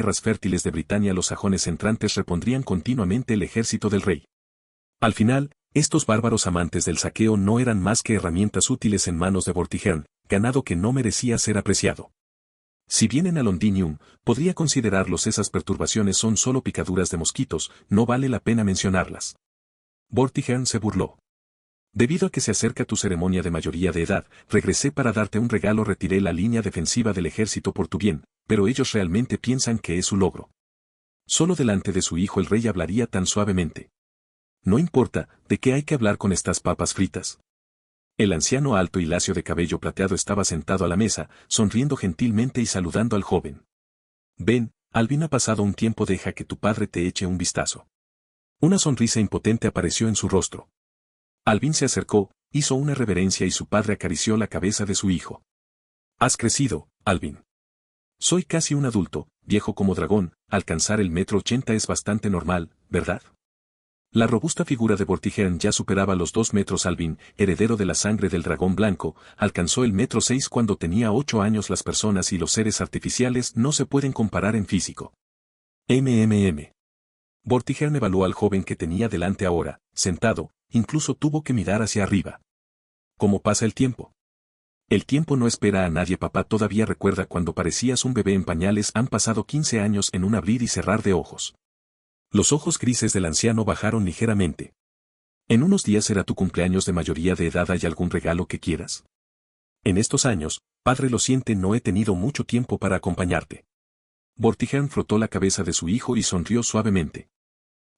tierras fértiles de Britania los sajones entrantes repondrían continuamente el ejército del rey. Al final, estos bárbaros amantes del saqueo no eran más que herramientas útiles en manos de Vortigern, ganado que no merecía ser apreciado. Si vienen a Londinium, podría considerarlos esas perturbaciones son solo picaduras de mosquitos, no vale la pena mencionarlas. Vortigern se burló. Debido a que se acerca tu ceremonia de mayoría de edad, regresé para darte un regalo, retiré la línea defensiva del ejército por tu bien, pero ellos realmente piensan que es su logro. Solo delante de su hijo el rey hablaría tan suavemente. No importa, ¿de qué hay que hablar con estas papas fritas? El anciano alto y lacio de cabello plateado estaba sentado a la mesa, sonriendo gentilmente y saludando al joven. Ven, Alvin, ha pasado un tiempo, deja que tu padre te eche un vistazo. Una sonrisa impotente apareció en su rostro. Alvin se acercó, hizo una reverencia y su padre acarició la cabeza de su hijo. Has crecido, Alvin. Soy casi un adulto, viejo como dragón, alcanzar el 1,80 m es bastante normal, ¿verdad? La robusta figura de Vortigern ya superaba los 2 metros. Alvin, heredero de la sangre del dragón blanco, alcanzó el 1,6 m cuando tenía 8 años. Las personas y los seres artificiales no se pueden comparar en físico. Vortigern evaluó al joven que tenía delante ahora, sentado, incluso tuvo que mirar hacia arriba. ¿Cómo pasa el tiempo? El tiempo no espera a nadie. Papá todavía recuerda cuando parecías un bebé en pañales. Han pasado 15 años en un abrir y cerrar de ojos. Los ojos grises del anciano bajaron ligeramente. En unos días será tu cumpleaños de mayoría de edad. ¿Hay algún regalo que quieras? En estos años, padre, lo siente, no he tenido mucho tiempo para acompañarte. Vortigern frotó la cabeza de su hijo y sonrió suavemente.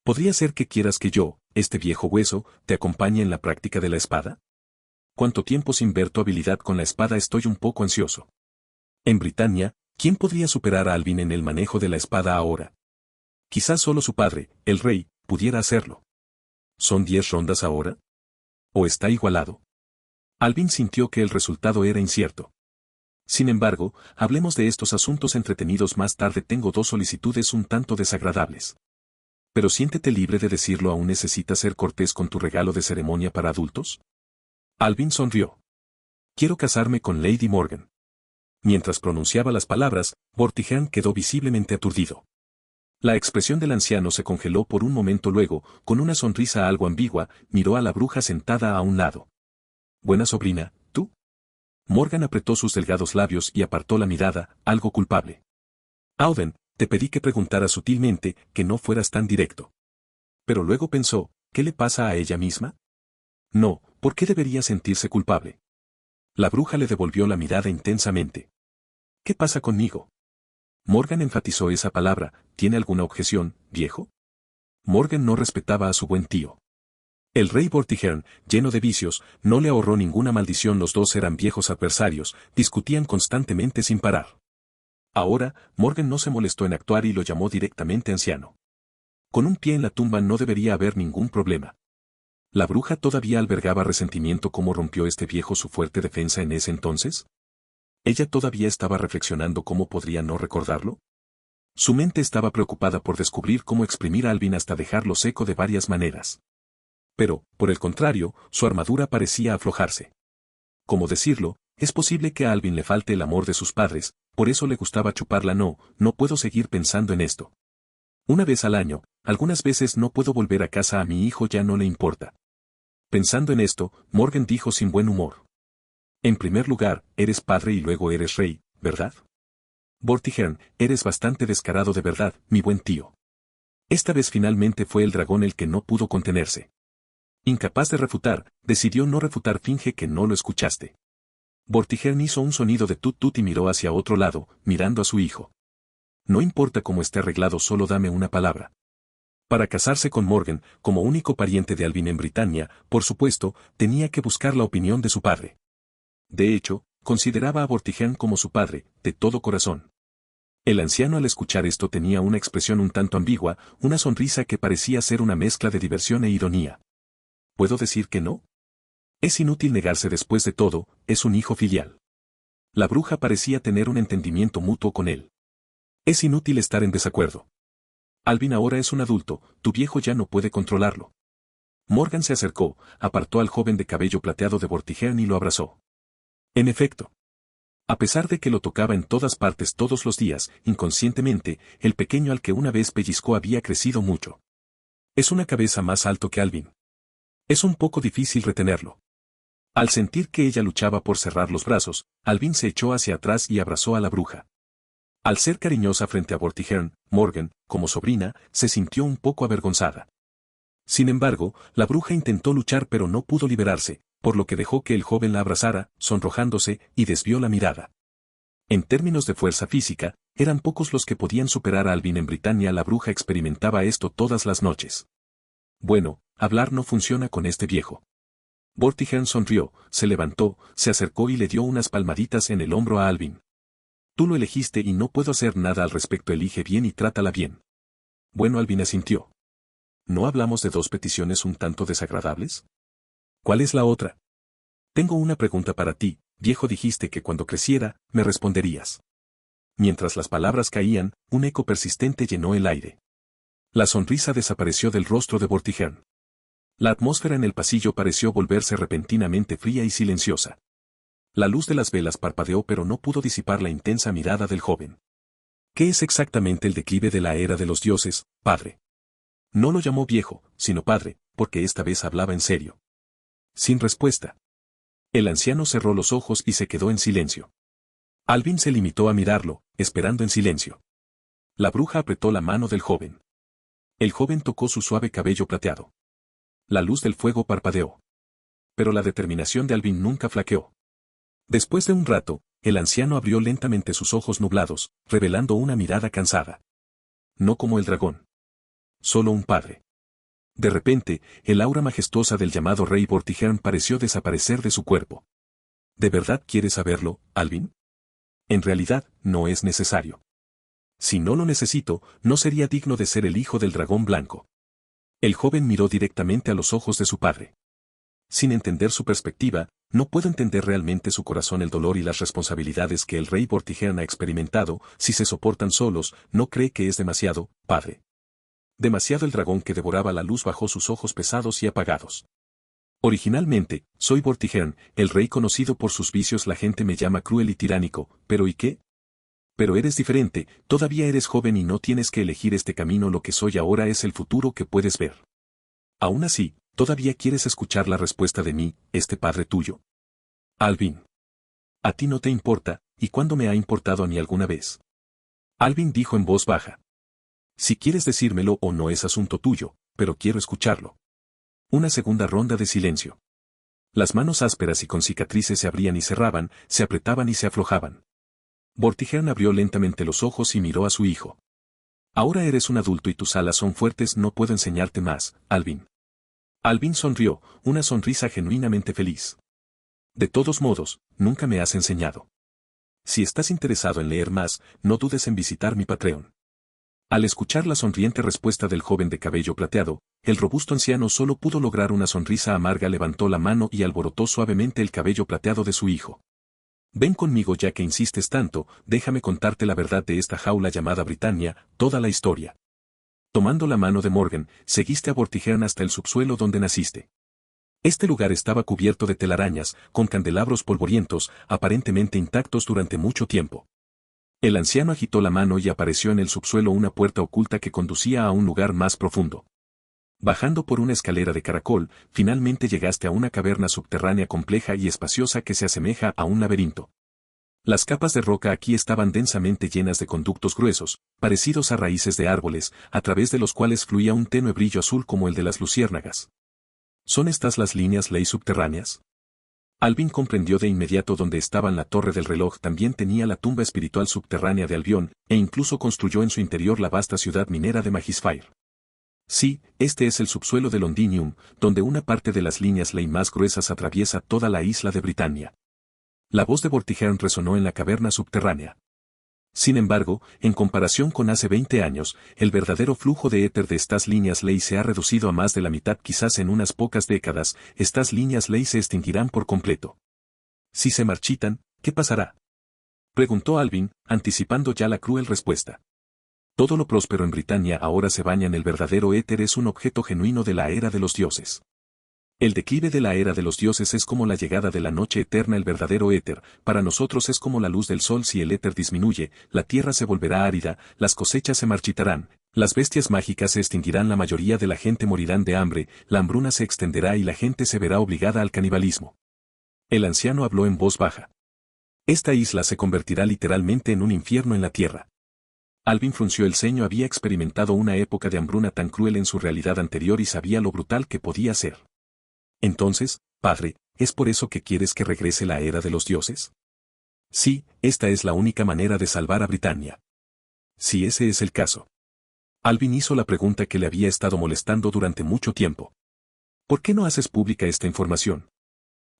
¿Podría ser que quieras que yo, este viejo hueso, te acompañe en la práctica de la espada? ¿Cuánto tiempo sin ver tu habilidad con la espada? Estoy un poco ansioso. En Britania, ¿quién podría superar a Alvin en el manejo de la espada ahora? Quizás solo su padre, el rey, pudiera hacerlo. ¿Son 10 rondas ahora? ¿O está igualado? Alvin sintió que el resultado era incierto. Sin embargo, hablemos de estos asuntos entretenidos más tarde. Tengo 2 solicitudes un tanto desagradables. Pero siéntete libre de decirlo. ¿Aún necesitas ser cortés con tu regalo de ceremonia para adultos? Alvin sonrió. Quiero casarme con Lady Morgan. Mientras pronunciaba las palabras, Vortigern quedó visiblemente aturdido. La expresión del anciano se congeló por un momento, luego, con una sonrisa algo ambigua, miró a la bruja sentada a un lado. Buena sobrina, ¿tú? Morgan apretó sus delgados labios y apartó la mirada, algo culpable. Auden, te pedí que preguntaras sutilmente, que no fueras tan directo. Pero luego pensó, ¿qué le pasa a ella misma? No, ¿por qué debería sentirse culpable? La bruja le devolvió la mirada intensamente. ¿Qué pasa conmigo? Morgan enfatizó esa palabra. ¿Tiene alguna objeción, viejo? Morgan no respetaba a su buen tío. El rey Vortigern, lleno de vicios, no le ahorró ninguna maldición. Los dos eran viejos adversarios, discutían constantemente sin parar. Ahora, Morgan no se molestó en actuar y lo llamó directamente anciano. Con un pie en la tumba no debería haber ningún problema. La bruja todavía albergaba resentimiento. ¿Cómo rompió este viejo su fuerte defensa en ese entonces? Ella todavía estaba reflexionando cómo podría no recordarlo. Su mente estaba preocupada por descubrir cómo exprimir a Alvin hasta dejarlo seco de varias maneras. Pero, por el contrario, su armadura parecía aflojarse. ¿Cómo decirlo? Es posible que a Alvin le falte el amor de sus padres, por eso le gustaba chuparla. No puedo seguir pensando en esto. Una vez al año, algunas veces no puedo volver a casa. A mi hijo ya no le importa. Pensando en esto, Morgan dijo sin buen humor. En primer lugar, eres padre y luego eres rey, ¿verdad? Vortigern, eres bastante descarado de verdad, mi buen tío. Esta vez finalmente fue el dragón el que no pudo contenerse. Incapaz de refutar, decidió no refutar. Finge que no lo escuchaste. Vortigern hizo un sonido de tut tut y miró hacia otro lado, mirando a su hijo. No importa cómo esté arreglado, solo dame una palabra. Para casarse con Morgan, como único pariente de Alvin en Britania, por supuesto, tenía que buscar la opinión de su padre. De hecho, consideraba a Vortigern como su padre, de todo corazón. El anciano al escuchar esto tenía una expresión un tanto ambigua, una sonrisa que parecía ser una mezcla de diversión e ironía. ¿Puedo decir que no? Es inútil negarse. Después de todo, es un hijo filial. La bruja parecía tener un entendimiento mutuo con él. Es inútil estar en desacuerdo. Alvin ahora es un adulto, tu viejo ya no puede controlarlo. Morgan se acercó, apartó al joven de cabello plateado de Vortigern y lo abrazó. En efecto. A pesar de que lo tocaba en todas partes todos los días, inconscientemente, el pequeño al que una vez pellizcó había crecido mucho. Es una cabeza más alto que Alvin. Es un poco difícil retenerlo. Al sentir que ella luchaba por cerrar los brazos, Alvin se echó hacia atrás y abrazó a la bruja. Al ser cariñosa frente a Vortigern, Morgan, como sobrina, se sintió un poco avergonzada. Sin embargo, la bruja intentó luchar pero no pudo liberarse, por lo que dejó que el joven la abrazara, sonrojándose, y desvió la mirada. En términos de fuerza física, eran pocos los que podían superar a Alvin en Britania. La bruja experimentaba esto todas las noches. Bueno, hablar no funciona con este viejo. Vortigern sonrió, se levantó, se acercó y le dio unas palmaditas en el hombro a Alvin. Tú lo elegiste y no puedo hacer nada al respecto. Elige bien y trátala bien. Bueno, Alvin asintió. ¿No hablamos de dos peticiones un tanto desagradables? ¿Cuál es la otra? Tengo una pregunta para ti, viejo. Dijiste que cuando creciera, me responderías. Mientras las palabras caían, un eco persistente llenó el aire. La sonrisa desapareció del rostro de Vortigern. La atmósfera en el pasillo pareció volverse repentinamente fría y silenciosa. La luz de las velas parpadeó pero no pudo disipar la intensa mirada del joven. ¿Qué es exactamente el declive de la era de los dioses, padre? No lo llamó viejo, sino padre, porque esta vez hablaba en serio. Sin respuesta. El anciano cerró los ojos y se quedó en silencio. Alvin se limitó a mirarlo, esperando en silencio. La bruja apretó la mano del joven. El joven tocó su suave cabello plateado. La luz del fuego parpadeó. Pero la determinación de Alvin nunca flaqueó. Después de un rato, el anciano abrió lentamente sus ojos nublados, revelando una mirada cansada. No como el dragón. Solo un padre. De repente, el aura majestuosa del llamado rey Vortigern pareció desaparecer de su cuerpo. ¿De verdad quieres saberlo, Alvin? En realidad, no es necesario. Si no lo necesito, no sería digno de ser el hijo del dragón blanco. El joven miró directamente a los ojos de su padre. Sin entender su perspectiva, no puedo entender realmente su corazón. El dolor y las responsabilidades que el rey Vortigern ha experimentado, si se soportan solos, ¿no cree que es demasiado, padre? Demasiado. El dragón que devoraba la luz bajó sus ojos pesados y apagados. Originalmente, soy Vortigern, el rey conocido por sus vicios. La gente me llama cruel y tiránico, ¿pero y qué? Pero eres diferente, todavía eres joven y no tienes que elegir este camino. Lo que soy ahora es el futuro que puedes ver. Aún así, ¿todavía quieres escuchar la respuesta de mí, este padre tuyo? Alvin. A ti no te importa, ¿y cuándo me ha importado a mí alguna vez? Alvin dijo en voz baja. Si quieres decírmelo o no es asunto tuyo, pero quiero escucharlo. Una segunda ronda de silencio. Las manos ásperas y con cicatrices se abrían y cerraban, se apretaban y se aflojaban. Vortigern abrió lentamente los ojos y miró a su hijo. Ahora eres un adulto y tus alas son fuertes. No puedo enseñarte más, Alvin. Alvin sonrió, una sonrisa genuinamente feliz. De todos modos, nunca me has enseñado. Si estás interesado en leer más, no dudes en visitar mi Patreon. Al escuchar la sonriente respuesta del joven de cabello plateado, el robusto anciano solo pudo lograr una sonrisa amarga. Levantó la mano y alborotó suavemente el cabello plateado de su hijo. Ven conmigo ya que insistes tanto, déjame contarte la verdad de esta jaula llamada Britania, toda la historia. Tomando la mano de Morgan, seguiste a Vortigern hasta el subsuelo donde naciste. Este lugar estaba cubierto de telarañas, con candelabros polvorientos, aparentemente intactos durante mucho tiempo. El anciano agitó la mano y apareció en el subsuelo una puerta oculta que conducía a un lugar más profundo. Bajando por una escalera de caracol, finalmente llegaste a una caverna subterránea compleja y espaciosa que se asemeja a un laberinto. Las capas de roca aquí estaban densamente llenas de conductos gruesos, parecidos a raíces de árboles, a través de los cuales fluía un tenue brillo azul como el de las luciérnagas. ¿Son estas las líneas ley subterráneas? Alvin comprendió de inmediato dónde estaban. La torre del reloj también tenía la tumba espiritual subterránea de Albion, e incluso construyó en su interior la vasta ciudad minera de Magisfire. Sí, este es el subsuelo de Londinium, donde una parte de las líneas ley más gruesas atraviesa toda la isla de Britania. La voz de Vortigern resonó en la caverna subterránea. Sin embargo, en comparación con hace 20 años, el verdadero flujo de éter de estas líneas ley se ha reducido a más de la mitad. Quizás en unas pocas décadas, estas líneas ley se extinguirán por completo. Si se marchitan, ¿qué pasará? Preguntó Alvin, anticipando ya la cruel respuesta. Todo lo próspero en Britania ahora se baña en el verdadero éter. Es un objeto genuino de la era de los dioses. El declive de la era de los dioses es como la llegada de la noche eterna, el verdadero éter. Para nosotros es como la luz del sol. Si el éter disminuye, la tierra se volverá árida, las cosechas se marchitarán, las bestias mágicas se extinguirán, la mayoría de la gente morirán de hambre, la hambruna se extenderá y la gente se verá obligada al canibalismo. El anciano habló en voz baja. Esta isla se convertirá literalmente en un infierno en la tierra. Alvin frunció el ceño. Había experimentado una época de hambruna tan cruel en su realidad anterior y sabía lo brutal que podía ser. Entonces, padre, ¿es por eso que quieres que regrese la era de los dioses? Sí, esta es la única manera de salvar a Britania. Si ese es el caso. Alvin hizo la pregunta que le había estado molestando durante mucho tiempo. ¿Por qué no haces pública esta información?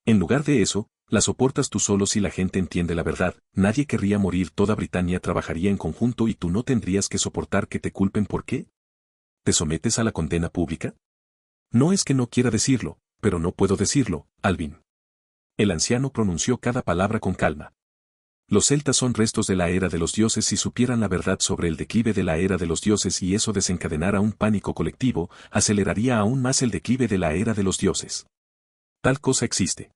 En lugar de eso, la soportas tú solo. Si la gente entiende la verdad, nadie querría morir, toda Britania trabajaría en conjunto y tú no tendrías que soportar que te culpen. ¿Por qué? ¿Te sometes a la condena pública? No es que no quiera decirlo, pero no puedo decirlo, Alvin. El anciano pronunció cada palabra con calma. Los celtas son restos de la era de los dioses. Si supieran la verdad sobre el declive de la era de los dioses y eso desencadenara un pánico colectivo, aceleraría aún más el declive de la era de los dioses. Tal cosa existe.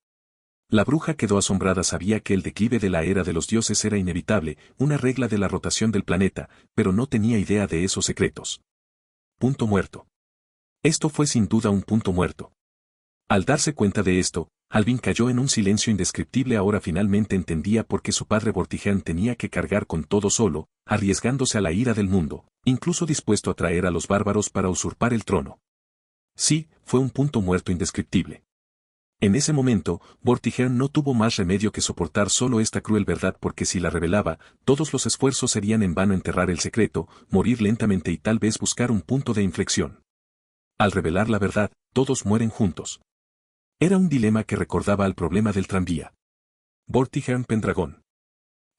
La bruja quedó asombrada. Sabía que el declive de la era de los dioses era inevitable, una regla de la rotación del planeta, pero no tenía idea de esos secretos. Punto muerto. Esto fue sin duda un punto muerto. Al darse cuenta de esto, Alvin cayó en un silencio indescriptible. Ahora finalmente entendía por qué su padre Vortigern tenía que cargar con todo solo, arriesgándose a la ira del mundo, incluso dispuesto a traer a los bárbaros para usurpar el trono. Sí, fue un punto muerto indescriptible. En ese momento, Vortigern no tuvo más remedio que soportar solo esta cruel verdad, porque si la revelaba, todos los esfuerzos serían en vano. Enterrar el secreto, morir lentamente y tal vez buscar un punto de inflexión. Al revelar la verdad, todos mueren juntos. Era un dilema que recordaba al problema del tranvía. Vortigern Pendragon.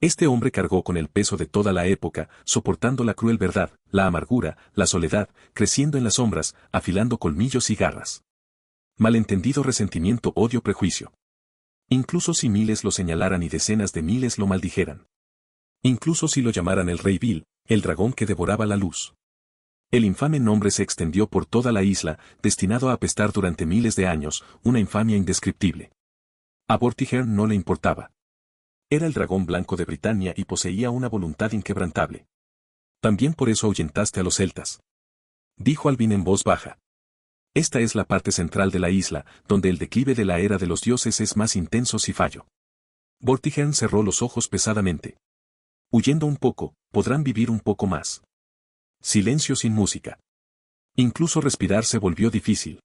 Este hombre cargó con el peso de toda la época, soportando la cruel verdad, la amargura, la soledad, creciendo en las sombras, afilando colmillos y garras. Malentendido, resentimiento, odio, prejuicio. Incluso si miles lo señalaran y decenas de miles lo maldijeran. Incluso si lo llamaran el Rey Vil, el dragón que devoraba la luz. El infame nombre se extendió por toda la isla, destinado a apestar durante miles de años, una infamia indescriptible. A Vortigern no le importaba. Era el dragón blanco de Britania y poseía una voluntad inquebrantable. También por eso ahuyentaste a los celtas. Dijo Alvin en voz baja. Esta es la parte central de la isla, donde el declive de la era de los dioses es más intenso. Si fallo. Vortigern cerró los ojos pesadamente. Huyendo un poco, podrán vivir un poco más. Silencio sin música. Incluso respirar se volvió difícil.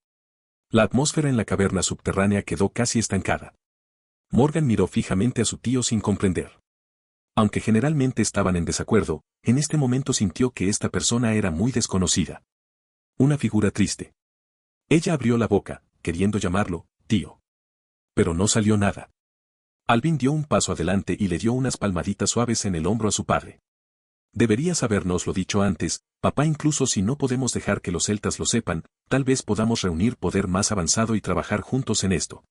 La atmósfera en la caverna subterránea quedó casi estancada. Morgan miró fijamente a su tío sin comprender. Aunque generalmente estaban en desacuerdo, en este momento sintió que esta persona era muy desconocida. Una figura triste. Ella abrió la boca, queriendo llamarlo, tío. Pero no salió nada. Alvin dio un paso adelante y le dio unas palmaditas suaves en el hombro a su padre. Deberías habernoslo dicho antes, papá. Incluso si no podemos dejar que los celtas lo sepan, tal vez podamos reunir poder más avanzado y trabajar juntos en esto.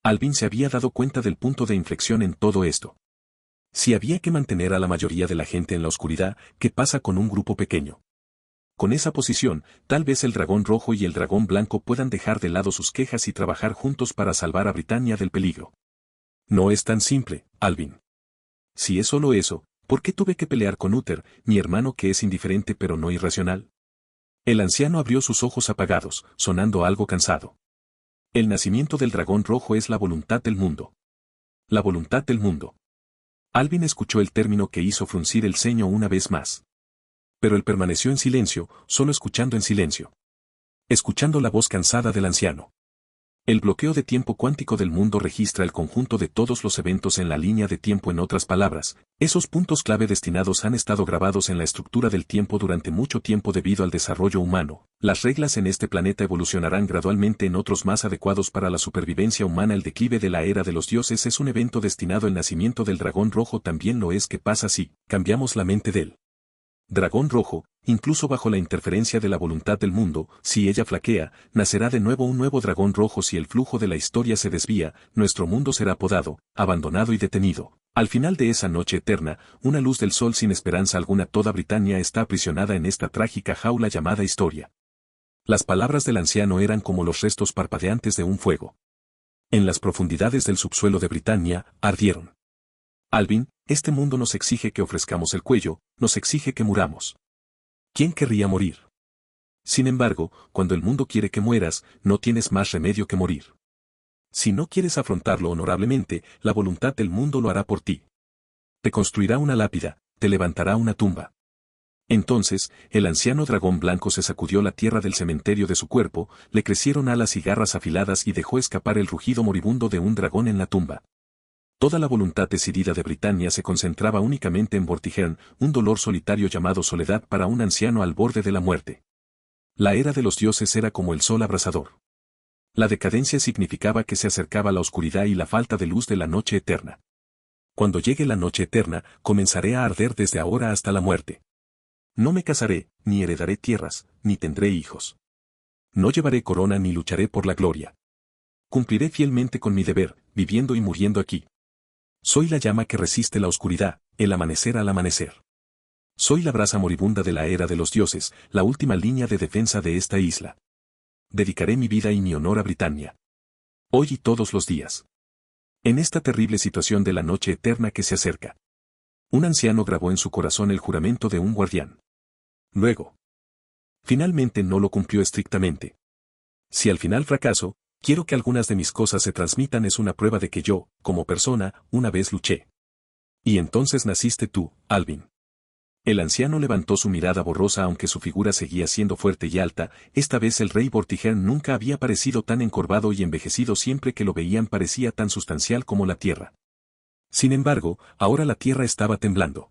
Alvin se había dado cuenta del punto de inflexión en todo esto. Si había que mantener a la mayoría de la gente en la oscuridad, ¿qué pasa con un grupo pequeño? Con esa posición, tal vez el dragón rojo y el dragón blanco puedan dejar de lado sus quejas y trabajar juntos para salvar a Britania del peligro. No es tan simple, Alvin. Si es solo eso, ¿por qué tuve que pelear con Uther, mi hermano, que es indiferente pero no irracional? El anciano abrió sus ojos apagados, sonando algo cansado. El nacimiento del dragón rojo es la voluntad del mundo. La voluntad del mundo. Alvin escuchó el término que hizo fruncir el ceño una vez más. Pero él permaneció en silencio, solo escuchando en silencio. Escuchando la voz cansada del anciano. El bloqueo de tiempo cuántico del mundo registra el conjunto de todos los eventos en la línea de tiempo. En otras palabras, esos puntos clave destinados han estado grabados en la estructura del tiempo durante mucho tiempo debido al desarrollo humano. Las reglas en este planeta evolucionarán gradualmente en otros más adecuados para la supervivencia humana. El declive de la era de los dioses es un evento destinado. El nacimiento del dragón rojo también lo es. ¿Qué pasa si cambiamos la mente del dragón rojo, incluso bajo la interferencia de la voluntad del mundo? Si ella flaquea, nacerá de nuevo un nuevo dragón rojo. Si el flujo de la historia se desvía, nuestro mundo será podado, abandonado y detenido. Al final de esa noche eterna, una luz del sol sin esperanza alguna. Toda Britania está aprisionada en esta trágica jaula llamada historia. Las palabras del anciano eran como los restos parpadeantes de un fuego. En las profundidades del subsuelo de Britania, ardieron. Alvin, este mundo nos exige que ofrezcamos el cuello, nos exige que muramos. ¿Quién querría morir? Sin embargo, cuando el mundo quiere que mueras, no tienes más remedio que morir. Si no quieres afrontarlo honorablemente, la voluntad del mundo lo hará por ti. Te construirá una lápida, te levantará una tumba. Entonces, el anciano dragón blanco se sacudió la tierra del cementerio de su cuerpo, le crecieron alas y garras afiladas y dejó escapar el rugido moribundo de un dragón en la tumba. Toda la voluntad decidida de Britania se concentraba únicamente en Vortigern, un dolor solitario llamado soledad para un anciano al borde de la muerte. La era de los dioses era como el sol abrasador. La decadencia significaba que se acercaba la oscuridad y la falta de luz de la noche eterna. Cuando llegue la noche eterna, comenzaré a arder desde ahora hasta la muerte. No me casaré, ni heredaré tierras, ni tendré hijos. No llevaré corona ni lucharé por la gloria. Cumpliré fielmente con mi deber, viviendo y muriendo aquí. Soy la llama que resiste la oscuridad, el amanecer al amanecer. Soy la brasa moribunda de la era de los dioses, la última línea de defensa de esta isla. Dedicaré mi vida y mi honor a Britania. Hoy y todos los días. En esta terrible situación de la noche eterna que se acerca. Un anciano grabó en su corazón el juramento de un guardián. Luego. Finalmente no lo cumplió estrictamente. Si al final fracaso, quiero que algunas de mis cosas se transmitan es una prueba de que yo, como persona, una vez luché. Y entonces naciste tú, Alvin. El anciano levantó su mirada borrosa aunque su figura seguía siendo fuerte y alta, esta vez el rey Vortigern nunca había parecido tan encorvado y envejecido siempre que lo veían parecía tan sustancial como la tierra. Sin embargo, ahora la tierra estaba temblando.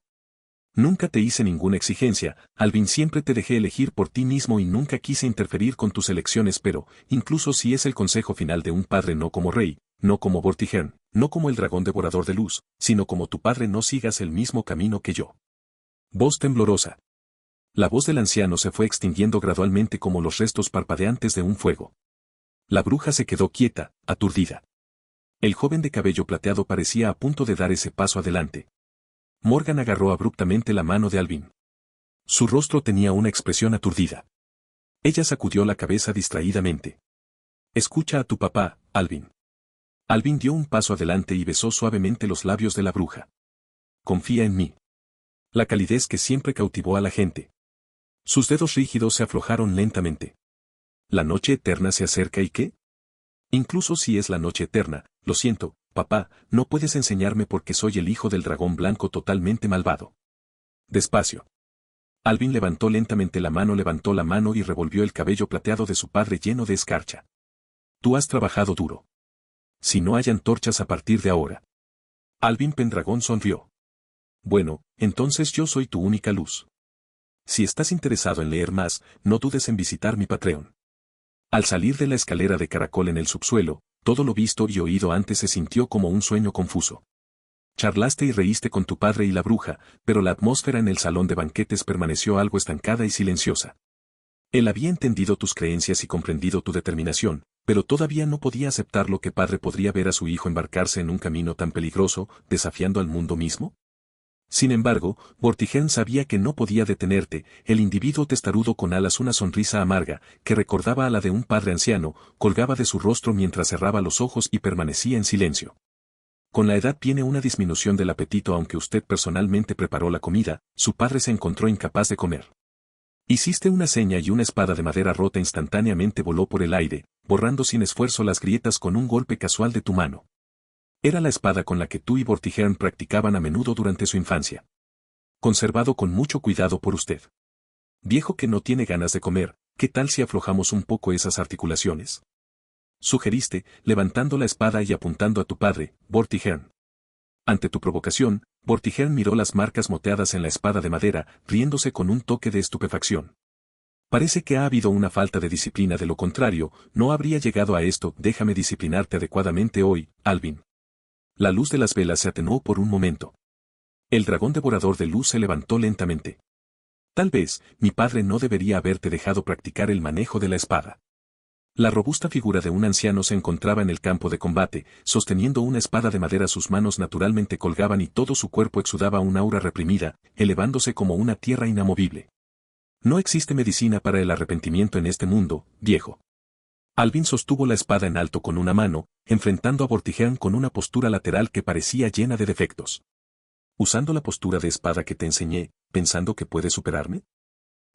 Nunca te hice ninguna exigencia, Alvin, siempre te dejé elegir por ti mismo y nunca quise interferir con tus elecciones, pero, incluso si es el consejo final de un padre, no como rey, no como Vortigern, no como el dragón devorador de luz, sino como tu padre, no sigas el mismo camino que yo. Voz temblorosa. La voz del anciano se fue extinguiendo gradualmente como los restos parpadeantes de un fuego. La bruja se quedó quieta, aturdida. El joven de cabello plateado parecía a punto de dar ese paso adelante. Morgan agarró abruptamente la mano de Alvin. Su rostro tenía una expresión aturdida. Ella sacudió la cabeza distraídamente. Escucha a tu papá, Alvin. Alvin dio un paso adelante y besó suavemente los labios de la bruja. Confía en mí. La calidez que siempre cautivó a la gente. Sus dedos rígidos se aflojaron lentamente. ¿La noche eterna se acerca y qué? Incluso si es la noche eterna, lo siento, papá, no puedes enseñarme porque soy el hijo del dragón blanco totalmente malvado. Despacio. Alvin levantó lentamente la mano y revolvió el cabello plateado de su padre lleno de escarcha. Tú has trabajado duro. Si no hay antorchas a partir de ahora. Alvin Pendragón sonrió. Bueno, entonces yo soy tu única luz. Si estás interesado en leer más, no dudes en visitar mi Patreon. Al salir de la escalera de caracol en el subsuelo, todo lo visto y oído antes se sintió como un sueño confuso. Charlaste y reíste con tu padre y la bruja, pero la atmósfera en el salón de banquetes permaneció algo estancada y silenciosa. Él había entendido tus creencias y comprendido tu determinación, pero todavía no podía aceptar lo que padre podría ver a su hijo embarcarse en un camino tan peligroso, desafiando al mundo mismo. Sin embargo, Vortigern sabía que no podía detenerte, el individuo testarudo con alas, una sonrisa amarga, que recordaba a la de un padre anciano, colgaba de su rostro mientras cerraba los ojos y permanecía en silencio. Con la edad viene una disminución del apetito, aunque usted personalmente preparó la comida, su padre se encontró incapaz de comer. Hiciste una seña y una espada de madera rota instantáneamente voló por el aire, borrando sin esfuerzo las grietas con un golpe casual de tu mano. Era la espada con la que tú y Vortigern practicaban a menudo durante su infancia. Conservado con mucho cuidado por usted. Viejo que no tiene ganas de comer, ¿qué tal si aflojamos un poco esas articulaciones? Sugeriste, levantando la espada y apuntando a tu padre, Vortigern. Ante tu provocación, Vortigern miró las marcas moteadas en la espada de madera, riéndose con un toque de estupefacción. Parece que ha habido una falta de disciplina, de lo contrario, no habría llegado a esto. Déjame disciplinarte adecuadamente hoy, Alvin. La luz de las velas se atenuó por un momento. El dragón devorador de luz se levantó lentamente. Tal vez, mi padre no debería haberte dejado practicar el manejo de la espada. La robusta figura de un anciano se encontraba en el campo de combate, sosteniendo una espada de madera. Sus manos naturalmente colgaban y todo su cuerpo exudaba un aura reprimida, elevándose como una tierra inamovible. No existe medicina para el arrepentimiento en este mundo, viejo. Alvin sostuvo la espada en alto con una mano, enfrentando a Vortigern con una postura lateral que parecía llena de defectos. ¿Usando la postura de espada que te enseñé, pensando que puedes superarme?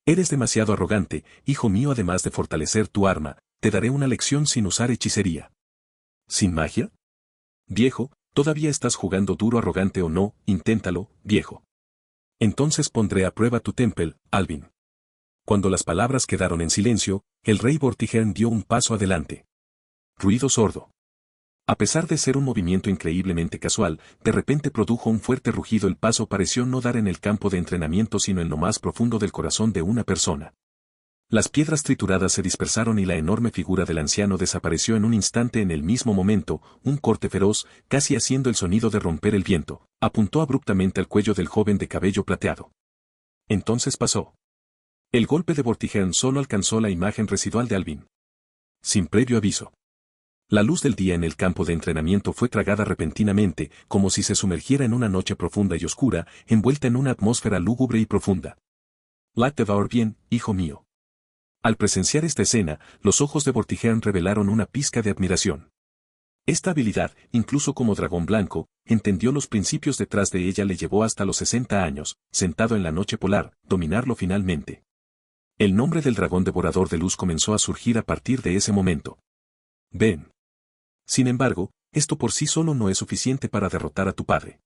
Eres demasiado arrogante, hijo mío. Además de fortalecer tu arma, te daré una lección sin usar hechicería. ¿Sin magia? Viejo, todavía estás jugando duro. Arrogante o no, inténtalo, viejo. Entonces pondré a prueba tu temple, Alvin. Cuando las palabras quedaron en silencio, el rey Vortigern dio un paso adelante. Ruido sordo. A pesar de ser un movimiento increíblemente casual, de repente produjo un fuerte rugido. El paso pareció no dar en el campo de entrenamiento sino en lo más profundo del corazón de una persona. Las piedras trituradas se dispersaron y la enorme figura del anciano desapareció en un instante. En el mismo momento, un corte feroz, casi haciendo el sonido de romper el viento, apuntó abruptamente al cuello del joven de cabello plateado. Entonces pasó. El golpe de Vortigern solo alcanzó la imagen residual de Alvin. Sin previo aviso. La luz del día en el campo de entrenamiento fue tragada repentinamente, como si se sumergiera en una noche profunda y oscura, envuelta en una atmósfera lúgubre y profunda. «Lat te va a ir bien, hijo mío». Al presenciar esta escena, los ojos de Vortigern revelaron una pizca de admiración. Esta habilidad, incluso como dragón blanco, entendió los principios detrás de ella. Le llevó hasta los 60 años, sentado en la noche polar, dominarlo finalmente. El nombre del dragón devorador de luz comenzó a surgir a partir de ese momento. Ven. Sin embargo, esto por sí solo no es suficiente para derrotar a tu padre.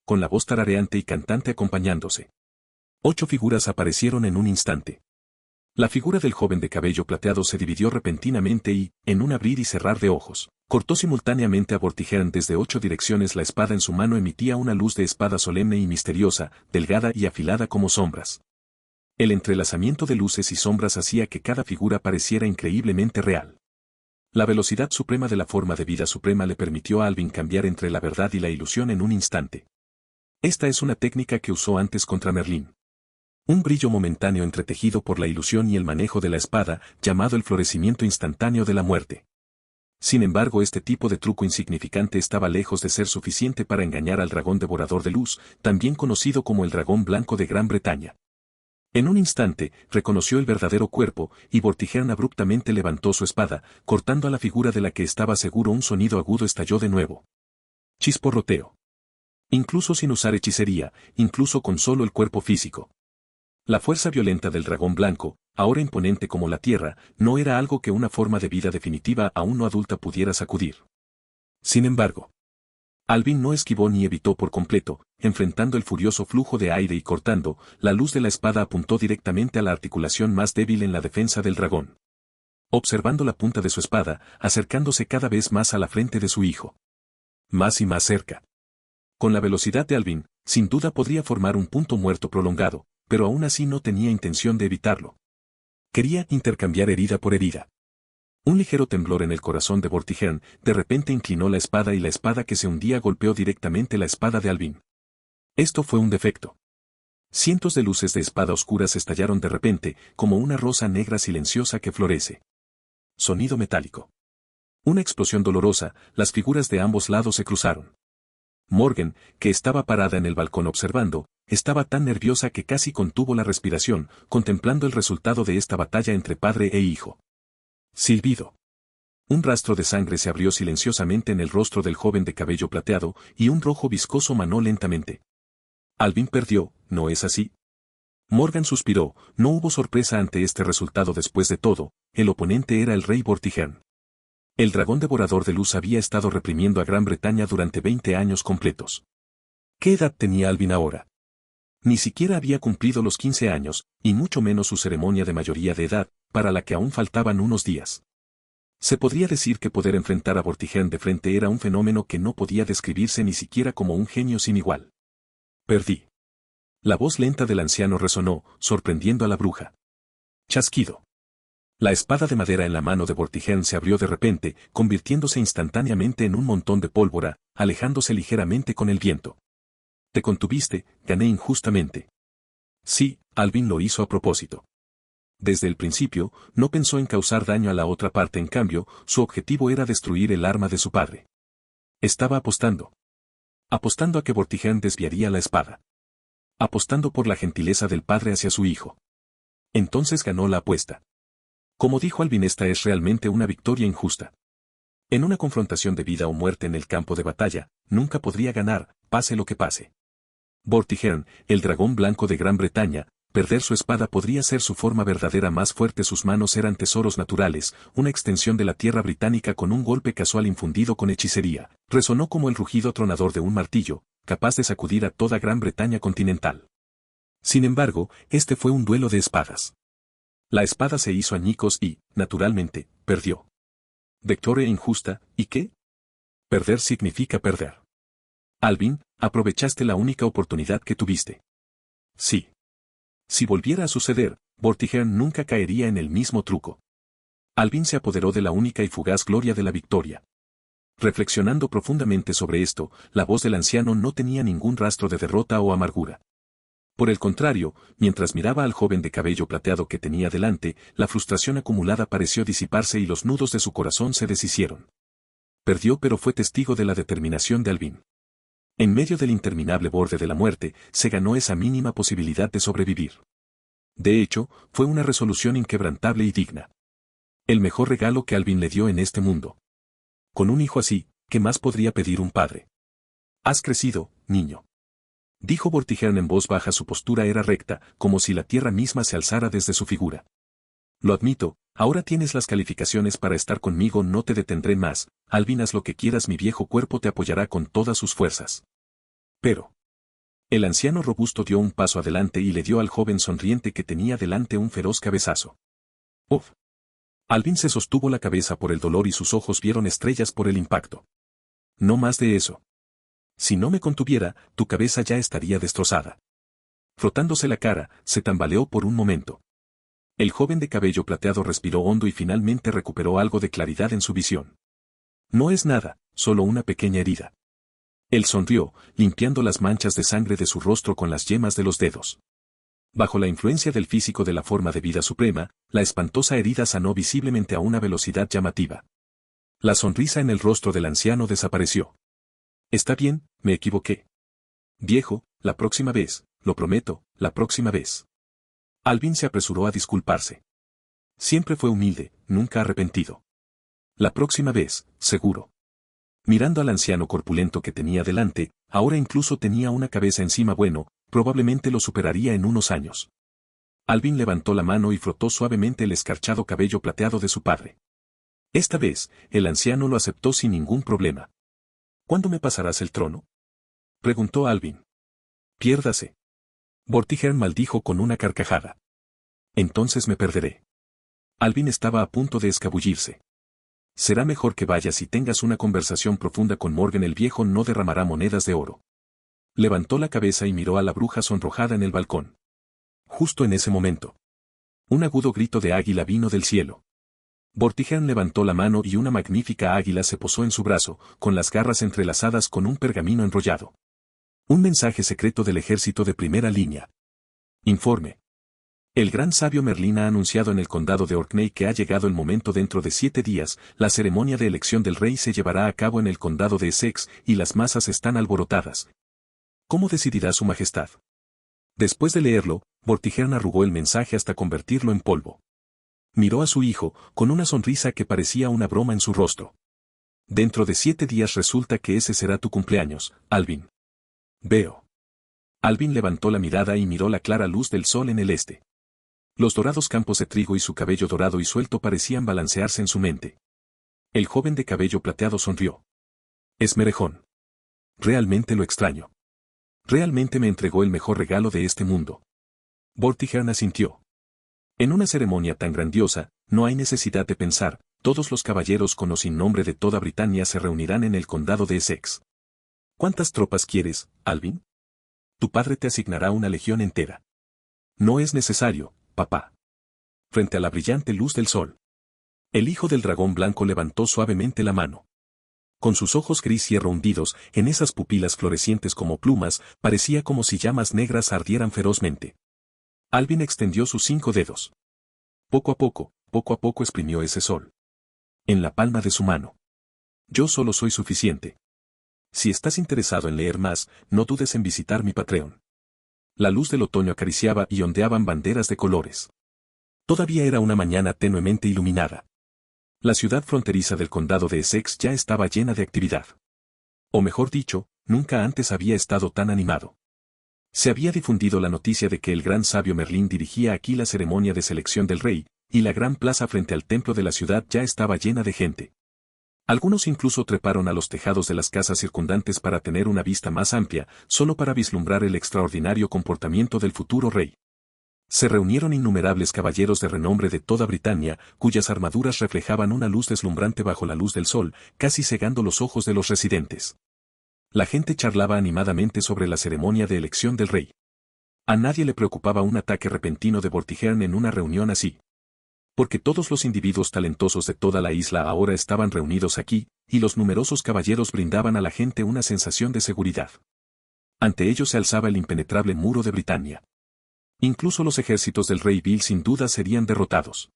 Con la voz tarareante y cantante acompañándose. 8 figuras aparecieron en un instante. La figura del joven de cabello plateado se dividió repentinamente y, en un abrir y cerrar de ojos, cortó simultáneamente a Vortigern desde 8 direcciones. La espada en su mano emitía una luz de espada solemne y misteriosa, delgada y afilada como sombras. El entrelazamiento de luces y sombras hacía que cada figura pareciera increíblemente real. La velocidad suprema de la forma de vida suprema le permitió a Alvin cambiar entre la verdad y la ilusión en un instante. Esta es una técnica que usó antes contra Merlín. Un brillo momentáneo entretejido por la ilusión y el manejo de la espada, llamado el florecimiento instantáneo de la muerte. Sin embargo, este tipo de truco insignificante estaba lejos de ser suficiente para engañar al dragón devorador de luz, también conocido como el dragón blanco de Gran Bretaña. En un instante, reconoció el verdadero cuerpo, y Vortigern abruptamente levantó su espada, cortando a la figura de la que estaba seguro. Un sonido agudo estalló de nuevo. Chisporroteo. Incluso sin usar hechicería, incluso con solo el cuerpo físico. La fuerza violenta del dragón blanco, ahora imponente como la tierra, no era algo que una forma de vida definitiva aún no adulta pudiera sacudir. Sin embargo, Alvin no esquivó ni evitó por completo, enfrentando el furioso flujo de aire y cortando, la luz de la espada apuntó directamente a la articulación más débil en la defensa del dragón. Observando la punta de su espada, acercándose cada vez más a la frente de su hijo. Más y más cerca. Con la velocidad de Alvin, sin duda podría formar un punto muerto prolongado, pero aún así no tenía intención de evitarlo. Quería intercambiar herida por herida. Un ligero temblor en el corazón de Vortigern, de repente inclinó la espada y la espada que se hundía golpeó directamente la espada de Alvin. Esto fue un defecto. Cientos de luces de espada oscuras estallaron de repente, como una rosa negra silenciosa que florece. Sonido metálico. Una explosión dolorosa, las figuras de ambos lados se cruzaron. Morgan, que estaba parada en el balcón observando, estaba tan nerviosa que casi contuvo la respiración, contemplando el resultado de esta batalla entre padre e hijo. Silbido. Un rastro de sangre se abrió silenciosamente en el rostro del joven de cabello plateado, y un rojo viscoso manó lentamente. Alvin perdió, ¿no es así? Morgan suspiró, no hubo sorpresa ante este resultado. Después de todo, el oponente era el rey Vortigern. El dragón devorador de luz había estado reprimiendo a Gran Bretaña durante 20 años completos. ¿Qué edad tenía Alvin ahora? Ni siquiera había cumplido los 15 años, y mucho menos su ceremonia de mayoría de edad, para la que aún faltaban unos días. Se podría decir que poder enfrentar a Vortigern de frente era un fenómeno que no podía describirse ni siquiera como un genio sin igual. Perdí. La voz lenta del anciano resonó, sorprendiendo a la bruja. Chasquido. La espada de madera en la mano de Vortigern se abrió de repente, convirtiéndose instantáneamente en un montón de pólvora, alejándose ligeramente con el viento. Te contuviste, gané injustamente. Sí, Alvin lo hizo a propósito. Desde el principio, no pensó en causar daño a la otra parte. En cambio, su objetivo era destruir el arma de su padre. Estaba apostando. Apostando a que Vortigern desviaría la espada. apostando por la gentileza del padre hacia su hijo. Entonces ganó la apuesta. Como dijo Alvin, esta es realmente una victoria injusta. En una confrontación de vida o muerte en el campo de batalla, nunca podría ganar, pase lo que pase. Vortigern, el dragón blanco de Gran Bretaña, perder su espada podría ser su forma verdadera más fuerte. Sus manos eran tesoros naturales, una extensión de la tierra británica con un golpe casual infundido con hechicería. Resonó como el rugido tronador de un martillo, capaz de sacudir a toda Gran Bretaña continental. Sin embargo, este fue un duelo de espadas. La espada se hizo añicos y, naturalmente, perdió. Victoria injusta, ¿y qué? Perder significa perder. Alvin, aprovechaste la única oportunidad que tuviste. Sí. Si volviera a suceder, Vortigern nunca caería en el mismo truco. Alvin se apoderó de la única y fugaz gloria de la victoria. Reflexionando profundamente sobre esto, la voz del anciano no tenía ningún rastro de derrota o amargura. Por el contrario, mientras miraba al joven de cabello plateado que tenía delante, la frustración acumulada pareció disiparse y los nudos de su corazón se deshicieron. Perdió, pero fue testigo de la determinación de Alvin. En medio del interminable borde de la muerte, se ganó esa mínima posibilidad de sobrevivir. De hecho, fue una resolución inquebrantable y digna. El mejor regalo que Alvin le dio en este mundo. Con un hijo así, ¿qué más podría pedir un padre? Has crecido, niño. Dijo Vortigern en voz baja. Su postura era recta, como si la tierra misma se alzara desde su figura. Lo admito, ahora tienes las calificaciones para estar conmigo. No te detendré más, Alvin, haz lo que quieras, mi viejo cuerpo te apoyará con todas sus fuerzas. Pero... El anciano robusto dio un paso adelante y le dio al joven sonriente que tenía delante un feroz cabezazo. ¡Uf! Alvin se sostuvo la cabeza por el dolor y sus ojos vieron estrellas por el impacto. No más de eso. Si no me contuviera, tu cabeza ya estaría destrozada. Frotándose la cara, se tambaleó por un momento. El joven de cabello plateado respiró hondo y finalmente recuperó algo de claridad en su visión. No es nada, solo una pequeña herida. Él sonrió, limpiando las manchas de sangre de su rostro con las yemas de los dedos. Bajo la influencia del físico de la forma de vida suprema, la espantosa herida sanó visiblemente a una velocidad llamativa. La sonrisa en el rostro del anciano desapareció. Está bien, me equivoqué. Viejo, la próxima vez, lo prometo, la próxima vez. Alvin se apresuró a disculparse. Siempre fue humilde, nunca arrepentido. La próxima vez, seguro. Mirando al anciano corpulento que tenía delante, ahora incluso tenía una cabeza encima. Bueno, probablemente lo superaría en unos años. Alvin levantó la mano y frotó suavemente el escarchado cabello plateado de su padre. Esta vez, el anciano lo aceptó sin ningún problema. ¿Cuándo me pasarás el trono? Preguntó Alvin. Piérdase. Vortigern maldijo con una carcajada. Entonces me perderé. Alvin estaba a punto de escabullirse. Será mejor que vayas y tengas una conversación profunda con Morgan. El viejo no derramará monedas de oro. Levantó la cabeza y miró a la bruja sonrojada en el balcón. Justo en ese momento, un agudo grito de águila vino del cielo. Vortigern levantó la mano y una magnífica águila se posó en su brazo, con las garras entrelazadas con un pergamino enrollado. Un mensaje secreto del ejército de primera línea. Informe. El gran sabio Merlín ha anunciado en el condado de Orkney que ha llegado el momento. Dentro de 7 días, la ceremonia de elección del rey se llevará a cabo en el condado de Essex, y las masas están alborotadas. ¿Cómo decidirá su majestad? Después de leerlo, Vortigern arrugó el mensaje hasta convertirlo en polvo. Miró a su hijo, con una sonrisa que parecía una broma en su rostro. Dentro de 7 días resulta que ese será tu cumpleaños, Alvin. Veo. Alvin levantó la mirada y miró la clara luz del sol en el este. Los dorados campos de trigo y su cabello dorado y suelto parecían balancearse en su mente. El joven de cabello plateado sonrió. Esmerejón. Realmente lo extraño. Realmente me entregó el mejor regalo de este mundo. Vortigern asintió. En una ceremonia tan grandiosa, no hay necesidad de pensar, todos los caballeros con o sin nombre de toda Britania se reunirán en el condado de Essex. ¿Cuántas tropas quieres, Alvin? Tu padre te asignará una legión entera. No es necesario, papá. Frente a la brillante luz del sol. El hijo del dragón blanco levantó suavemente la mano. Con sus ojos gris hierro hundidos, en esas pupilas florecientes como plumas, parecía como si llamas negras ardieran ferozmente. Alvin extendió sus 5 dedos. Poco a poco exprimió ese sol. En la palma de su mano. Yo solo soy suficiente. Si estás interesado en leer más, no dudes en visitar mi Patreon. La luz del otoño acariciaba y ondeaban banderas de colores. Todavía era una mañana tenuemente iluminada. La ciudad fronteriza del condado de Essex ya estaba llena de actividad. O mejor dicho, nunca antes había estado tan animado. Se había difundido la noticia de que el gran sabio Merlín dirigía aquí la ceremonia de selección del rey, y la gran plaza frente al templo de la ciudad ya estaba llena de gente. Algunos incluso treparon a los tejados de las casas circundantes para tener una vista más amplia, solo para vislumbrar el extraordinario comportamiento del futuro rey. Se reunieron innumerables caballeros de renombre de toda Britania, cuyas armaduras reflejaban una luz deslumbrante bajo la luz del sol, casi cegando los ojos de los residentes. La gente charlaba animadamente sobre la ceremonia de elección del rey. A nadie le preocupaba un ataque repentino de Vortigern en una reunión así. Porque todos los individuos talentosos de toda la isla ahora estaban reunidos aquí, y los numerosos caballeros brindaban a la gente una sensación de seguridad. Ante ellos se alzaba el impenetrable muro de Britania. Incluso los ejércitos del rey Bill sin duda serían derrotados.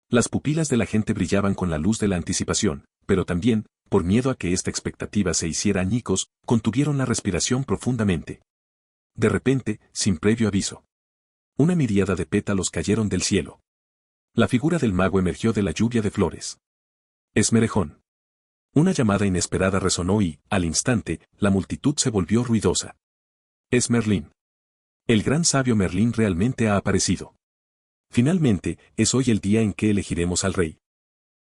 Las pupilas de la gente brillaban con la luz de la anticipación, pero también, por miedo a que esta expectativa se hiciera añicos, contuvieron la respiración profundamente. De repente, sin previo aviso, una miríada de pétalos cayeron del cielo. La figura del mago emergió de la lluvia de flores. Esmerejón. Una llamada inesperada resonó y, al instante, la multitud se volvió ruidosa. Es Merlín. El gran sabio Merlín realmente ha aparecido. Finalmente, es hoy el día en que elegiremos al rey.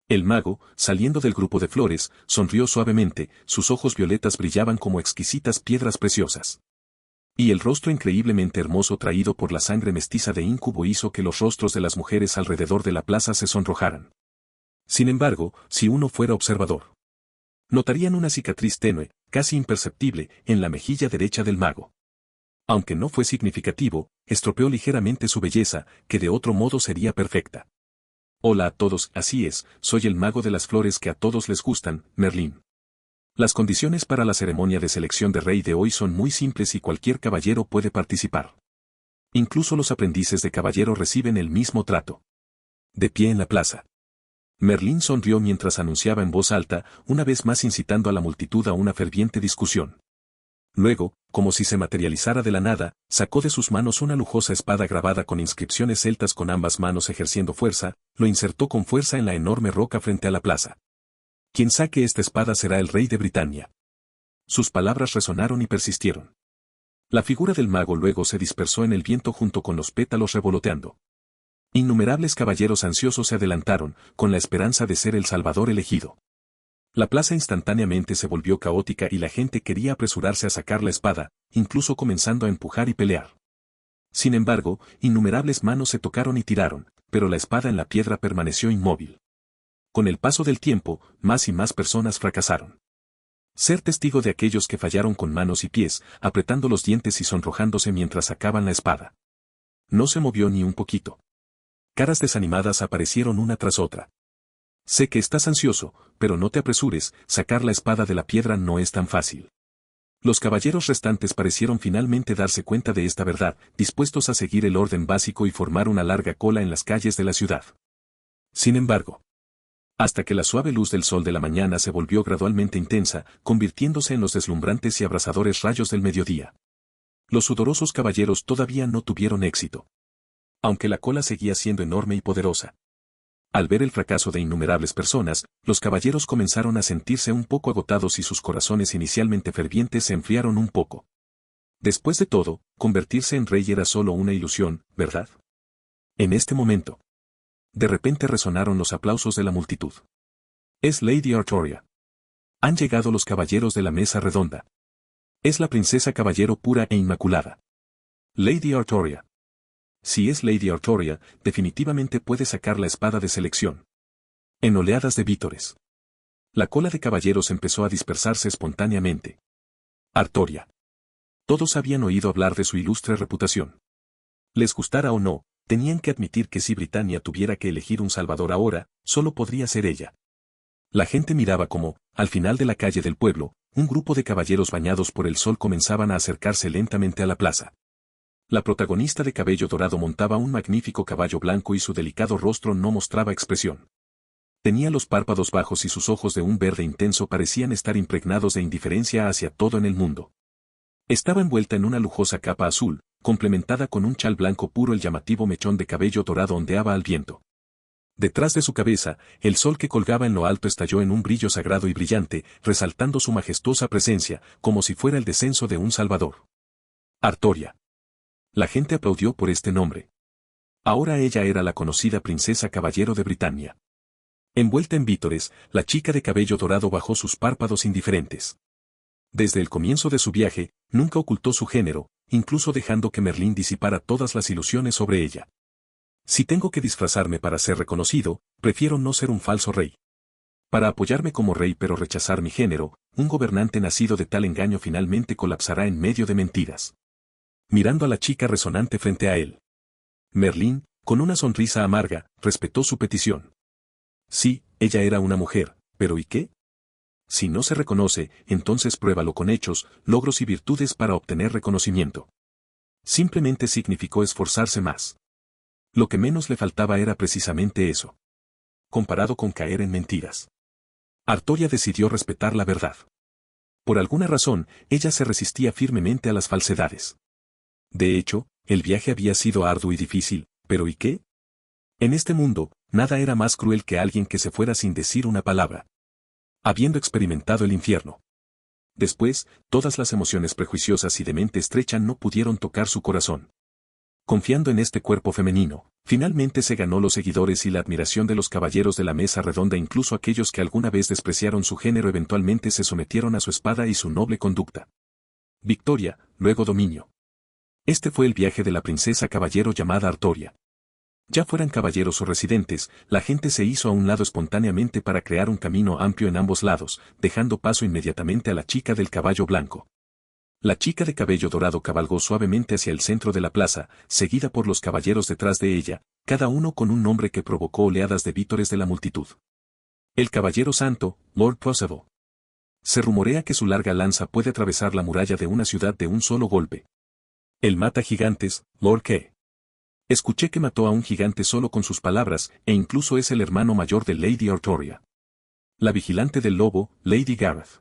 El mago, saliendo del grupo de flores, sonrió suavemente, sus ojos violetas brillaban como exquisitas piedras preciosas. Y el rostro increíblemente hermoso traído por la sangre mestiza de Incubo hizo que los rostros de las mujeres alrededor de la plaza se sonrojaran. Sin embargo, si uno fuera observador, notarían una cicatriz tenue, casi imperceptible, en la mejilla derecha del mago. Aunque no fue significativo, estropeó ligeramente su belleza, que de otro modo sería perfecta. Hola a todos, así es, soy el mago de las flores que a todos les gustan, Merlín. Las condiciones para la ceremonia de selección de rey de hoy son muy simples y cualquier caballero puede participar. Incluso los aprendices de caballero reciben el mismo trato. De pie en la plaza. Merlín sonrió mientras anunciaba en voz alta, una vez más incitando a la multitud a una ferviente discusión. Luego, como si se materializara de la nada, sacó de sus manos una lujosa espada grabada con inscripciones celtas con ambas manos ejerciendo fuerza, lo insertó con fuerza en la enorme roca frente a la plaza. Quien saque esta espada será el rey de Britania. Sus palabras resonaron y persistieron. La figura del mago luego se dispersó en el viento junto con los pétalos revoloteando. Innumerables caballeros ansiosos se adelantaron, con la esperanza de ser el salvador elegido. La plaza instantáneamente se volvió caótica y la gente quería apresurarse a sacar la espada, incluso comenzando a empujar y pelear. Sin embargo, innumerables manos se tocaron y tiraron, pero la espada en la piedra permaneció inmóvil. Con el paso del tiempo, más y más personas fracasaron. Ser testigo de aquellos que fallaron con manos y pies, apretando los dientes y sonrojándose mientras sacaban la espada. No se movió ni un poquito. Caras desanimadas aparecieron una tras otra. Sé que estás ansioso, pero no te apresures, sacar la espada de la piedra no es tan fácil. Los caballeros restantes parecieron finalmente darse cuenta de esta verdad, dispuestos a seguir el orden básico y formar una larga cola en las calles de la ciudad. Sin embargo, hasta que la suave luz del sol de la mañana se volvió gradualmente intensa, convirtiéndose en los deslumbrantes y abrasadores rayos del mediodía. Los sudorosos caballeros todavía no tuvieron éxito. Aunque la cola seguía siendo enorme y poderosa. Al ver el fracaso de innumerables personas, los caballeros comenzaron a sentirse un poco agotados y sus corazones inicialmente fervientes se enfriaron un poco. Después de todo, convertirse en rey era solo una ilusión, ¿verdad? En este momento, de repente resonaron los aplausos de la multitud. Es Lady Artoria. Han llegado los caballeros de la mesa redonda. Es la princesa caballero pura e inmaculada. Lady Artoria. Si es Lady Artoria, definitivamente puede sacar la espada de selección. En oleadas de vítores. La cola de caballeros empezó a dispersarse espontáneamente. Artoria. Todos habían oído hablar de su ilustre reputación. Les gustara o no, tenían que admitir que si Britania tuviera que elegir un salvador ahora, solo podría ser ella. La gente miraba como, al final de la calle del pueblo, un grupo de caballeros bañados por el sol comenzaban a acercarse lentamente a la plaza. La protagonista de cabello dorado montaba un magnífico caballo blanco y su delicado rostro no mostraba expresión. Tenía los párpados bajos y sus ojos de un verde intenso parecían estar impregnados de indiferencia hacia todo en el mundo. Estaba envuelta en una lujosa capa azul, complementada con un chal blanco puro. El llamativo mechón de cabello dorado ondeaba al viento. Detrás de su cabeza, el sol que colgaba en lo alto estalló en un brillo sagrado y brillante, resaltando su majestuosa presencia, como si fuera el descenso de un salvador. Artoria. La gente aplaudió por este nombre. Ahora ella era la conocida princesa caballero de Britania. Envuelta en vítores, la chica de cabello dorado bajó sus párpados indiferentes. Desde el comienzo de su viaje, nunca ocultó su género, incluso dejando que Merlín disipara todas las ilusiones sobre ella. Si tengo que disfrazarme para ser reconocido, prefiero no ser un falso rey. Para apoyarme como rey pero rechazar mi género, un gobernante nacido de tal engaño finalmente colapsará en medio de mentiras. Mirando a la chica resonante frente a él. Merlín, con una sonrisa amarga, respetó su petición. Sí, ella era una mujer, pero ¿y qué? Si no se reconoce, entonces pruébalo con hechos, logros y virtudes para obtener reconocimiento. Simplemente significó esforzarse más. Lo que menos le faltaba era precisamente eso. Comparado con caer en mentiras. Artoria decidió respetar la verdad. Por alguna razón, ella se resistía firmemente a las falsedades. De hecho, el viaje había sido arduo y difícil, pero ¿y qué? En este mundo, nada era más cruel que alguien que se fuera sin decir una palabra. Habiendo experimentado el infierno. Después, todas las emociones prejuiciosas y de mente estrecha no pudieron tocar su corazón. Confiando en este cuerpo femenino, finalmente se ganó los seguidores y la admiración de los caballeros de la mesa redonda. Incluso aquellos que alguna vez despreciaron su género eventualmente se sometieron a su espada y su noble conducta. Victoria, luego dominio. Este fue el viaje de la princesa caballero llamada Artoria. Ya fueran caballeros o residentes, la gente se hizo a un lado espontáneamente para crear un camino amplio en ambos lados, dejando paso inmediatamente a la chica del caballo blanco. La chica de cabello dorado cabalgó suavemente hacia el centro de la plaza, seguida por los caballeros detrás de ella, cada uno con un nombre que provocó oleadas de vítores de la multitud. El caballero santo, Lord Percival. Se rumorea que su larga lanza puede atravesar la muralla de una ciudad de un solo golpe. El mata gigantes, Lord Kay. Escuché que mató a un gigante solo con sus palabras, e incluso es el hermano mayor de Lady Artoria. La vigilante del lobo, Lady Gareth.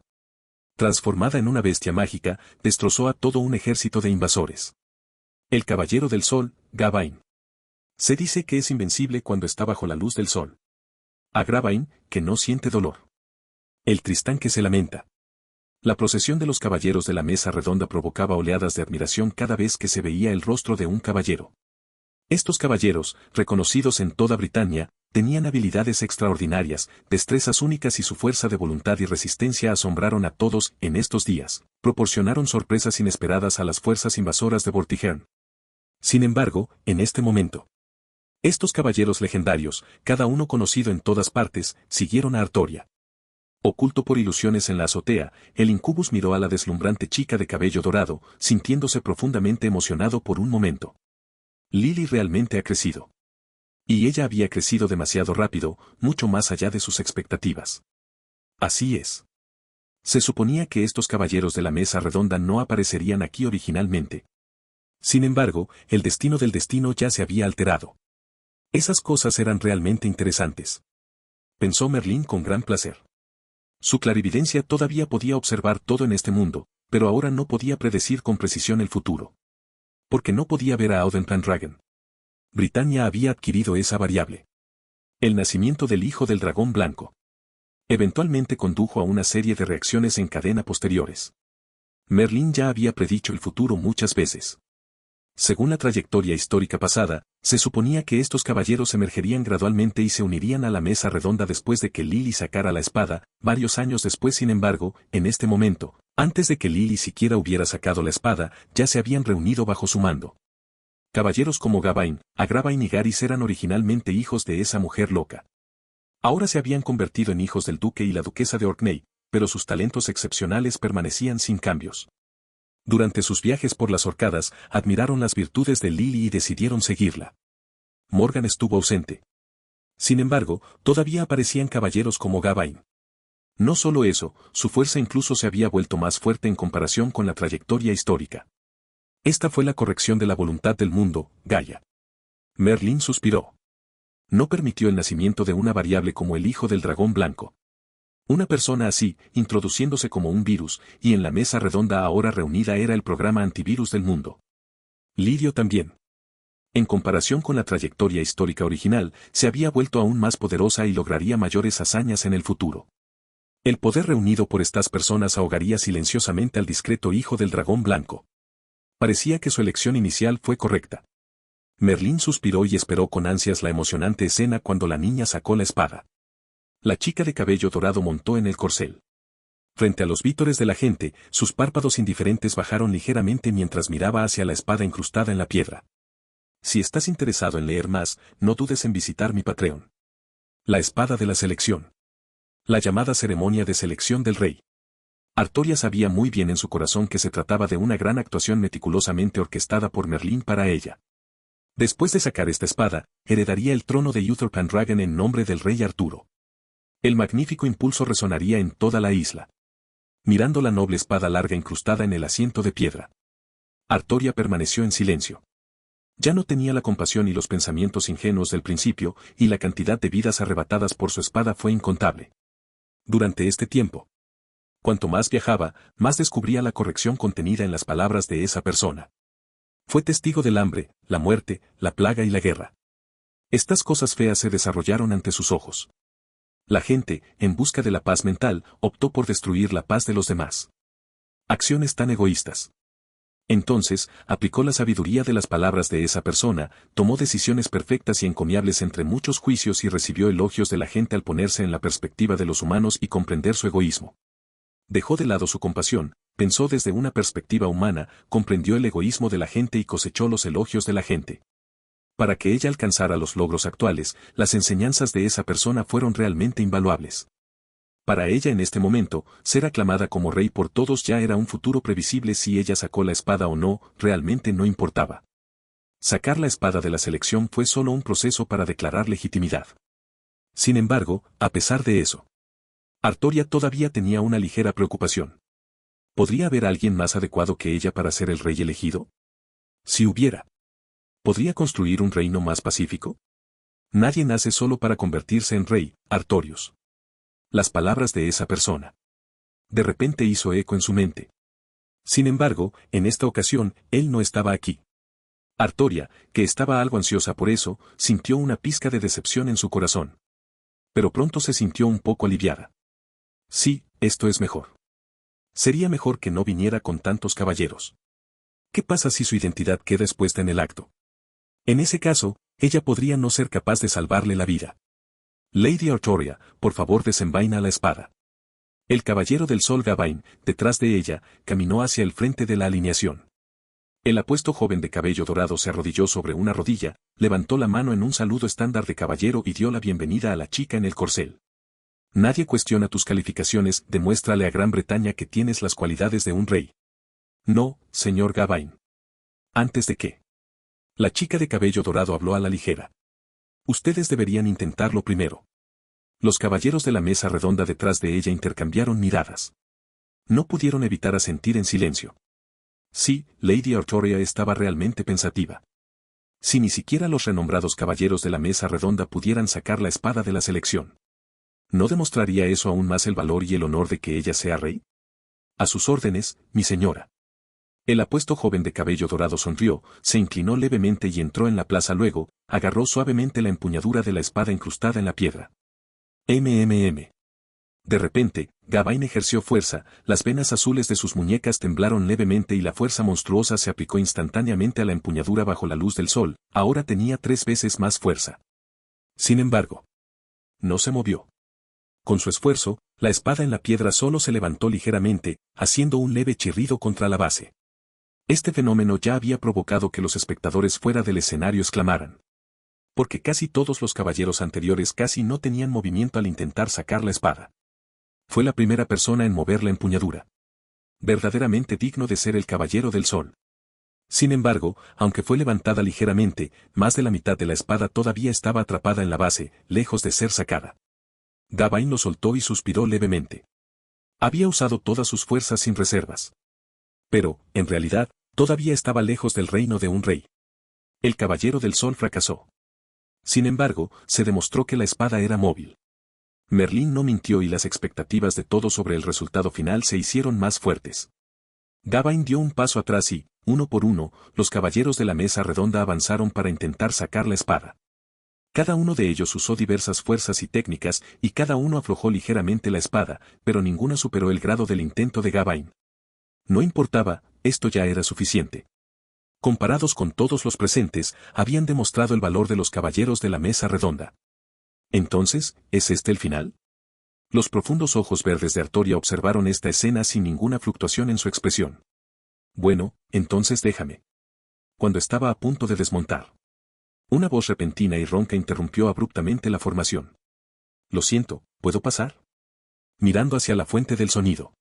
Transformada en una bestia mágica, destrozó a todo un ejército de invasores. El caballero del sol, Gawain. Se dice que es invencible cuando está bajo la luz del sol. A Gawain, que no siente dolor. El Tristán que se lamenta. La procesión de los caballeros de la mesa redonda provocaba oleadas de admiración cada vez que se veía el rostro de un caballero. Estos caballeros, reconocidos en toda Britania, tenían habilidades extraordinarias, destrezas únicas y su fuerza de voluntad y resistencia asombraron a todos en estos días, proporcionaron sorpresas inesperadas a las fuerzas invasoras de Vortigern. Sin embargo, en este momento, estos caballeros legendarios, cada uno conocido en todas partes, siguieron a Artoria. Oculto por ilusiones en la azotea, el incubus miró a la deslumbrante chica de cabello dorado, sintiéndose profundamente emocionado por un momento. Lily realmente ha crecido. Y ella había crecido demasiado rápido, mucho más allá de sus expectativas. Así es. Se suponía que estos caballeros de la mesa redonda no aparecerían aquí originalmente. Sin embargo, el destino del destino ya se había alterado. Esas cosas eran realmente interesantes. Pensó Merlín con gran placer. Su clarividencia todavía podía observar todo en este mundo, pero ahora no podía predecir con precisión el futuro. Porque no podía ver a Auden Pendragon. Britania había adquirido esa variable. El nacimiento del hijo del dragón blanco. Eventualmente condujo a una serie de reacciones en cadena posteriores. Merlín ya había predicho el futuro muchas veces. Según la trayectoria histórica pasada, se suponía que estos caballeros emergerían gradualmente y se unirían a la mesa redonda después de que Lily sacara la espada, varios años después. Sin embargo, en este momento, antes de que Lily siquiera hubiera sacado la espada, ya se habían reunido bajo su mando. Caballeros como Gawain, Agravain y Garys eran originalmente hijos de esa mujer loca. Ahora se habían convertido en hijos del duque y la duquesa de Orkney, pero sus talentos excepcionales permanecían sin cambios. Durante sus viajes por las Orcadas, admiraron las virtudes de Lily y decidieron seguirla. Morgan estuvo ausente. Sin embargo, todavía aparecían caballeros como Gawain. No solo eso, su fuerza incluso se había vuelto más fuerte en comparación con la trayectoria histórica. Esta fue la corrección de la voluntad del mundo, Gaia. Merlín suspiró. No permitió el nacimiento de una variable como el hijo del dragón blanco. Una persona así, introduciéndose como un virus, y en la mesa redonda ahora reunida era el programa antivirus del mundo. Lirio también. En comparación con la trayectoria histórica original, se había vuelto aún más poderosa y lograría mayores hazañas en el futuro. El poder reunido por estas personas ahogaría silenciosamente al discreto hijo del dragón blanco. Parecía que su elección inicial fue correcta. Merlín suspiró y esperó con ansias la emocionante escena cuando la niña sacó la espada. La chica de cabello dorado montó en el corcel. Frente a los vítores de la gente, sus párpados indiferentes bajaron ligeramente mientras miraba hacia la espada incrustada en la piedra. Si estás interesado en leer más, no dudes en visitar mi Patreon. La espada de la selección. La llamada ceremonia de selección del rey. Artoria sabía muy bien en su corazón que se trataba de una gran actuación meticulosamente orquestada por Merlín para ella. Después de sacar esta espada, heredaría el trono de Uther Pendragon en nombre del rey Arturo. El magnífico impulso resonaría en toda la isla. Mirando la noble espada larga incrustada en el asiento de piedra, Artoria permaneció en silencio. Ya no tenía la compasión y los pensamientos ingenuos del principio, y la cantidad de vidas arrebatadas por su espada fue incontable. Durante este tiempo, cuanto más viajaba, más descubría la corrección contenida en las palabras de esa persona. Fue testigo del hambre, la muerte, la plaga y la guerra. Estas cosas feas se desarrollaron ante sus ojos. La gente, en busca de la paz mental, optó por destruir la paz de los demás. Acciones tan egoístas. Entonces, aplicó la sabiduría de las palabras de esa persona, tomó decisiones perfectas y encomiables entre muchos juicios y recibió elogios de la gente al ponerse en la perspectiva de los humanos y comprender su egoísmo. Dejó de lado su compasión, pensó desde una perspectiva humana, comprendió el egoísmo de la gente y cosechó los elogios de la gente. Para que ella alcanzara los logros actuales, las enseñanzas de esa persona fueron realmente invaluables. Para ella en este momento, ser aclamada como rey por todos ya era un futuro previsible. Si ella sacó la espada o no, realmente no importaba. Sacar la espada de la selección fue solo un proceso para declarar legitimidad. Sin embargo, a pesar de eso, Artoria todavía tenía una ligera preocupación. ¿Podría haber alguien más adecuado que ella para ser el rey elegido? Si hubiera, ¿podría construir un reino más pacífico? Nadie nace solo para convertirse en rey, Artorius. Las palabras de esa persona. De repente hizo eco en su mente. Sin embargo, en esta ocasión, él no estaba aquí. Artoria, que estaba algo ansiosa por eso, sintió una pizca de decepción en su corazón. Pero pronto se sintió un poco aliviada. Sí, esto es mejor. Sería mejor que no viniera con tantos caballeros. ¿Qué pasa si su identidad queda expuesta en el acto? En ese caso, ella podría no ser capaz de salvarle la vida. Lady Artoria, por favor desenvaina la espada. El caballero del sol Gawain, detrás de ella, caminó hacia el frente de la alineación. El apuesto joven de cabello dorado se arrodilló sobre una rodilla, levantó la mano en un saludo estándar de caballero y dio la bienvenida a la chica en el corcel. Nadie cuestiona tus calificaciones, demuéstrale a Gran Bretaña que tienes las cualidades de un rey. No, señor Gawain. ¿Antes de qué? La chica de cabello dorado habló a la ligera. Ustedes deberían intentarlo primero. Los caballeros de la mesa redonda detrás de ella intercambiaron miradas. No pudieron evitar asentir en silencio. Sí, Lady Artoria estaba realmente pensativa. Si ni siquiera los renombrados caballeros de la mesa redonda pudieran sacar la espada de la selección, ¿no demostraría eso aún más el valor y el honor de que ella sea rey? A sus órdenes, mi señora. El apuesto joven de cabello dorado sonrió, se inclinó levemente y entró en la plaza. Luego, agarró suavemente la empuñadura de la espada incrustada en la piedra. MMM. De repente, Gawain ejerció fuerza, las venas azules de sus muñecas temblaron levemente y la fuerza monstruosa se aplicó instantáneamente a la empuñadura bajo la luz del sol. Ahora tenía 3 veces más fuerza. Sin embargo, no se movió. Con su esfuerzo, la espada en la piedra solo se levantó ligeramente, haciendo un leve chirrido contra la base. Este fenómeno ya había provocado que los espectadores fuera del escenario exclamaran. Porque casi todos los caballeros anteriores casi no tenían movimiento al intentar sacar la espada. Fue la primera persona en mover la empuñadura. Verdaderamente digno de ser el caballero del sol. Sin embargo, aunque fue levantada ligeramente, más de la mitad de la espada todavía estaba atrapada en la base, lejos de ser sacada. Gawain lo soltó y suspiró levemente. Había usado todas sus fuerzas sin reservas. Pero, en realidad, todavía estaba lejos del reino de un rey. El caballero del sol fracasó. Sin embargo, se demostró que la espada era móvil. Merlín no mintió y las expectativas de todos sobre el resultado final se hicieron más fuertes. Gawain dio un paso atrás y, uno por uno, los caballeros de la mesa redonda avanzaron para intentar sacar la espada. Cada uno de ellos usó diversas fuerzas y técnicas, y cada uno aflojó ligeramente la espada, pero ninguna superó el grado del intento de Gawain. No importaba, esto ya era suficiente. Comparados con todos los presentes, habían demostrado el valor de los caballeros de la mesa redonda. Entonces, ¿es este el final? Los profundos ojos verdes de Artoria observaron esta escena sin ninguna fluctuación en su expresión. Bueno, entonces déjame. Cuando estaba a punto de desmontar, una voz repentina y ronca interrumpió abruptamente la formación. Lo siento, ¿puedo pasar? Mirando hacia la fuente del sonido.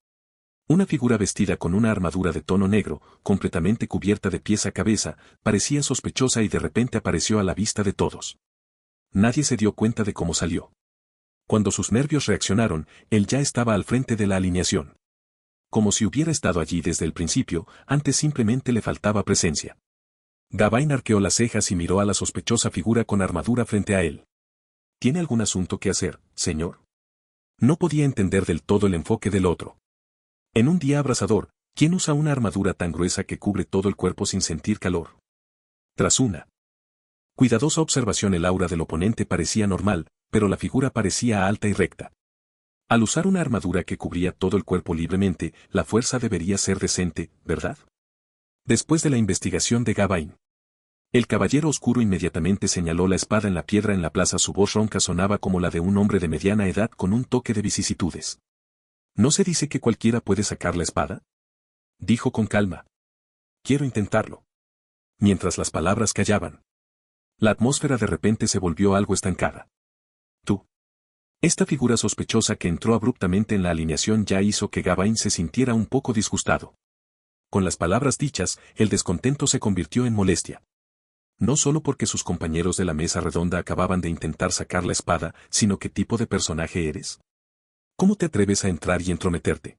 Una figura vestida con una armadura de tono negro, completamente cubierta de pies a cabeza, parecía sospechosa y de repente apareció a la vista de todos. Nadie se dio cuenta de cómo salió. Cuando sus nervios reaccionaron, él ya estaba al frente de la alineación. Como si hubiera estado allí desde el principio, antes simplemente le faltaba presencia. Gawain arqueó las cejas y miró a la sospechosa figura con armadura frente a él. ¿Tiene algún asunto que hacer, señor? No podía entender del todo el enfoque del otro. En un día abrasador, ¿quién usa una armadura tan gruesa que cubre todo el cuerpo sin sentir calor? Tras una cuidadosa observación, el aura del oponente parecía normal, pero la figura parecía alta y recta. Al usar una armadura que cubría todo el cuerpo libremente, la fuerza debería ser decente, ¿verdad? Después de la investigación de Gawain, el caballero oscuro inmediatamente señaló la espada en la piedra en la plaza. Su voz ronca sonaba como la de un hombre de mediana edad con un toque de vicisitudes. ¿No se dice que cualquiera puede sacar la espada? Dijo con calma. Quiero intentarlo. Mientras las palabras callaban, la atmósfera de repente se volvió algo estancada. Tú. Esta figura sospechosa que entró abruptamente en la alineación ya hizo que Gawain se sintiera un poco disgustado. Con las palabras dichas, el descontento se convirtió en molestia. No solo porque sus compañeros de la mesa redonda acababan de intentar sacar la espada, sino ¿qué tipo de personaje eres? ¿Cómo te atreves a entrar y entrometerte?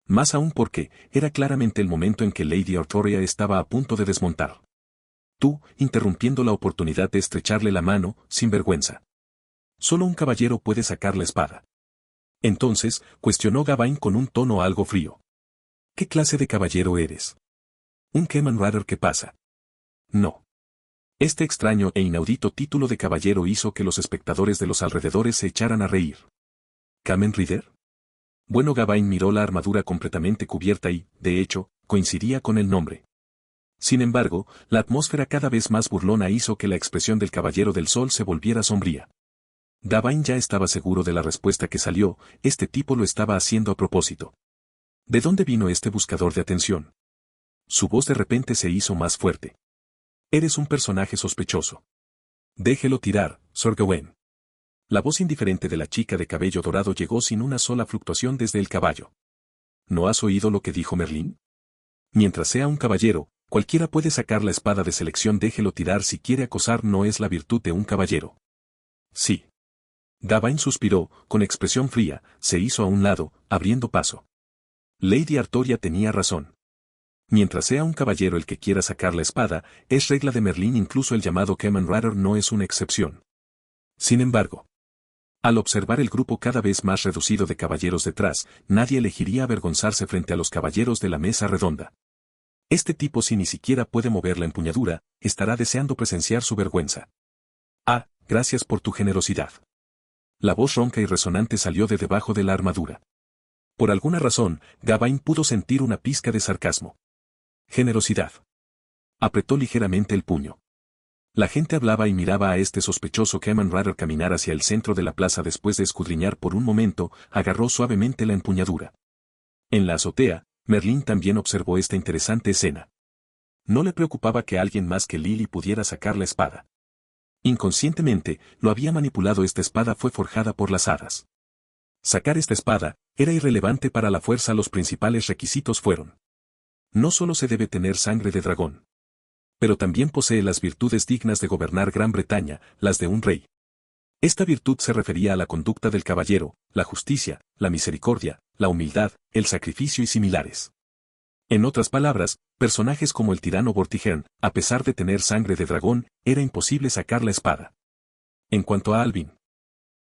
Más aún porque era claramente el momento en que Lady Artoria estaba a punto de desmontar. Tú, interrumpiendo la oportunidad de estrecharle la mano, sin vergüenza. Solo un caballero puede sacar la espada. Entonces, cuestionó Gawain con un tono algo frío. ¿Qué clase de caballero eres? ¿Un Kamen Rider que pasa? No. Este extraño e inaudito título de caballero hizo que los espectadores de los alrededores se echaran a reír. ¿Kamen Rider? Bueno, Gawain miró la armadura completamente cubierta y, de hecho, coincidía con el nombre. Sin embargo, la atmósfera cada vez más burlona hizo que la expresión del Caballero del Sol se volviera sombría. Gawain ya estaba seguro de la respuesta que salió, este tipo lo estaba haciendo a propósito. ¿De dónde vino este buscador de atención? Su voz de repente se hizo más fuerte. Eres un personaje sospechoso. Déjelo tirar, Sir Gawain. La voz indiferente de la chica de cabello dorado llegó sin una sola fluctuación desde el caballo. ¿No has oído lo que dijo Merlín? Mientras sea un caballero, cualquiera puede sacar la espada de selección. Déjelo tirar. Si quiere acosar, no es la virtud de un caballero. Sí. Gawain suspiró, con expresión fría, se hizo a un lado, abriendo paso. Lady Artoria tenía razón. Mientras sea un caballero el que quiera sacar la espada, es regla de Merlín. Incluso el llamado Kamen Rider no es una excepción. Sin embargo, al observar el grupo cada vez más reducido de caballeros detrás, nadie elegiría avergonzarse frente a los caballeros de la mesa redonda. Este tipo, si ni siquiera puede mover la empuñadura, estará deseando presenciar su vergüenza. Ah, gracias por tu generosidad. La voz ronca y resonante salió de debajo de la armadura. Por alguna razón, Gawain pudo sentir una pizca de sarcasmo. Generosidad. Apretó ligeramente el puño. La gente hablaba y miraba a este sospechoso Kamen Rider caminar hacia el centro de la plaza. Después de escudriñar por un momento, agarró suavemente la empuñadura. En la azotea, Merlín también observó esta interesante escena. No le preocupaba que alguien más que Lily pudiera sacar la espada. Inconscientemente, lo había manipulado. Esta espada fue forjada por las hadas. Sacar esta espada era irrelevante para la fuerza. Los principales requisitos fueron: no solo se debe tener sangre de dragón, pero también posee las virtudes dignas de gobernar Gran Bretaña, las de un rey. Esta virtud se refería a la conducta del caballero, la justicia, la misericordia, la humildad, el sacrificio y similares. En otras palabras, personajes como el tirano Vortigern, a pesar de tener sangre de dragón, era imposible sacar la espada. En cuanto a Alvin,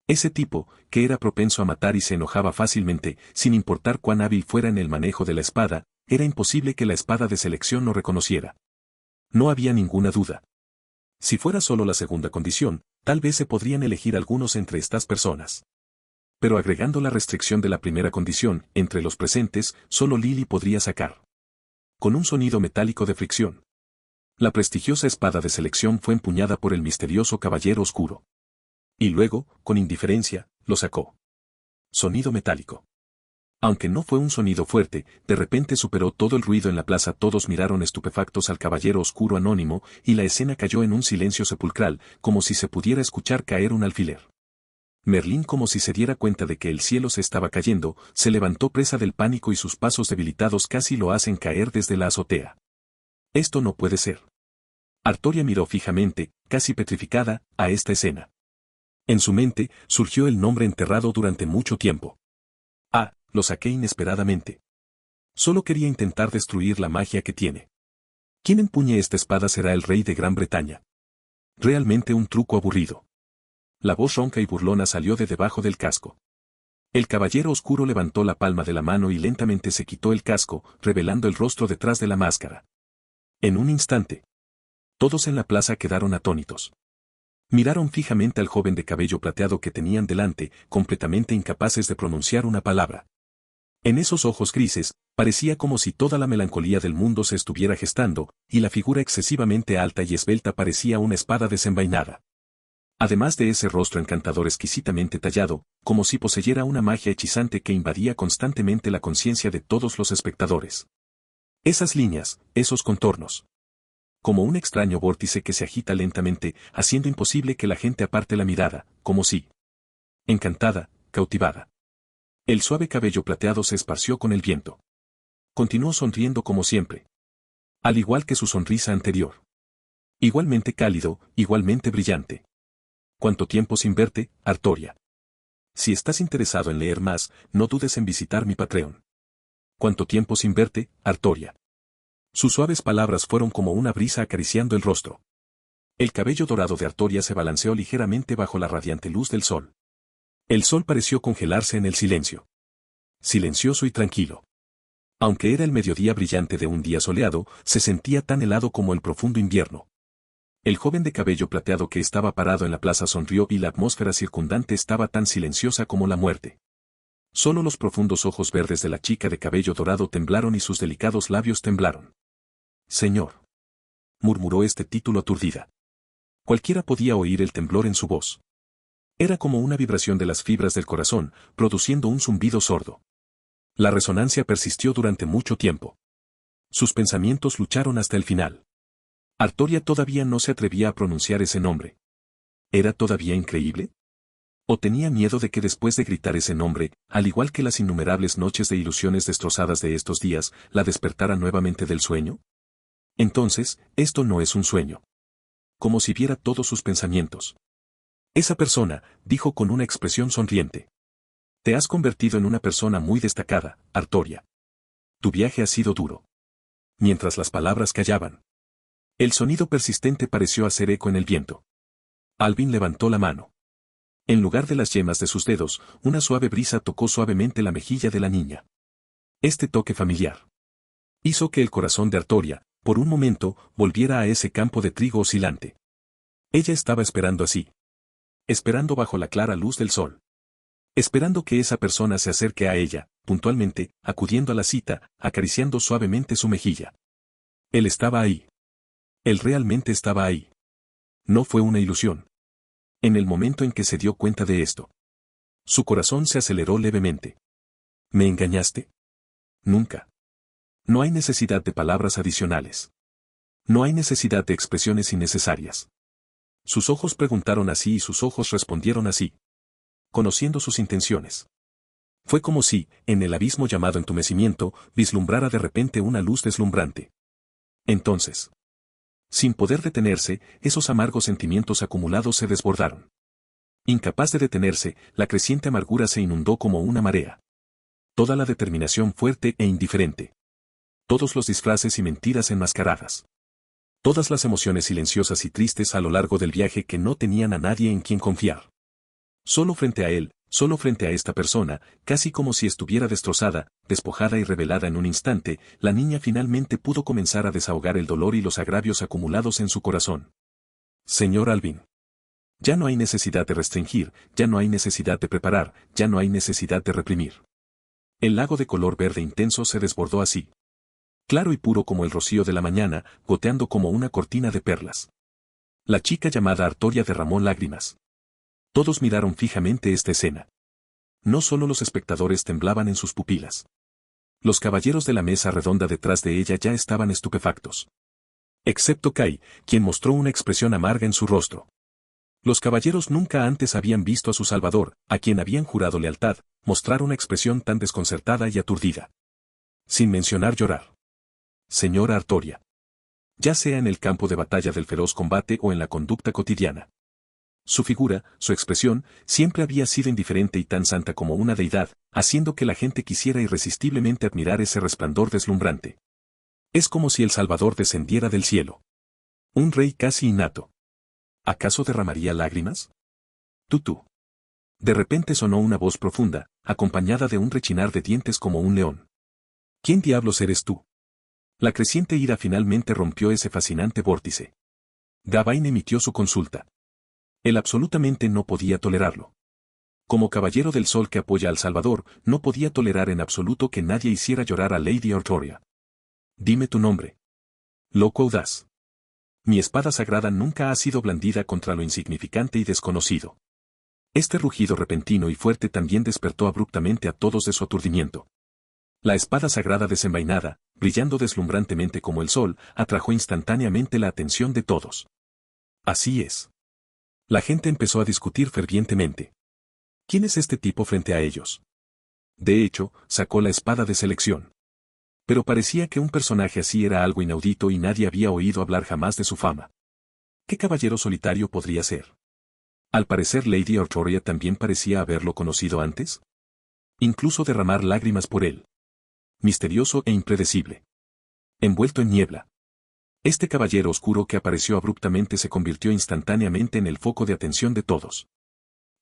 ese tipo, que era propenso a matar y se enojaba fácilmente, sin importar cuán hábil fuera en el manejo de la espada, era imposible que la espada de selección no reconociera. No había ninguna duda. Si fuera solo la segunda condición, tal vez se podrían elegir algunos entre estas personas. Pero agregando la restricción de la primera condición, entre los presentes, solo Lily podría sacar. Con un sonido metálico de fricción. La prestigiosa espada de selección fue empuñada por el misterioso caballero oscuro. Y luego, con indiferencia, lo sacó. Sonido metálico. Aunque no fue un sonido fuerte, de repente superó todo el ruido en la plaza. Todos miraron estupefactos al caballero oscuro anónimo, y la escena cayó en un silencio sepulcral, como si se pudiera escuchar caer un alfiler. Merlín, como si se diera cuenta de que el cielo se estaba cayendo, se levantó presa del pánico y sus pasos debilitados casi lo hacen caer desde la azotea. Esto no puede ser. Artoria miró fijamente, casi petrificada, a esta escena. En su mente, surgió el nombre enterrado durante mucho tiempo. Ah, lo saqué inesperadamente. Solo quería intentar destruir la magia que tiene. Quien empuñe esta espada será el rey de Gran Bretaña. Realmente un truco aburrido. La voz ronca y burlona salió de debajo del casco. El caballero oscuro levantó la palma de la mano y lentamente se quitó el casco, revelando el rostro detrás de la máscara. En un instante, todos en la plaza quedaron atónitos. Miraron fijamente al joven de cabello plateado que tenían delante, completamente incapaces de pronunciar una palabra. En esos ojos grises, parecía como si toda la melancolía del mundo se estuviera gestando, y la figura excesivamente alta y esbelta parecía una espada desenvainada. Además de ese rostro encantador exquisitamente tallado, como si poseyera una magia hechizante que invadía constantemente la conciencia de todos los espectadores. Esas líneas, esos contornos. Como un extraño vórtice que se agita lentamente, haciendo imposible que la gente aparte la mirada, como si encantada, cautivada. El suave cabello plateado se esparció con el viento. Continuó sonriendo como siempre. Al igual que su sonrisa anterior. Igualmente cálido, igualmente brillante. ¿Cuánto tiempo sin verte, Artoria? Si estás interesado en leer más, no dudes en visitar mi Patreon. ¿Cuánto tiempo sin verte, Artoria? Sus suaves palabras fueron como una brisa acariciando el rostro. El cabello dorado de Artoria se balanceó ligeramente bajo la radiante luz del sol. El sol pareció congelarse en el silencio. Silencioso y tranquilo. Aunque era el mediodía brillante de un día soleado, se sentía tan helado como el profundo invierno. El joven de cabello plateado que estaba parado en la plaza sonrió y la atmósfera circundante estaba tan silenciosa como la muerte. Solo los profundos ojos verdes de la chica de cabello dorado temblaron y sus delicados labios temblaron. Señor, murmuró este título aturdida. Cualquiera podía oír el temblor en su voz. Era como una vibración de las fibras del corazón, produciendo un zumbido sordo. La resonancia persistió durante mucho tiempo. Sus pensamientos lucharon hasta el final. Artoria todavía no se atrevía a pronunciar ese nombre. ¿Era todavía increíble? ¿O tenía miedo de que después de gritar ese nombre, al igual que las innumerables noches de ilusiones destrozadas de estos días, la despertara nuevamente del sueño? Entonces, esto no es un sueño. Como si viera todos sus pensamientos. Esa persona, dijo con una expresión sonriente. Te has convertido en una persona muy destacada, Artoria. Tu viaje ha sido duro. Mientras las palabras callaban. El sonido persistente pareció hacer eco en el viento. Alvin levantó la mano. En lugar de las yemas de sus dedos, una suave brisa tocó suavemente la mejilla de la niña. Este toque familiar hizo que el corazón de Artoria, por un momento, volviera a ese campo de trigo oscilante. Ella estaba esperando así. Esperando bajo la clara luz del sol. Esperando que esa persona se acerque a ella, puntualmente, acudiendo a la cita, acariciando suavemente su mejilla. Él estaba ahí. Él realmente estaba ahí. No fue una ilusión. En el momento en que se dio cuenta de esto, su corazón se aceleró levemente. ¿Me engañaste? Nunca. No hay necesidad de palabras adicionales. No hay necesidad de expresiones innecesarias. Sus ojos preguntaron así y sus ojos respondieron así. Conociendo sus intenciones. Fue como si, en el abismo llamado entumecimiento, vislumbrara de repente una luz deslumbrante. Entonces, sin poder detenerse, esos amargos sentimientos acumulados se desbordaron. Incapaz de detenerse, la creciente amargura se inundó como una marea. Toda la determinación fuerte e indiferente. Todos los disfraces y mentiras enmascaradas. Todas las emociones silenciosas y tristes a lo largo del viaje que no tenían a nadie en quien confiar. Solo frente a él, Solo frente a esta persona, casi como si estuviera destrozada, despojada y revelada en un instante, la niña finalmente pudo comenzar a desahogar el dolor y los agravios acumulados en su corazón. Señor Alvin. Ya no hay necesidad de restringir, ya no hay necesidad de preparar, ya no hay necesidad de reprimir. El lago de color verde intenso se desbordó así. Claro y puro como el rocío de la mañana, goteando como una cortina de perlas. La chica llamada Artoria derramó lágrimas. Todos miraron fijamente esta escena. No solo los espectadores temblaban en sus pupilas. Los caballeros de la mesa redonda detrás de ella ya estaban estupefactos. Excepto Kai, quien mostró una expresión amarga en su rostro. Los caballeros nunca antes habían visto a su salvador, a quien habían jurado lealtad, mostrar una expresión tan desconcertada y aturdida. Sin mencionar llorar. Señora Artoria. Ya sea en el campo de batalla del feroz combate o en la conducta cotidiana. Su figura, su expresión, siempre había sido indiferente y tan santa como una deidad, haciendo que la gente quisiera irresistiblemente admirar ese resplandor deslumbrante. Es como si el Salvador descendiera del cielo. Un rey casi innato. ¿Acaso derramaría lágrimas? Tú. De repente sonó una voz profunda, acompañada de un rechinar de dientes como un león. ¿Quién diablos eres tú? La creciente ira finalmente rompió ese fascinante vórtice. Gawain emitió su consulta. Él absolutamente no podía tolerarlo. Como caballero del sol que apoya al Salvador, no podía tolerar en absoluto que nadie hiciera llorar a Lady Artoria. Dime tu nombre. Loco audaz. Mi espada sagrada nunca ha sido blandida contra lo insignificante y desconocido. Este rugido repentino y fuerte también despertó abruptamente a todos de su aturdimiento. La espada sagrada desenvainada, brillando deslumbrantemente como el sol, atrajo instantáneamente la atención de todos. Así es. La gente empezó a discutir fervientemente. ¿Quién es este tipo frente a ellos? De hecho, sacó la espada de selección. Pero parecía que un personaje así era algo inaudito y nadie había oído hablar jamás de su fama. ¿Qué caballero solitario podría ser? Al parecer Lady Artoria también parecía haberlo conocido antes. Incluso derramar lágrimas por él. Misterioso e impredecible. Envuelto en niebla. Este caballero oscuro que apareció abruptamente se convirtió instantáneamente en el foco de atención de todos.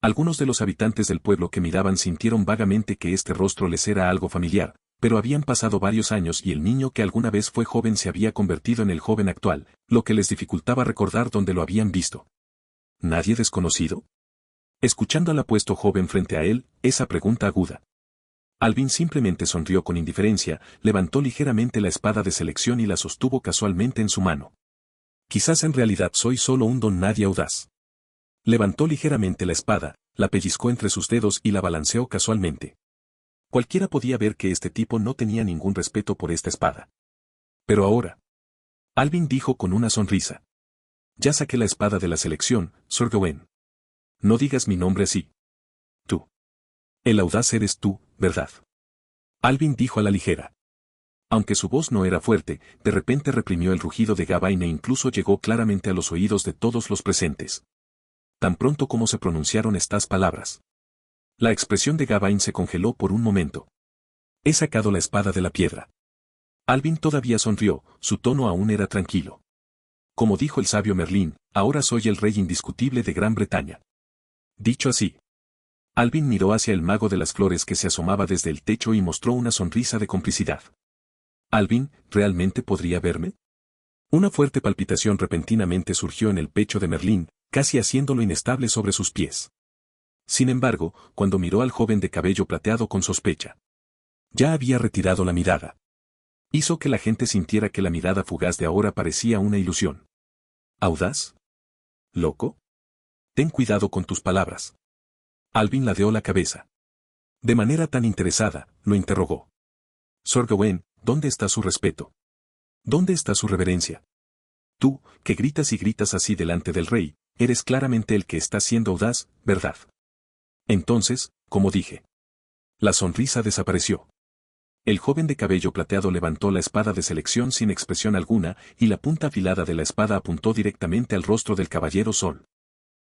Algunos de los habitantes del pueblo que miraban sintieron vagamente que este rostro les era algo familiar, pero habían pasado varios años y el niño que alguna vez fue joven se había convertido en el joven actual, lo que les dificultaba recordar dónde lo habían visto. ¿Nadie desconocido? Escuchando al apuesto joven frente a él, esa pregunta aguda. Alvin simplemente sonrió con indiferencia, levantó ligeramente la espada de selección y la sostuvo casualmente en su mano. Quizás en realidad soy solo un don nadie audaz. Levantó ligeramente la espada, la pellizcó entre sus dedos y la balanceó casualmente. Cualquiera podía ver que este tipo no tenía ningún respeto por esta espada. Pero ahora. Alvin dijo con una sonrisa. Ya saqué la espada de la selección, Sir Gawain. No digas mi nombre así. Tú. El audaz eres tú, ¿verdad? Alvin dijo a la ligera. Aunque su voz no era fuerte, de repente reprimió el rugido de Gawain e incluso llegó claramente a los oídos de todos los presentes. Tan pronto como se pronunciaron estas palabras. La expresión de Gawain se congeló por un momento. He sacado la espada de la piedra. Alvin todavía sonrió, su tono aún era tranquilo. Como dijo el sabio Merlín, ahora soy el rey indiscutible de Gran Bretaña. Dicho así. Alvin miró hacia el mago de las flores que se asomaba desde el techo y mostró una sonrisa de complicidad. Alvin, ¿realmente podría verme? Una fuerte palpitación repentinamente surgió en el pecho de Merlín, casi haciéndolo inestable sobre sus pies. Sin embargo, cuando miró al joven de cabello plateado con sospecha. Ya había retirado la mirada. Hizo que la gente sintiera que la mirada fugaz de ahora parecía una ilusión. ¿Audaz? ¿Loco? Ten cuidado con tus palabras. Alvin ladeó la cabeza. De manera tan interesada, lo interrogó. Sir Gawain, ¿dónde está su respeto? ¿Dónde está su reverencia? Tú, que gritas y gritas así delante del rey, eres claramente el que está siendo audaz, ¿verdad? Entonces, como dije. La sonrisa desapareció. El joven de cabello plateado levantó la espada de selección sin expresión alguna, y la punta afilada de la espada apuntó directamente al rostro del caballero Sol.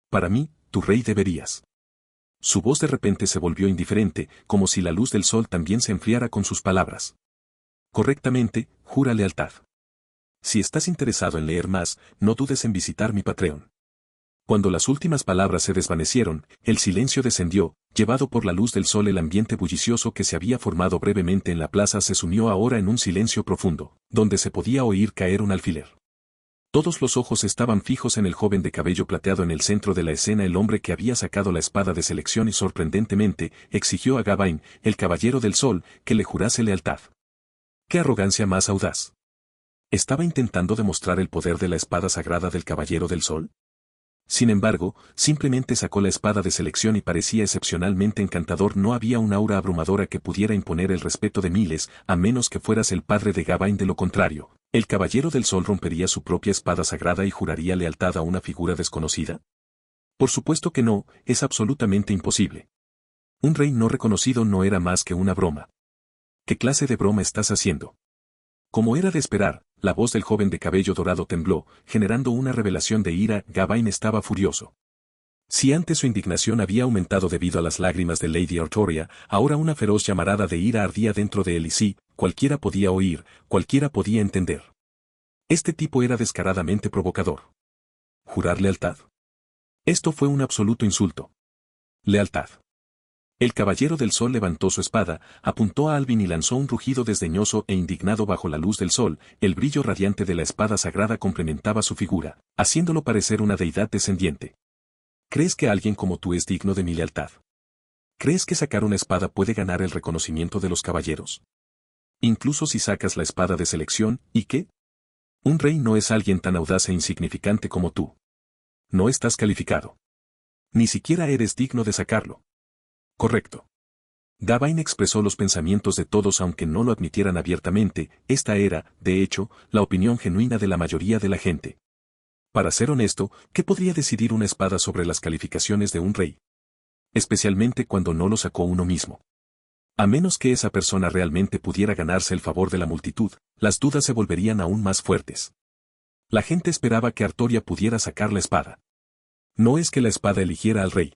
Para mí, tu rey deberías. Su voz de repente se volvió indiferente, como si la luz del sol también se enfriara con sus palabras. Correctamente, jura lealtad. Si estás interesado en leer más, no dudes en visitar mi Patreon. Cuando las últimas palabras se desvanecieron, el silencio descendió, llevado por la luz del sol. El ambiente bullicioso que se había formado brevemente en la plaza se sumió ahora en un silencio profundo, donde se podía oír caer un alfiler. Todos los ojos estaban fijos en el joven de cabello plateado en el centro de la escena, el hombre que había sacado la espada de selección y sorprendentemente exigió a Gawain, el caballero del sol, que le jurase lealtad. ¡Qué arrogancia más audaz! ¿Estaba intentando demostrar el poder de la espada sagrada del caballero del sol? Sin embargo, simplemente sacó la espada de selección y parecía excepcionalmente encantador. No había un aura abrumadora que pudiera imponer el respeto de miles, a menos que fueras el padre de Gawain. De lo contrario, ¿el caballero del sol rompería su propia espada sagrada y juraría lealtad a una figura desconocida? Por supuesto que no, es absolutamente imposible. Un rey no reconocido no era más que una broma. ¿Qué clase de broma estás haciendo? Como era de esperar, la voz del joven de cabello dorado tembló, generando una revelación de ira. Gawain estaba furioso. Si antes su indignación había aumentado debido a las lágrimas de Lady Artoria, ahora una feroz llamarada de ira ardía dentro de él y sí, cualquiera podía oír, cualquiera podía entender. Este tipo era descaradamente provocador. ¿Jurar lealtad? Esto fue un absoluto insulto. Lealtad. El caballero del sol levantó su espada, apuntó a Alvin y lanzó un rugido desdeñoso e indignado bajo la luz del sol. El brillo radiante de la espada sagrada complementaba su figura, haciéndolo parecer una deidad descendiente. ¿Crees que alguien como tú es digno de mi lealtad? ¿Crees que sacar una espada puede ganar el reconocimiento de los caballeros? Incluso si sacas la espada de selección, ¿y qué? Un rey no es alguien tan audaz e insignificante como tú. No estás calificado. Ni siquiera eres digno de sacarlo. Correcto. Gawain expresó los pensamientos de todos aunque no lo admitieran abiertamente. Esta era, de hecho, la opinión genuina de la mayoría de la gente. Para ser honesto, ¿qué podría decidir una espada sobre las calificaciones de un rey? Especialmente cuando no lo sacó uno mismo. A menos que esa persona realmente pudiera ganarse el favor de la multitud, las dudas se volverían aún más fuertes. La gente esperaba que Artoria pudiera sacar la espada. No es que la espada eligiera al rey.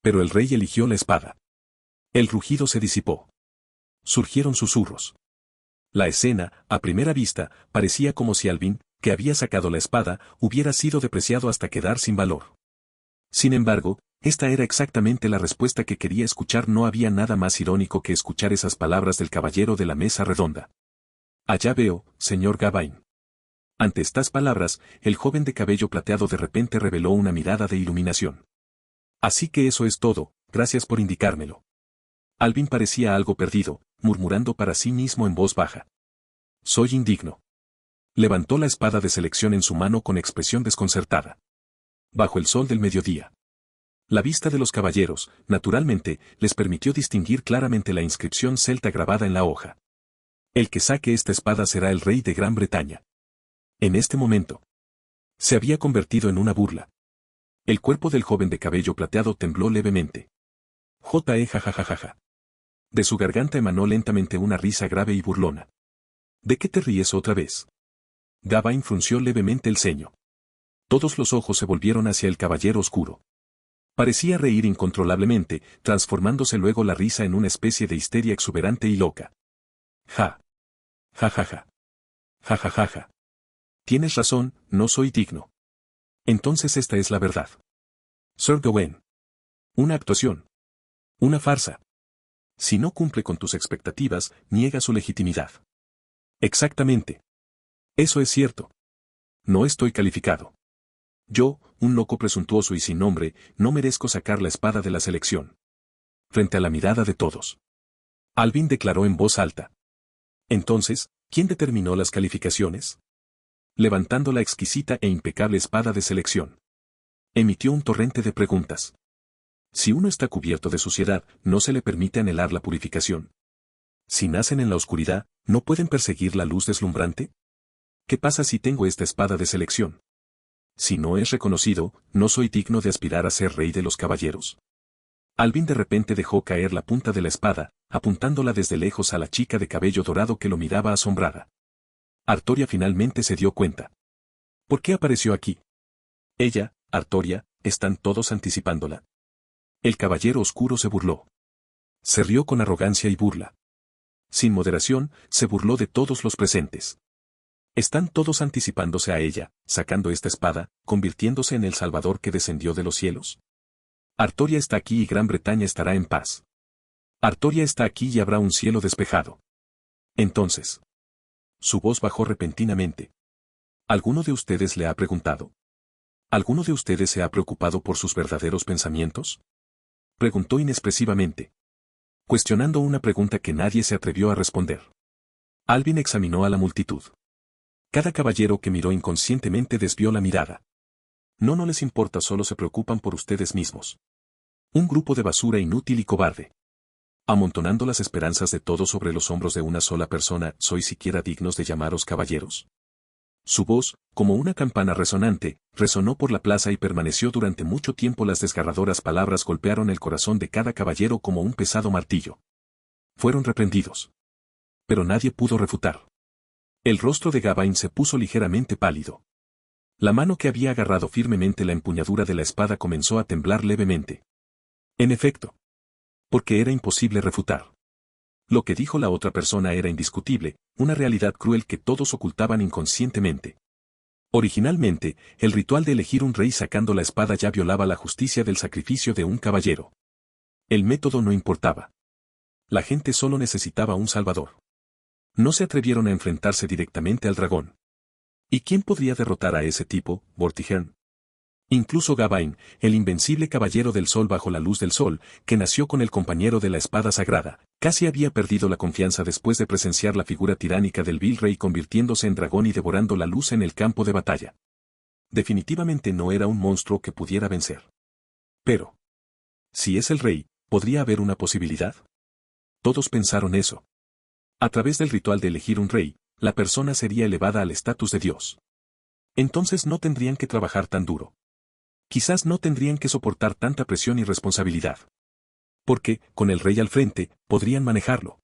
Pero el rey eligió la espada. El rugido se disipó. Surgieron susurros. La escena, a primera vista, parecía como si Alvin, que había sacado la espada, hubiera sido depreciado hasta quedar sin valor. Sin embargo, esta era exactamente la respuesta que quería escuchar. No había nada más irónico que escuchar esas palabras del caballero de la mesa redonda. Allá veo, señor Gawain. Ante estas palabras, el joven de cabello plateado de repente reveló una mirada de iluminación. Así que eso es todo, gracias por indicármelo. Alvin parecía algo perdido, murmurando para sí mismo en voz baja. Soy indigno. Levantó la espada de selección en su mano con expresión desconcertada. Bajo el sol del mediodía. La vista de los caballeros, naturalmente, les permitió distinguir claramente la inscripción celta grabada en la hoja. El que saque esta espada será el rey de Gran Bretaña. En este momento. Se había convertido en una burla. El cuerpo del joven de cabello plateado tembló levemente. Jajajajaja. De su garganta emanó lentamente una risa grave y burlona. ¿De qué te ríes otra vez? Gawain frunció levemente el ceño. Todos los ojos se volvieron hacia el caballero oscuro. Parecía reír incontrolablemente, transformándose luego la risa en una especie de histeria exuberante y loca. Ja. Jajaja. Jajajaja. Tienes razón, no soy digno. Entonces esta es la verdad. Sir Gawain. Una actuación. Una farsa. Si no cumple con tus expectativas, niega su legitimidad. Exactamente. Eso es cierto. No estoy calificado. Yo, un loco presuntuoso y sin nombre, no merezco sacar la espada de la selección. Frente a la mirada de todos. Alvin declaró en voz alta. Entonces, ¿quién determinó las calificaciones? Levantando la exquisita e impecable espada de selección. Emitió un torrente de preguntas. Si uno está cubierto de suciedad, ¿no se le permite anhelar la purificación? Si nacen en la oscuridad, ¿no pueden perseguir la luz deslumbrante? ¿Qué pasa si tengo esta espada de selección? Si no es reconocido, ¿no soy digno de aspirar a ser rey de los caballeros? Alvin de repente dejó caer la punta de la espada, apuntándola desde lejos a la chica de cabello dorado que lo miraba asombrada. Artoria finalmente se dio cuenta. ¿Por qué apareció aquí? Ella, Artoria, están todos anticipándola. El caballero oscuro se burló. Se rió con arrogancia y burla. Sin moderación, se burló de todos los presentes. Están todos anticipándose a ella, sacando esta espada, convirtiéndose en el Salvador que descendió de los cielos. Artoria está aquí y Gran Bretaña estará en paz. Artoria está aquí y habrá un cielo despejado. Entonces. Su voz bajó repentinamente. ¿Alguno de ustedes le ha preguntado? ¿Alguno de ustedes se ha preocupado por sus verdaderos pensamientos? Preguntó inexpresivamente, cuestionando una pregunta que nadie se atrevió a responder. Alvin examinó a la multitud. Cada caballero que miró inconscientemente desvió la mirada. No les importa, solo se preocupan por ustedes mismos. Un grupo de basura inútil y cobarde. Amontonando las esperanzas de todos sobre los hombros de una sola persona, ¿sois siquiera dignos de llamaros caballeros? Su voz, como una campana resonante, resonó por la plaza y permaneció durante mucho tiempo. Las desgarradoras palabras golpearon el corazón de cada caballero como un pesado martillo. Fueron reprendidos. Pero nadie pudo refutar. El rostro de Gawain se puso ligeramente pálido. La mano que había agarrado firmemente la empuñadura de la espada comenzó a temblar levemente. En efecto. Porque era imposible refutar. Lo que dijo la otra persona era indiscutible, una realidad cruel que todos ocultaban inconscientemente. Originalmente, el ritual de elegir un rey sacando la espada ya violaba la justicia del sacrificio de un caballero. El método no importaba. La gente solo necesitaba un salvador. No se atrevieron a enfrentarse directamente al dragón. ¿Y quién podría derrotar a ese tipo, Vortigern? Incluso Gawain, el invencible caballero del sol bajo la luz del sol, que nació con el compañero de la espada sagrada, casi había perdido la confianza después de presenciar la figura tiránica del vil rey convirtiéndose en dragón y devorando la luz en el campo de batalla. Definitivamente no era un monstruo que pudiera vencer. Pero, si es el rey, ¿podría haber una posibilidad? Todos pensaron eso. A través del ritual de elegir un rey, la persona sería elevada al estatus de Dios. Entonces no tendrían que trabajar tan duro. Quizás no tendrían que soportar tanta presión y responsabilidad. Porque, con el rey al frente, podrían manejarlo.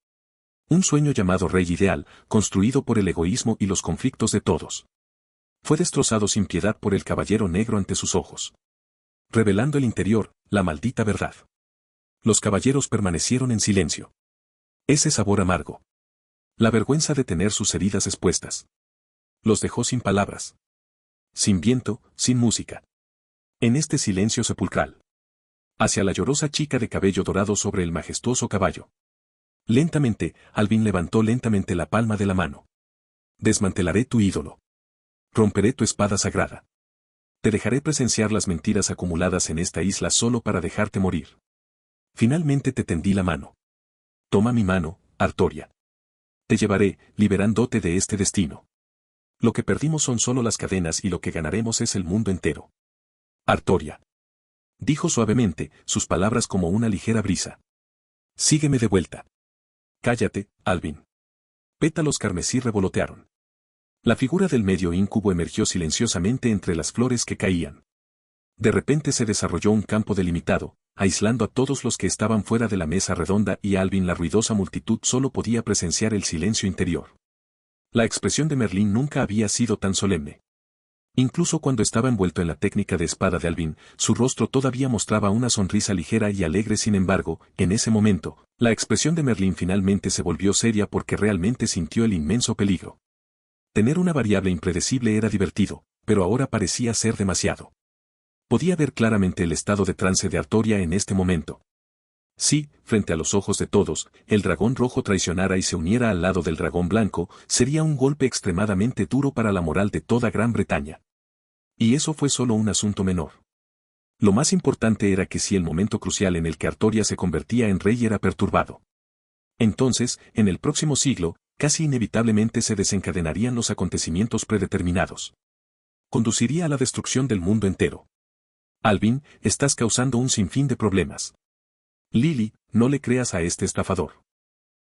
Un sueño llamado rey ideal, construido por el egoísmo y los conflictos de todos. Fue destrozado sin piedad por el caballero negro ante sus ojos. Revelando el interior, la maldita verdad. Los caballeros permanecieron en silencio. Ese sabor amargo. La vergüenza de tener sus heridas expuestas. Los dejó sin palabras. Sin viento, sin música. En este silencio sepulcral. Hacia la llorosa chica de cabello dorado sobre el majestuoso caballo. Lentamente, Alvin levantó lentamente la palma de la mano. Desmantelaré tu ídolo. Romperé tu espada sagrada. Te dejaré presenciar las mentiras acumuladas en esta isla solo para dejarte morir. Finalmente te tendí la mano. Toma mi mano, Artoria. Te llevaré, liberándote de este destino. Lo que perdimos son solo las cadenas y lo que ganaremos es el mundo entero. Artoria. Dijo suavemente, sus palabras como una ligera brisa. Sígueme de vuelta. Cállate, Alvin. Pétalos carmesí revolotearon. La figura del medio íncubo emergió silenciosamente entre las flores que caían. De repente se desarrolló un campo delimitado, aislando a todos los que estaban fuera de la mesa redonda y Alvin la ruidosa multitud solo podía presenciar el silencio interior. La expresión de Merlín nunca había sido tan solemne. Incluso cuando estaba envuelto en la técnica de espada de Alvin, su rostro todavía mostraba una sonrisa ligera y alegre. Sin embargo, en ese momento, la expresión de Merlín finalmente se volvió seria porque realmente sintió el inmenso peligro. Tener una variable impredecible era divertido, pero ahora parecía ser demasiado. Podía ver claramente el estado de trance de Artoria en este momento. Si, frente a los ojos de todos, el dragón rojo traicionara y se uniera al lado del dragón blanco, sería un golpe extremadamente duro para la moral de toda Gran Bretaña. Y eso fue solo un asunto menor. Lo más importante era que si el momento crucial en el que Artoria se convertía en rey era perturbado. Entonces, en el próximo siglo, casi inevitablemente se desencadenarían los acontecimientos predeterminados. Conduciría a la destrucción del mundo entero. Alvin, estás causando un sinfín de problemas. Lily, no le creas a este estafador.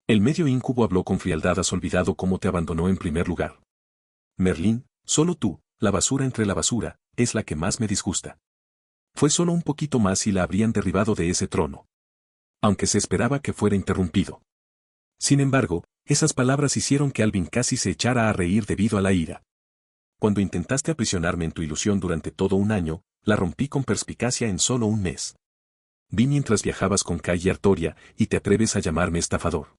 El medio íncubo habló con frialdad. Has olvidado cómo te abandonó en primer lugar. Merlín, solo tú, la basura entre la basura, es la que más me disgusta. Fue solo un poquito más y la habrían derribado de ese trono. Aunque se esperaba que fuera interrumpido. Sin embargo, esas palabras hicieron que Alvin casi se echara a reír debido a la ira. Cuando intentaste aprisionarme en tu ilusión durante todo un año, la rompí con perspicacia en solo un mes. Vi mientras viajabas con Kai y Artoria, y te atreves a llamarme estafador.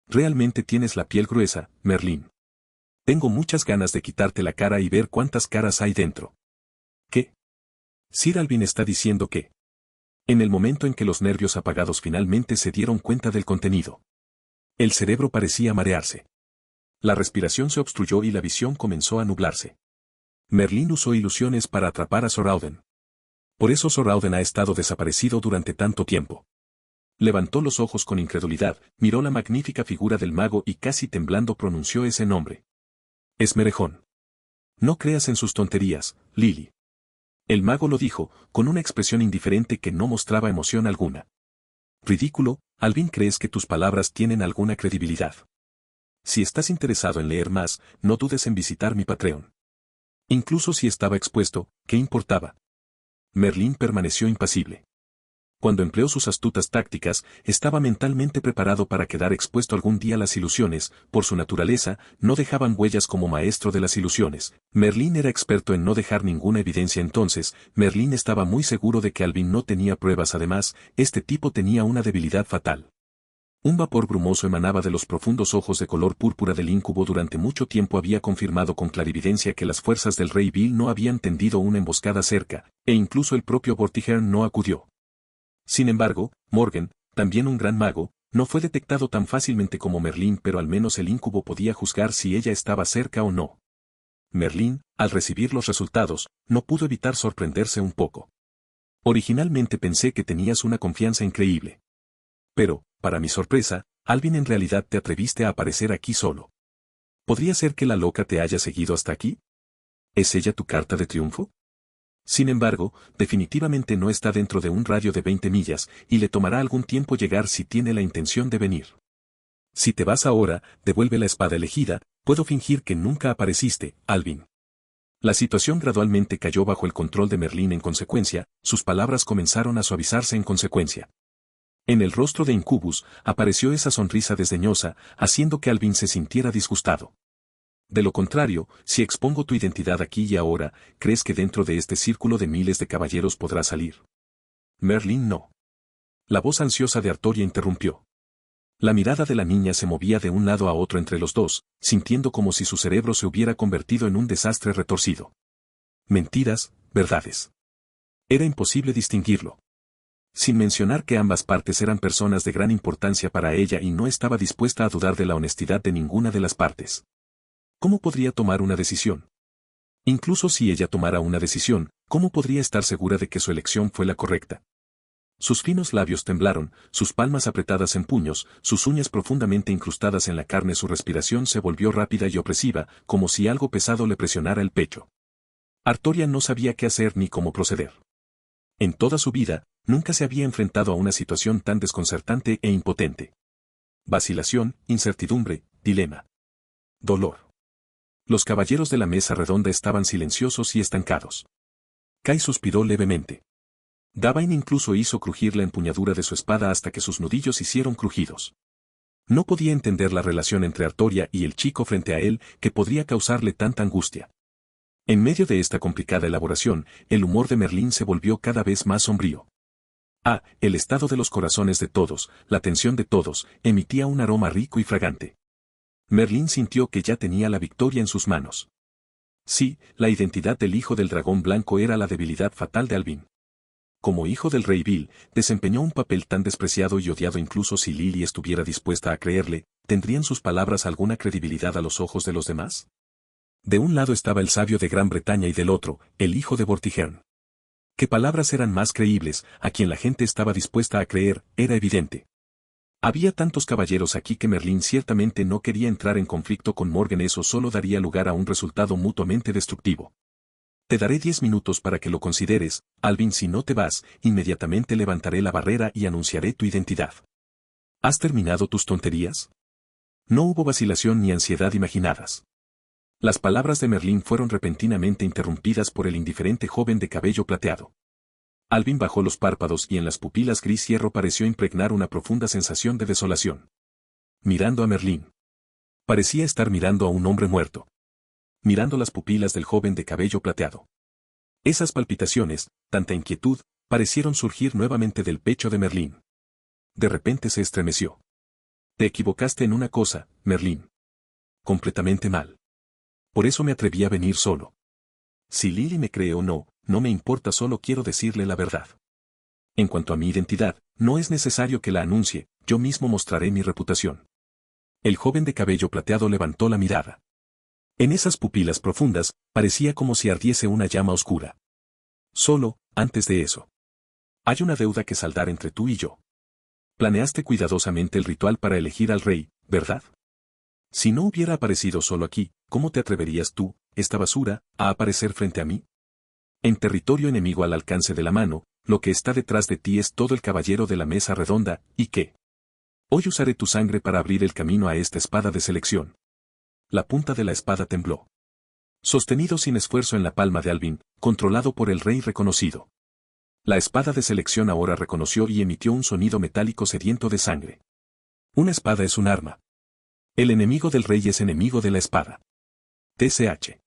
Realmente tienes la piel gruesa, Merlín. Tengo muchas ganas de quitarte la cara y ver cuántas caras hay dentro. ¿Qué? Sir Alvin está diciendo que... En el momento en que los nervios apagados finalmente se dieron cuenta del contenido, el cerebro parecía marearse. La respiración se obstruyó y la visión comenzó a nublarse. Merlín usó ilusiones para atrapar a Sir Auden. Por eso Sir Auden ha estado desaparecido durante tanto tiempo. Levantó los ojos con incredulidad, miró la magnífica figura del mago y casi temblando pronunció ese nombre. Esmerejón. No creas en sus tonterías, Lily. El mago lo dijo, con una expresión indiferente que no mostraba emoción alguna. Ridículo, Alvin, ¿crees que tus palabras tienen alguna credibilidad? Si estás interesado en leer más, no dudes en visitar mi Patreon. Incluso si estaba expuesto, ¿qué importaba? Merlín permaneció impasible. Cuando empleó sus astutas tácticas, estaba mentalmente preparado para quedar expuesto algún día a las ilusiones, por su naturaleza, no dejaban huellas como maestro de las ilusiones. Merlín era experto en no dejar ninguna evidencia entonces, Merlín estaba muy seguro de que Alvin no tenía pruebas además, este tipo tenía una debilidad fatal. Un vapor brumoso emanaba de los profundos ojos de color púrpura del íncubo durante mucho tiempo había confirmado con clarividencia que las fuerzas del Rey Bill no habían tendido una emboscada cerca, e incluso el propio Vortigern no acudió. Sin embargo, Morgan, también un gran mago, no fue detectado tan fácilmente como Merlín, pero al menos el íncubo podía juzgar si ella estaba cerca o no. Merlín, al recibir los resultados, no pudo evitar sorprenderse un poco. Originalmente pensé que tenías una confianza increíble. Pero, para mi sorpresa, Alvin, en realidad te atreviste a aparecer aquí solo. ¿Podría ser que la loca te haya seguido hasta aquí? ¿Es ella tu carta de triunfo? Sin embargo, definitivamente no está dentro de un radio de 20 millas, y le tomará algún tiempo llegar si tiene la intención de venir. Si te vas ahora, devuelve la espada elegida, puedo fingir que nunca apareciste, Alvin. La situación gradualmente cayó bajo el control de Merlín en consecuencia, sus palabras comenzaron a suavizarse en consecuencia. En el rostro de Incubus apareció esa sonrisa desdeñosa, haciendo que Alvin se sintiera disgustado. De lo contrario, si expongo tu identidad aquí y ahora, ¿crees que dentro de este círculo de miles de caballeros podrás salir? Merlín no. La voz ansiosa de Artoria interrumpió. La mirada de la niña se movía de un lado a otro entre los dos, sintiendo como si su cerebro se hubiera convertido en un desastre retorcido. Mentiras, verdades. Era imposible distinguirlo. Sin mencionar que ambas partes eran personas de gran importancia para ella y no estaba dispuesta a dudar de la honestidad de ninguna de las partes. ¿Cómo podría tomar una decisión? Incluso si ella tomara una decisión, ¿cómo podría estar segura de que su elección fue la correcta? Sus finos labios temblaron, sus palmas apretadas en puños, sus uñas profundamente incrustadas en la carne, su respiración se volvió rápida y opresiva, como si algo pesado le presionara el pecho. Artoria no sabía qué hacer ni cómo proceder. En toda su vida, nunca se había enfrentado a una situación tan desconcertante e impotente. Vacilación, incertidumbre, dilema. Dolor. Los caballeros de la mesa redonda estaban silenciosos y estancados. Kai suspiró levemente. Davain incluso hizo crujir la empuñadura de su espada hasta que sus nudillos hicieron crujidos. No podía entender la relación entre Artoria y el chico frente a él que podría causarle tanta angustia. En medio de esta complicada elaboración, el humor de Merlín se volvió cada vez más sombrío. El estado de los corazones de todos, la tensión de todos, emitía un aroma rico y fragante. Merlín sintió que ya tenía la victoria en sus manos. Sí, la identidad del hijo del dragón blanco era la debilidad fatal de Alvin. Como hijo del rey Bill, desempeñó un papel tan despreciado y odiado incluso si Lily estuviera dispuesta a creerle, ¿tendrían sus palabras alguna credibilidad a los ojos de los demás? De un lado estaba el sabio de Gran Bretaña y del otro, el hijo de Vortigern. ¿Qué palabras eran más creíbles, a quien la gente estaba dispuesta a creer, era evidente? Había tantos caballeros aquí que Merlín ciertamente no quería entrar en conflicto con Morgan, eso solo daría lugar a un resultado mutuamente destructivo. Te daré 10 minutos para que lo consideres, Alvin, si no te vas, inmediatamente levantaré la barrera y anunciaré tu identidad. ¿Has terminado tus tonterías? No hubo vacilación ni ansiedad imaginadas. Las palabras de Merlín fueron repentinamente interrumpidas por el indiferente joven de cabello plateado. Alvin bajó los párpados y en las pupilas gris hierro pareció impregnar una profunda sensación de desolación. Mirando a Merlín. Parecía estar mirando a un hombre muerto. Mirando las pupilas del joven de cabello plateado. Esas palpitaciones, tanta inquietud, parecieron surgir nuevamente del pecho de Merlín. De repente se estremeció. Te equivocaste en una cosa, Merlín. Completamente mal. Por eso me atreví a venir solo. Si Lily me cree o no, no me importa, solo quiero decirle la verdad. En cuanto a mi identidad, no es necesario que la anuncie, yo mismo mostraré mi reputación. El joven de cabello plateado levantó la mirada. En esas pupilas profundas, parecía como si ardiese una llama oscura. Solo, antes de eso. Hay una deuda que saldar entre tú y yo. Planeaste cuidadosamente el ritual para elegir al rey, ¿verdad? Si no hubiera aparecido solo aquí, ¿cómo te atreverías tú, esta basura, a aparecer frente a mí? En territorio enemigo al alcance de la mano, lo que está detrás de ti es todo el caballero de la mesa redonda, ¿y qué? Hoy usaré tu sangre para abrir el camino a esta espada de selección. La punta de la espada tembló. Sostenido sin esfuerzo en la palma de Alvin, controlado por el rey reconocido. La espada de selección ahora reconoció y emitió un sonido metálico sediento de sangre. Una espada es un arma. El enemigo del rey es enemigo de la espada. TCH.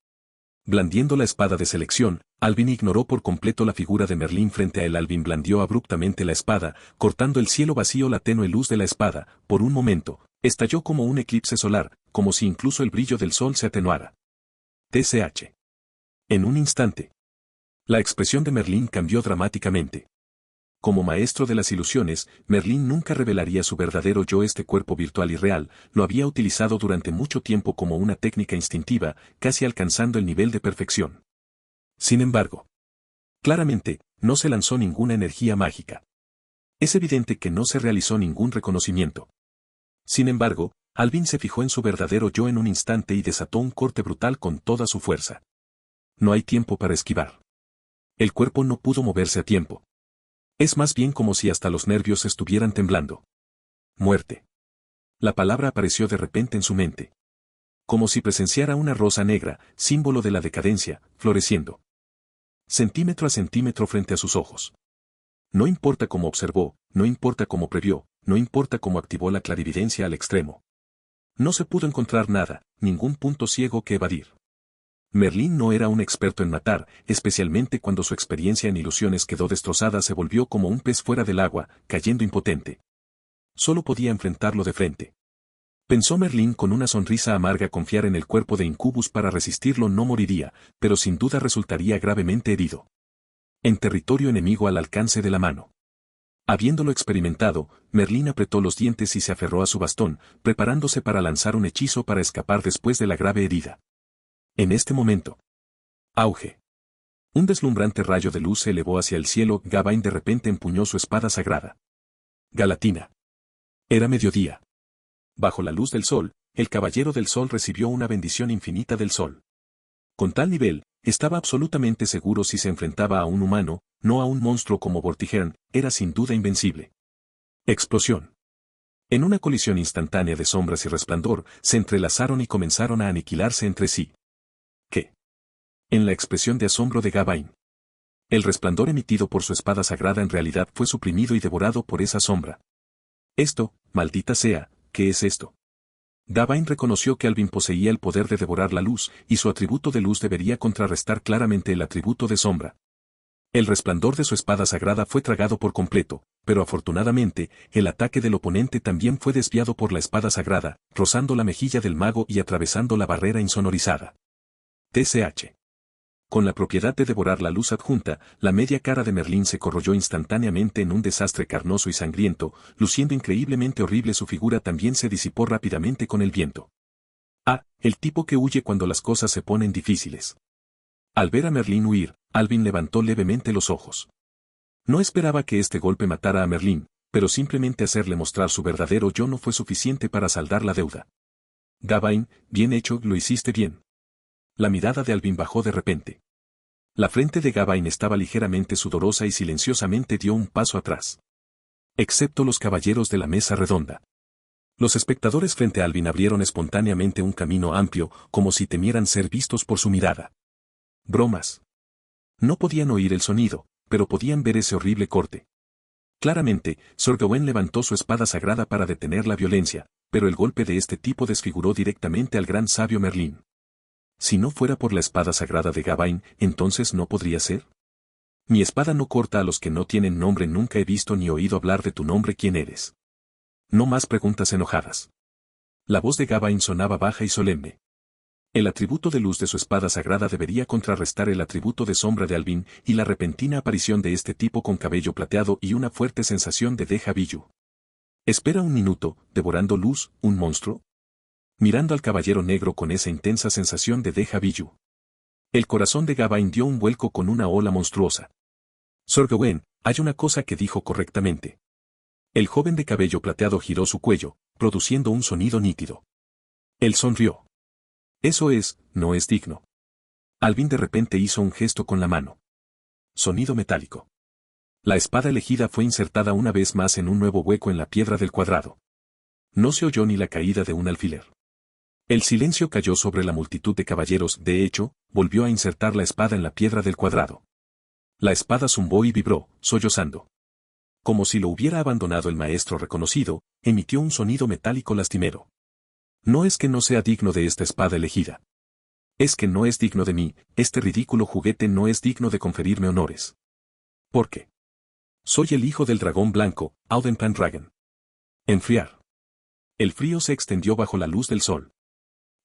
Blandiendo la espada de selección, Alvin ignoró por completo la figura de Merlín frente a él. Alvin blandió abruptamente la espada, cortando el cielo vacío. La tenue luz de la espada, por un momento, estalló como un eclipse solar, como si incluso el brillo del sol se atenuara. TCH. En un instante. La expresión de Merlín cambió dramáticamente. Como maestro de las ilusiones, Merlín nunca revelaría su verdadero yo. Este cuerpo virtual y real, lo había utilizado durante mucho tiempo como una técnica instintiva, casi alcanzando el nivel de perfección. Sin embargo, claramente, no se lanzó ninguna energía mágica. Es evidente que no se realizó ningún reconocimiento. Sin embargo, Alvin se fijó en su verdadero yo en un instante y desató un corte brutal con toda su fuerza. No hay tiempo para esquivar. El cuerpo no pudo moverse a tiempo. Es más bien como si hasta los nervios estuvieran temblando. Muerte. La palabra apareció de repente en su mente. Como si presenciara una rosa negra, símbolo de la decadencia, floreciendo. Centímetro a centímetro frente a sus ojos. No importa cómo observó, no importa cómo previó, no importa cómo activó la clarividencia al extremo. No se pudo encontrar nada, ningún punto ciego que evadir. Merlín no era un experto en matar, especialmente cuando su experiencia en ilusiones quedó destrozada. Se volvió como un pez fuera del agua, cayendo impotente. Solo podía enfrentarlo de frente. Pensó Merlín con una sonrisa amarga. Confiar en el cuerpo de Incubus para resistirlo. No moriría, pero sin duda resultaría gravemente herido. En territorio enemigo al alcance de la mano. Habiéndolo experimentado, Merlín apretó los dientes y se aferró a su bastón, preparándose para lanzar un hechizo para escapar después de la grave herida. En este momento. Auge. Un deslumbrante rayo de luz se elevó hacia el cielo. Gawain de repente empuñó su espada sagrada. Galatina. Era mediodía. Bajo la luz del sol, el caballero del sol recibió una bendición infinita del sol. Con tal nivel, estaba absolutamente seguro si se enfrentaba a un humano, no a un monstruo como Vortigern, era sin duda invencible. Explosión. En una colisión instantánea de sombras y resplandor, se entrelazaron y comenzaron a aniquilarse entre sí. ¿Qué? En la expresión de asombro de Gawain. El resplandor emitido por su espada sagrada en realidad fue suprimido y devorado por esa sombra. Esto, maldita sea, ¿qué es esto? Gawain reconoció que Alvin poseía el poder de devorar la luz, y su atributo de luz debería contrarrestar claramente el atributo de sombra. El resplandor de su espada sagrada fue tragado por completo, pero afortunadamente, el ataque del oponente también fue desviado por la espada sagrada, rozando la mejilla del mago y atravesando la barrera insonorizada. TCH. Con la propiedad de devorar la luz adjunta, la media cara de Merlín se corroyó instantáneamente en un desastre carnoso y sangriento, luciendo increíblemente horrible. Su figura también se disipó rápidamente con el viento. Ah, el tipo que huye cuando las cosas se ponen difíciles. Al ver a Merlín huir, Alvin levantó levemente los ojos. No esperaba que este golpe matara a Merlín, pero simplemente hacerle mostrar su verdadero yo no fue suficiente para saldar la deuda. Gawain, bien hecho, lo hiciste bien. La mirada de Alvin bajó de repente. La frente de Gawain estaba ligeramente sudorosa y silenciosamente dio un paso atrás. Excepto los caballeros de la mesa redonda. Los espectadores frente a Alvin abrieron espontáneamente un camino amplio, como si temieran ser vistos por su mirada. Bromas. No podían oír el sonido, pero podían ver ese horrible corte. Claramente, Sir Gawain levantó su espada sagrada para detener la violencia, pero el golpe de este tipo desfiguró directamente al gran sabio Merlín. Si no fuera por la espada sagrada de Gawain, entonces no podría ser. Mi espada no corta a los que no tienen nombre. Nunca he visto ni oído hablar de tu nombre. ¿Quién eres? No más preguntas enojadas. La voz de Gawain sonaba baja y solemne. El atributo de luz de su espada sagrada debería contrarrestar el atributo de sombra de Alvin y la repentina aparición de este tipo con cabello plateado y una fuerte sensación de déjà vu. Espera un minuto, devorando luz, un monstruo. Mirando al caballero negro con esa intensa sensación de déjà vu. El corazón de Gawain dio un vuelco con una ola monstruosa. Sir Gawain, hay una cosa que dijo correctamente. El joven de cabello plateado giró su cuello, produciendo un sonido nítido. Él sonrió. Eso es, no es digno. Alvin de repente hizo un gesto con la mano. Sonido metálico. La espada elegida fue insertada una vez más en un nuevo hueco en la piedra del cuadrado. No se oyó ni la caída de un alfiler. El silencio cayó sobre la multitud de caballeros, de hecho, volvió a insertar la espada en la piedra del cuadrado. La espada zumbó y vibró, sollozando. Como si lo hubiera abandonado el maestro reconocido, emitió un sonido metálico lastimero. No es que no sea digno de esta espada elegida. Es que no es digno de mí, este ridículo juguete no es digno de conferirme honores. ¿Por qué? Soy el hijo del dragón blanco, Auden Pendragon. Enfriar. El frío se extendió bajo la luz del sol.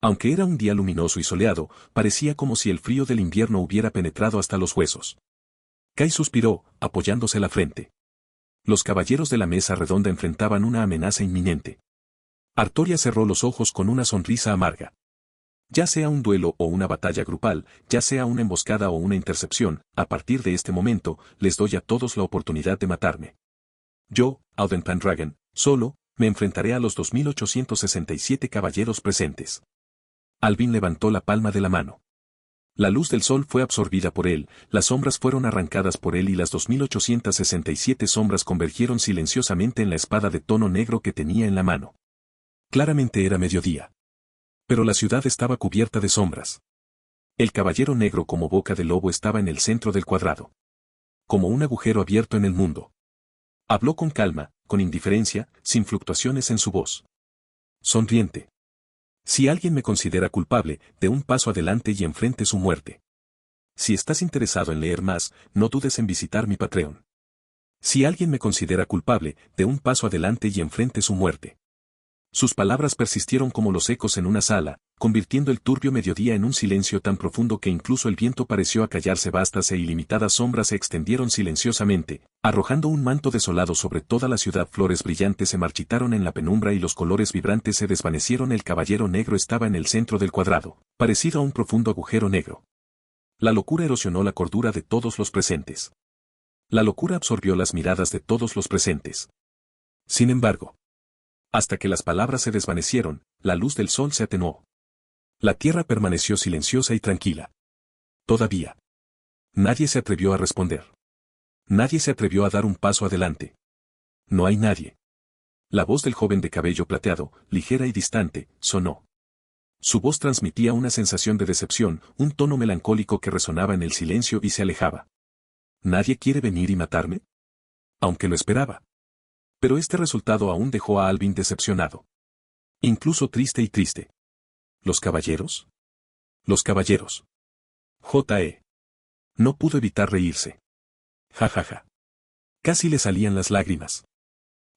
Aunque era un día luminoso y soleado, parecía como si el frío del invierno hubiera penetrado hasta los huesos. Kai suspiró, apoyándose la frente. Los caballeros de la mesa redonda enfrentaban una amenaza inminente. Artoria cerró los ojos con una sonrisa amarga. Ya sea un duelo o una batalla grupal, ya sea una emboscada o una intercepción, a partir de este momento, les doy a todos la oportunidad de matarme. Yo, Auden Pendragon, solo, me enfrentaré a los 2867 caballeros presentes. Alvin levantó la palma de la mano. La luz del sol fue absorbida por él, las sombras fueron arrancadas por él y las 2867 sombras convergieron silenciosamente en la espada de tono negro que tenía en la mano. Claramente era mediodía. Pero la ciudad estaba cubierta de sombras. El caballero negro como boca de lobo estaba en el centro del cuadrado. Como un agujero abierto en el mundo. Habló con calma, con indiferencia, sin fluctuaciones en su voz. Sonriente. Si alguien me considera culpable, dé un paso adelante y enfrente su muerte. Si estás interesado en leer más, no dudes en visitar mi Patreon. Si alguien me considera culpable, dé un paso adelante y enfrente su muerte. Sus palabras persistieron como los ecos en una sala, convirtiendo el turbio mediodía en un silencio tan profundo que incluso el viento pareció acallarse. Vastas e ilimitadas sombras se extendieron silenciosamente, arrojando un manto desolado sobre toda la ciudad. Flores brillantes se marchitaron en la penumbra y los colores vibrantes se desvanecieron. El caballero negro estaba en el centro del cuadrado, parecido a un profundo agujero negro. La locura erosionó la cordura de todos los presentes. La locura absorbió las miradas de todos los presentes. Sin embargo, hasta que las palabras se desvanecieron, la luz del sol se atenuó. La tierra permaneció silenciosa y tranquila. Todavía. Nadie se atrevió a responder. Nadie se atrevió a dar un paso adelante. No hay nadie. La voz del joven de cabello plateado, ligera y distante, sonó. Su voz transmitía una sensación de decepción, un tono melancólico que resonaba en el silencio y se alejaba. ¿Nadie quiere venir y matarme? Aunque lo esperaba. Pero este resultado aún dejó a Alvin decepcionado. Incluso triste y triste. ¿Los caballeros? Los caballeros. J.E. No pudo evitar reírse. Ja ja ja. Casi le salían las lágrimas.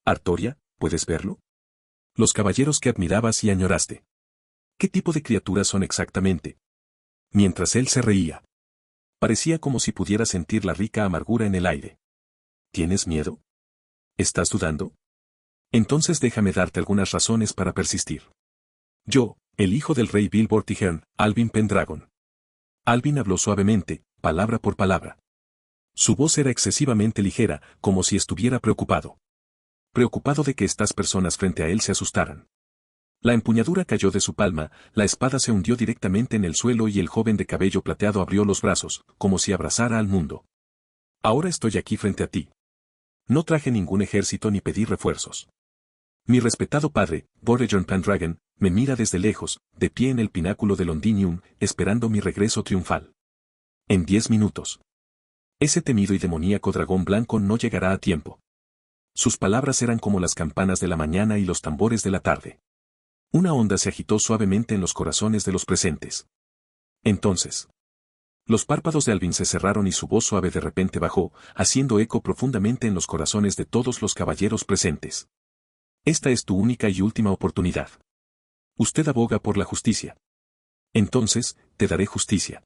Artoria, ¿puedes verlo? Los caballeros que admirabas y añoraste. ¿Qué tipo de criaturas son exactamente? Mientras él se reía. Parecía como si pudiera sentir la rica amargura en el aire. ¿Tienes miedo? ¿Estás dudando? Entonces déjame darte algunas razones para persistir. Yo, el hijo del rey Bill Vortigern, Alvin Pendragon. Alvin habló suavemente, palabra por palabra. Su voz era excesivamente ligera, como si estuviera preocupado. Preocupado de que estas personas frente a él se asustaran. La empuñadura cayó de su palma, la espada se hundió directamente en el suelo y el joven de cabello plateado abrió los brazos, como si abrazara al mundo. Ahora estoy aquí frente a ti. No traje ningún ejército ni pedí refuerzos. Mi respetado padre, Vortigern Pendragon, me mira desde lejos, de pie en el pináculo de Londinium, esperando mi regreso triunfal. En 10 minutos. Ese temido y demoníaco dragón blanco no llegará a tiempo. Sus palabras eran como las campanas de la mañana y los tambores de la tarde. Una onda se agitó suavemente en los corazones de los presentes. Entonces, los párpados de Alvin se cerraron y su voz suave de repente bajó, haciendo eco profundamente en los corazones de todos los caballeros presentes. Esta es tu única y última oportunidad. Usted aboga por la justicia. Entonces, te daré justicia.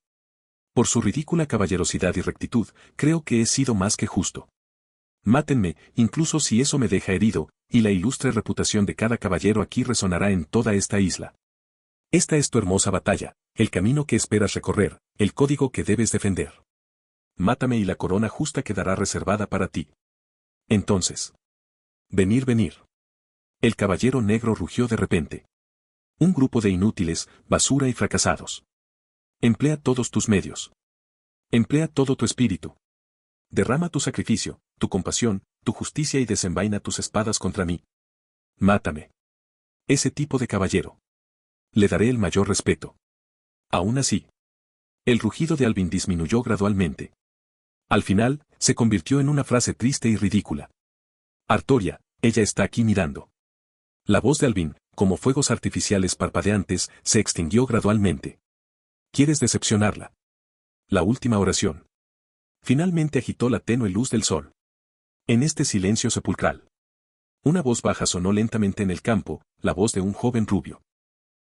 Por su ridícula caballerosidad y rectitud, creo que he sido más que justo. Mátenme, incluso si eso me deja herido, y la ilustre reputación de cada caballero aquí resonará en toda esta isla. Esta es tu hermosa batalla, el camino que esperas recorrer, el código que debes defender. Mátame y la corona justa quedará reservada para ti. Entonces. Venir, venir. El caballero negro rugió de repente. Un grupo de inútiles, basura y fracasados. Emplea todos tus medios. Emplea todo tu espíritu. Derrama tu sacrificio, tu compasión, tu justicia y desenvaina tus espadas contra mí. Mátame. Ese tipo de caballero. Le daré el mayor respeto. Aún así. El rugido de Alvin disminuyó gradualmente. Al final, se convirtió en una frase triste y ridícula. Artoria, ella está aquí mirando. La voz de Alvin, como fuegos artificiales parpadeantes, se extinguió gradualmente. ¿Quieres decepcionarla? La última oración. Finalmente agitó la tenue luz del sol. En este silencio sepulcral. Una voz baja sonó lentamente en el campo, la voz de un joven rubio.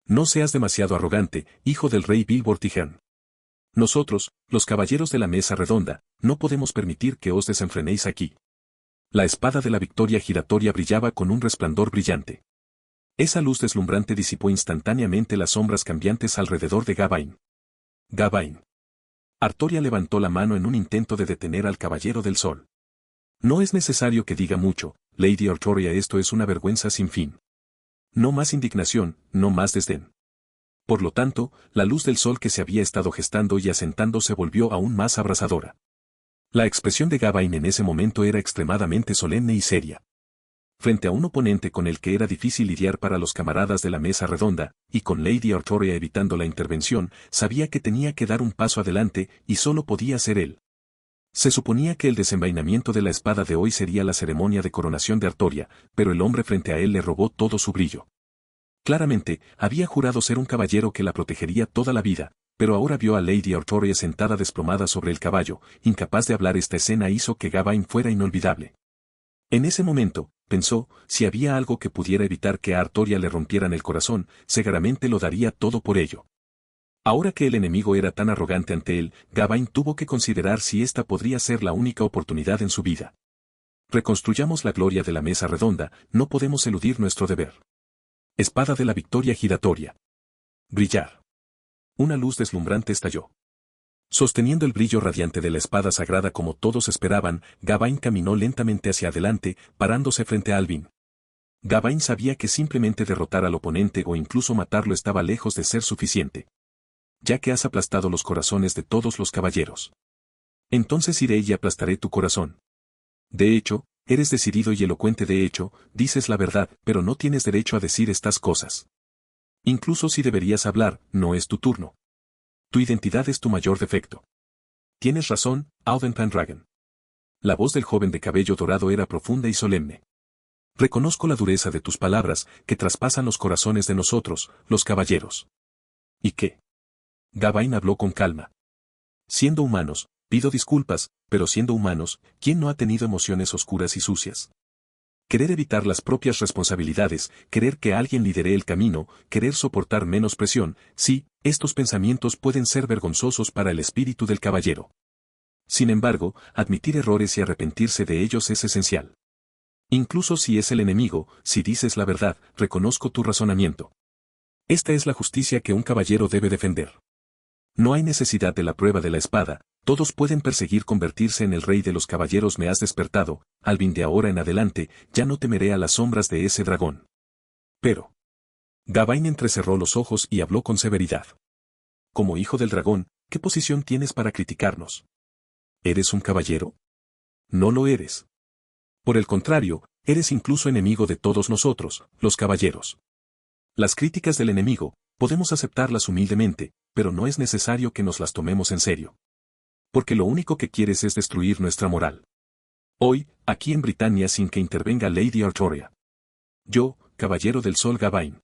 No seas demasiado arrogante, hijo del rey Bill Vortigern. Nosotros, los caballeros de la mesa redonda, no podemos permitir que os desenfrenéis aquí. La espada de la victoria giratoria brillaba con un resplandor brillante. Esa luz deslumbrante disipó instantáneamente las sombras cambiantes alrededor de Gawain. Gawain. Artoria levantó la mano en un intento de detener al caballero del sol. No es necesario que diga mucho, Lady Artoria, esto es una vergüenza sin fin. No más indignación, no más desdén. Por lo tanto, la luz del sol que se había estado gestando y asentando se volvió aún más abrasadora. La expresión de Gawain en ese momento era extremadamente solemne y seria. Frente a un oponente con el que era difícil lidiar para los camaradas de la mesa redonda, y con Lady Artoria evitando la intervención, sabía que tenía que dar un paso adelante, y solo podía ser él. Se suponía que el desenvainamiento de la espada de hoy sería la ceremonia de coronación de Artoria, pero el hombre frente a él le robó todo su brillo. Claramente, había jurado ser un caballero que la protegería toda la vida, pero ahora vio a Lady Artoria sentada desplomada sobre el caballo, incapaz de hablar. Esta escena hizo que Gawain fuera inolvidable. En ese momento, pensó, si había algo que pudiera evitar que a Artoria le rompieran el corazón, seguramente lo daría todo por ello. Ahora que el enemigo era tan arrogante ante él, Gawain tuvo que considerar si esta podría ser la única oportunidad en su vida. Reconstruyamos la gloria de la mesa redonda, no podemos eludir nuestro deber. Espada de la victoria giratoria. Brillar. Una luz deslumbrante estalló. Sosteniendo el brillo radiante de la espada sagrada como todos esperaban, Gawain caminó lentamente hacia adelante, parándose frente a Alvin. Gawain sabía que simplemente derrotar al oponente o incluso matarlo estaba lejos de ser suficiente. Ya que has aplastado los corazones de todos los caballeros. Entonces iré y aplastaré tu corazón. De hecho, eres decidido y elocuente, de hecho, dices la verdad, pero no tienes derecho a decir estas cosas. Incluso si deberías hablar, no es tu turno. Tu identidad es tu mayor defecto. Tienes razón, Auden Pendragon. La voz del joven de cabello dorado era profunda y solemne. Reconozco la dureza de tus palabras, que traspasan los corazones de nosotros, los caballeros. ¿Y qué? Gawain habló con calma. Siendo humanos, pido disculpas, pero siendo humanos, ¿quién no ha tenido emociones oscuras y sucias? Querer evitar las propias responsabilidades, querer que alguien lidere el camino, querer soportar menos presión, sí, estos pensamientos pueden ser vergonzosos para el espíritu del caballero. Sin embargo, admitir errores y arrepentirse de ellos es esencial. Incluso si es el enemigo, si dices la verdad, reconozco tu razonamiento. Esta es la justicia que un caballero debe defender. No hay necesidad de la prueba de la espada, todos pueden perseguir convertirse en el rey de los caballeros. Me has despertado, Alvin, de ahora en adelante, ya no temeré a las sombras de ese dragón. Pero. Gawain entrecerró los ojos y habló con severidad. Como hijo del dragón, ¿qué posición tienes para criticarnos? ¿Eres un caballero? No lo eres. Por el contrario, eres incluso enemigo de todos nosotros, los caballeros. Las críticas del enemigo, podemos aceptarlas humildemente, pero no es necesario que nos las tomemos en serio. Porque lo único que quieres es destruir nuestra moral. Hoy, aquí en Britania, sin que intervenga Lady Artoria. Yo, caballero del sol Gawain.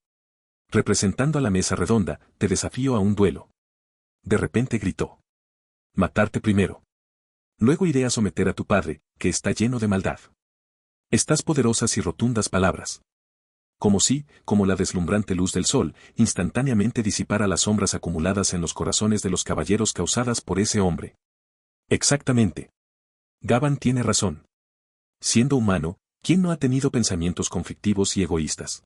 Representando a la mesa redonda, te desafío a un duelo. De repente gritó. Matarte primero. Luego iré a someter a tu padre, que está lleno de maldad. Estas poderosas y rotundas palabras Como si, como la deslumbrante luz del sol, instantáneamente disipara las sombras acumuladas en los corazones de los caballeros causadas por ese hombre. Exactamente. Gavan tiene razón. Siendo humano, ¿quién no ha tenido pensamientos conflictivos y egoístas?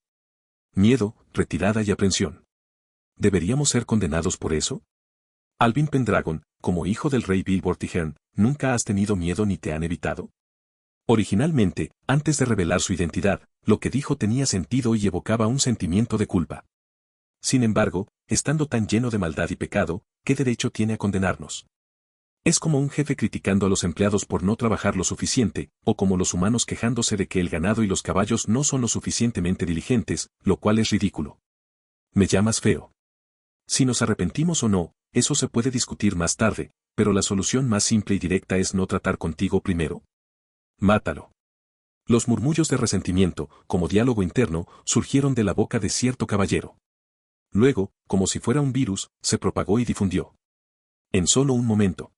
Miedo, retirada y aprensión. ¿Deberíamos ser condenados por eso? Alvin Pendragon, como hijo del rey Bill Vortigern, ¿nunca has tenido miedo ni te han evitado? Originalmente, antes de revelar su identidad, lo que dijo tenía sentido y evocaba un sentimiento de culpa. Sin embargo, estando tan lleno de maldad y pecado, ¿qué derecho tiene a condenarnos? Es como un jefe criticando a los empleados por no trabajar lo suficiente, o como los humanos quejándose de que el ganado y los caballos no son lo suficientemente diligentes, lo cual es ridículo. Me llamas feo. Si nos arrepentimos o no, eso se puede discutir más tarde, pero la solución más simple y directa es no tratar contigo primero. Mátalo. Los murmullos de resentimiento, como diálogo interno, surgieron de la boca de cierto caballero. Luego, como si fuera un virus, se propagó y difundió. En solo un momento.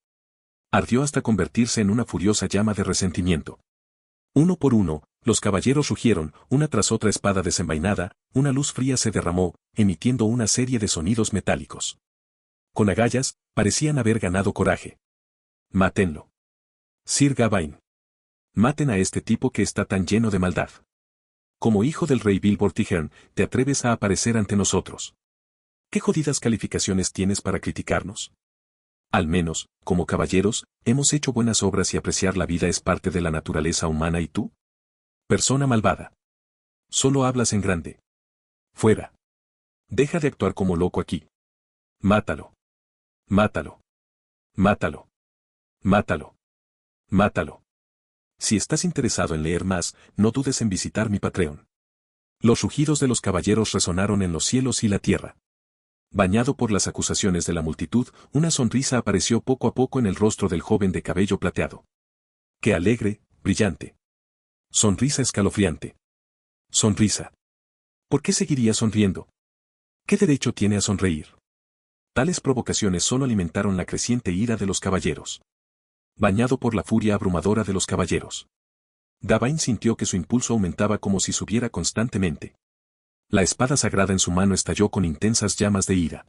Ardió hasta convertirse en una furiosa llama de resentimiento. Uno por uno, los caballeros rugieron, una tras otra espada desenvainada, una luz fría se derramó, emitiendo una serie de sonidos metálicos. Con agallas, parecían haber ganado coraje. Mátenlo. Sir Gawain. Maten a este tipo que está tan lleno de maldad. Como hijo del rey Bill Vortigern, te atreves a aparecer ante nosotros. ¿Qué jodidas calificaciones tienes para criticarnos? Al menos, como caballeros, hemos hecho buenas obras y apreciar la vida es parte de la naturaleza humana. ¿Y tú? Persona malvada. Solo hablas en grande. Fuera. Deja de actuar como loco aquí. Mátalo. Mátalo. Mátalo. Mátalo. Mátalo. Si estás interesado en leer más, no dudes en visitar mi Patreon. Los rugidos de los caballeros resonaron en los cielos y la tierra. Bañado por las acusaciones de la multitud, una sonrisa apareció poco a poco en el rostro del joven de cabello plateado. ¡Qué alegre, brillante! Sonrisa escalofriante. Sonrisa. ¿Por qué seguiría sonriendo? ¿Qué derecho tiene a sonreír? Tales provocaciones solo alimentaron la creciente ira de los caballeros. Bañado por la furia abrumadora de los caballeros, Gawain sintió que su impulso aumentaba como si subiera constantemente. La espada sagrada en su mano estalló con intensas llamas de ira.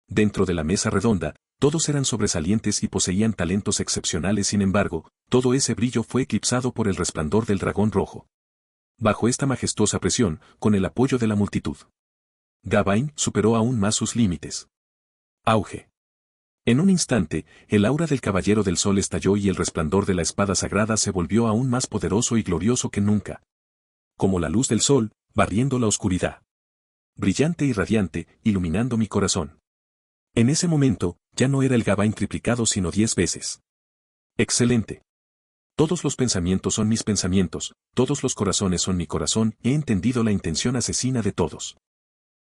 Dentro de la mesa redonda, todos eran sobresalientes y poseían talentos excepcionales. Sin embargo, todo ese brillo fue eclipsado por el resplandor del dragón rojo. Bajo esta majestuosa presión, con el apoyo de la multitud, Gawain superó aún más sus límites. Auge. En un instante, el aura del Caballero del Sol estalló y el resplandor de la espada sagrada se volvió aún más poderoso y glorioso que nunca. Como la luz del sol, barriendo la oscuridad. Brillante y radiante, iluminando mi corazón. En ese momento, ya no era el Gawain triplicado sino 10 veces. Excelente. Todos los pensamientos son mis pensamientos, todos los corazones son mi corazón, he entendido la intención asesina de todos.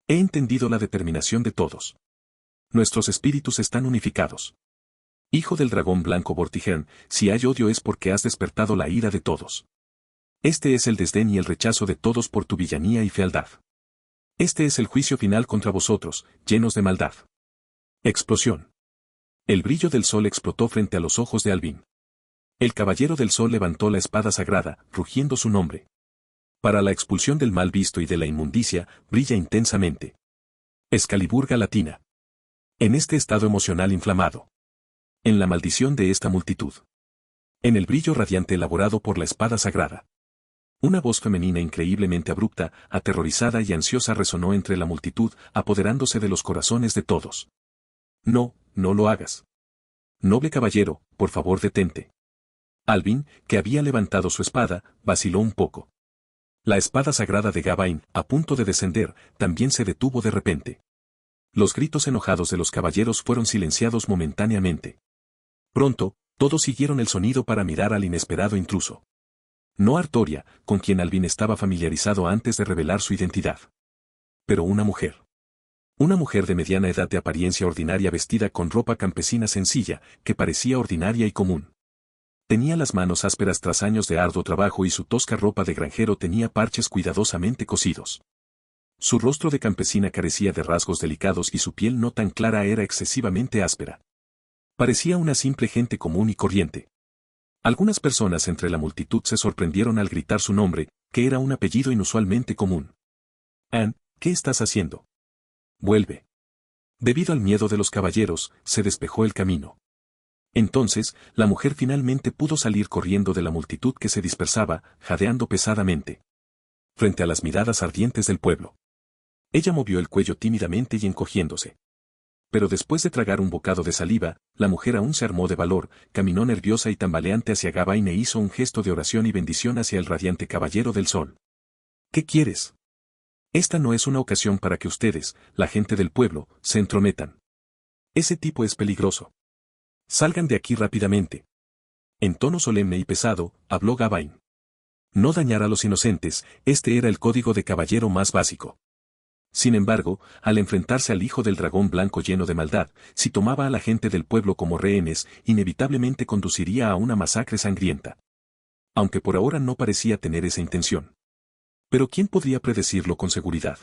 He entendido la determinación de todos. Nuestros espíritus están unificados. Hijo del dragón blanco Vortigern, si hay odio es porque has despertado la ira de todos. Este es el desdén y el rechazo de todos por tu villanía y fealdad. Este es el juicio final contra vosotros, llenos de maldad. Explosión. El brillo del sol explotó frente a los ojos de Alvin. El caballero del sol levantó la espada sagrada, rugiendo su nombre. Para la expulsión del mal visto y de la inmundicia, brilla intensamente. Excalibur Galatina. En este estado emocional inflamado. En la maldición de esta multitud. En el brillo radiante elaborado por la espada sagrada. Una voz femenina increíblemente abrupta, aterrorizada y ansiosa resonó entre la multitud, apoderándose de los corazones de todos. No, no lo hagas. Noble caballero, por favor detente. Alvin, que había levantado su espada, vaciló un poco. La espada sagrada de Gawain, a punto de descender, también se detuvo de repente. Los gritos enojados de los caballeros fueron silenciados momentáneamente. Pronto, todos siguieron el sonido para mirar al inesperado intruso. No Artoria, con quien Alvin estaba familiarizado antes de revelar su identidad. Pero una mujer. Una mujer de mediana edad de apariencia ordinaria vestida con ropa campesina sencilla, que parecía ordinaria y común. Tenía las manos ásperas tras años de arduo trabajo y su tosca ropa de granjero tenía parches cuidadosamente cosidos. Su rostro de campesina carecía de rasgos delicados y su piel no tan clara era excesivamente áspera. Parecía una simple gente común y corriente. Algunas personas entre la multitud se sorprendieron al gritar su nombre, que era un apellido inusualmente común. Anne, ¿qué estás haciendo? Vuelve. Debido al miedo de los caballeros, se despejó el camino. Entonces, la mujer finalmente pudo salir corriendo de la multitud que se dispersaba, jadeando pesadamente. Frente a las miradas ardientes del pueblo. Ella movió el cuello tímidamente y encogiéndose. Pero después de tragar un bocado de saliva, la mujer aún se armó de valor, caminó nerviosa y tambaleante hacia Gawain e hizo un gesto de oración y bendición hacia el radiante caballero del sol. ¿Qué quieres? Esta no es una ocasión para que ustedes, la gente del pueblo, se entrometan. Ese tipo es peligroso. Salgan de aquí rápidamente. En tono solemne y pesado, habló Gawain. No dañar a los inocentes, este era el código de caballero más básico. Sin embargo, al enfrentarse al hijo del dragón blanco lleno de maldad, si tomaba a la gente del pueblo como rehenes, inevitablemente conduciría a una masacre sangrienta. Aunque por ahora no parecía tener esa intención. Pero ¿quién podría predecirlo con seguridad?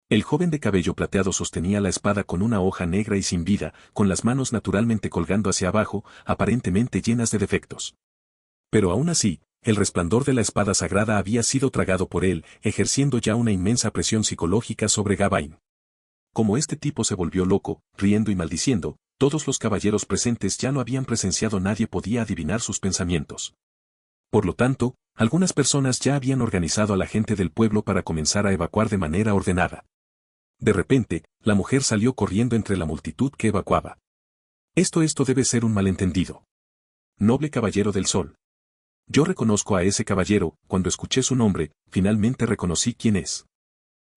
El joven de cabello plateado sostenía la espada con una hoja negra y sin vida, con las manos naturalmente colgando hacia abajo, aparentemente llenas de defectos. Pero aún así, el resplandor de la espada sagrada había sido tragado por él, ejerciendo ya una inmensa presión psicológica sobre Gawain. Como este tipo se volvió loco, riendo y maldiciendo, todos los caballeros presentes ya no habían presenciado, nadie podía adivinar sus pensamientos. Por lo tanto, algunas personas ya habían organizado a la gente del pueblo para comenzar a evacuar de manera ordenada. De repente, la mujer salió corriendo entre la multitud que evacuaba. Esto debe ser un malentendido. Noble caballero del sol. Yo reconozco a ese caballero, cuando escuché su nombre, finalmente reconocí quién es.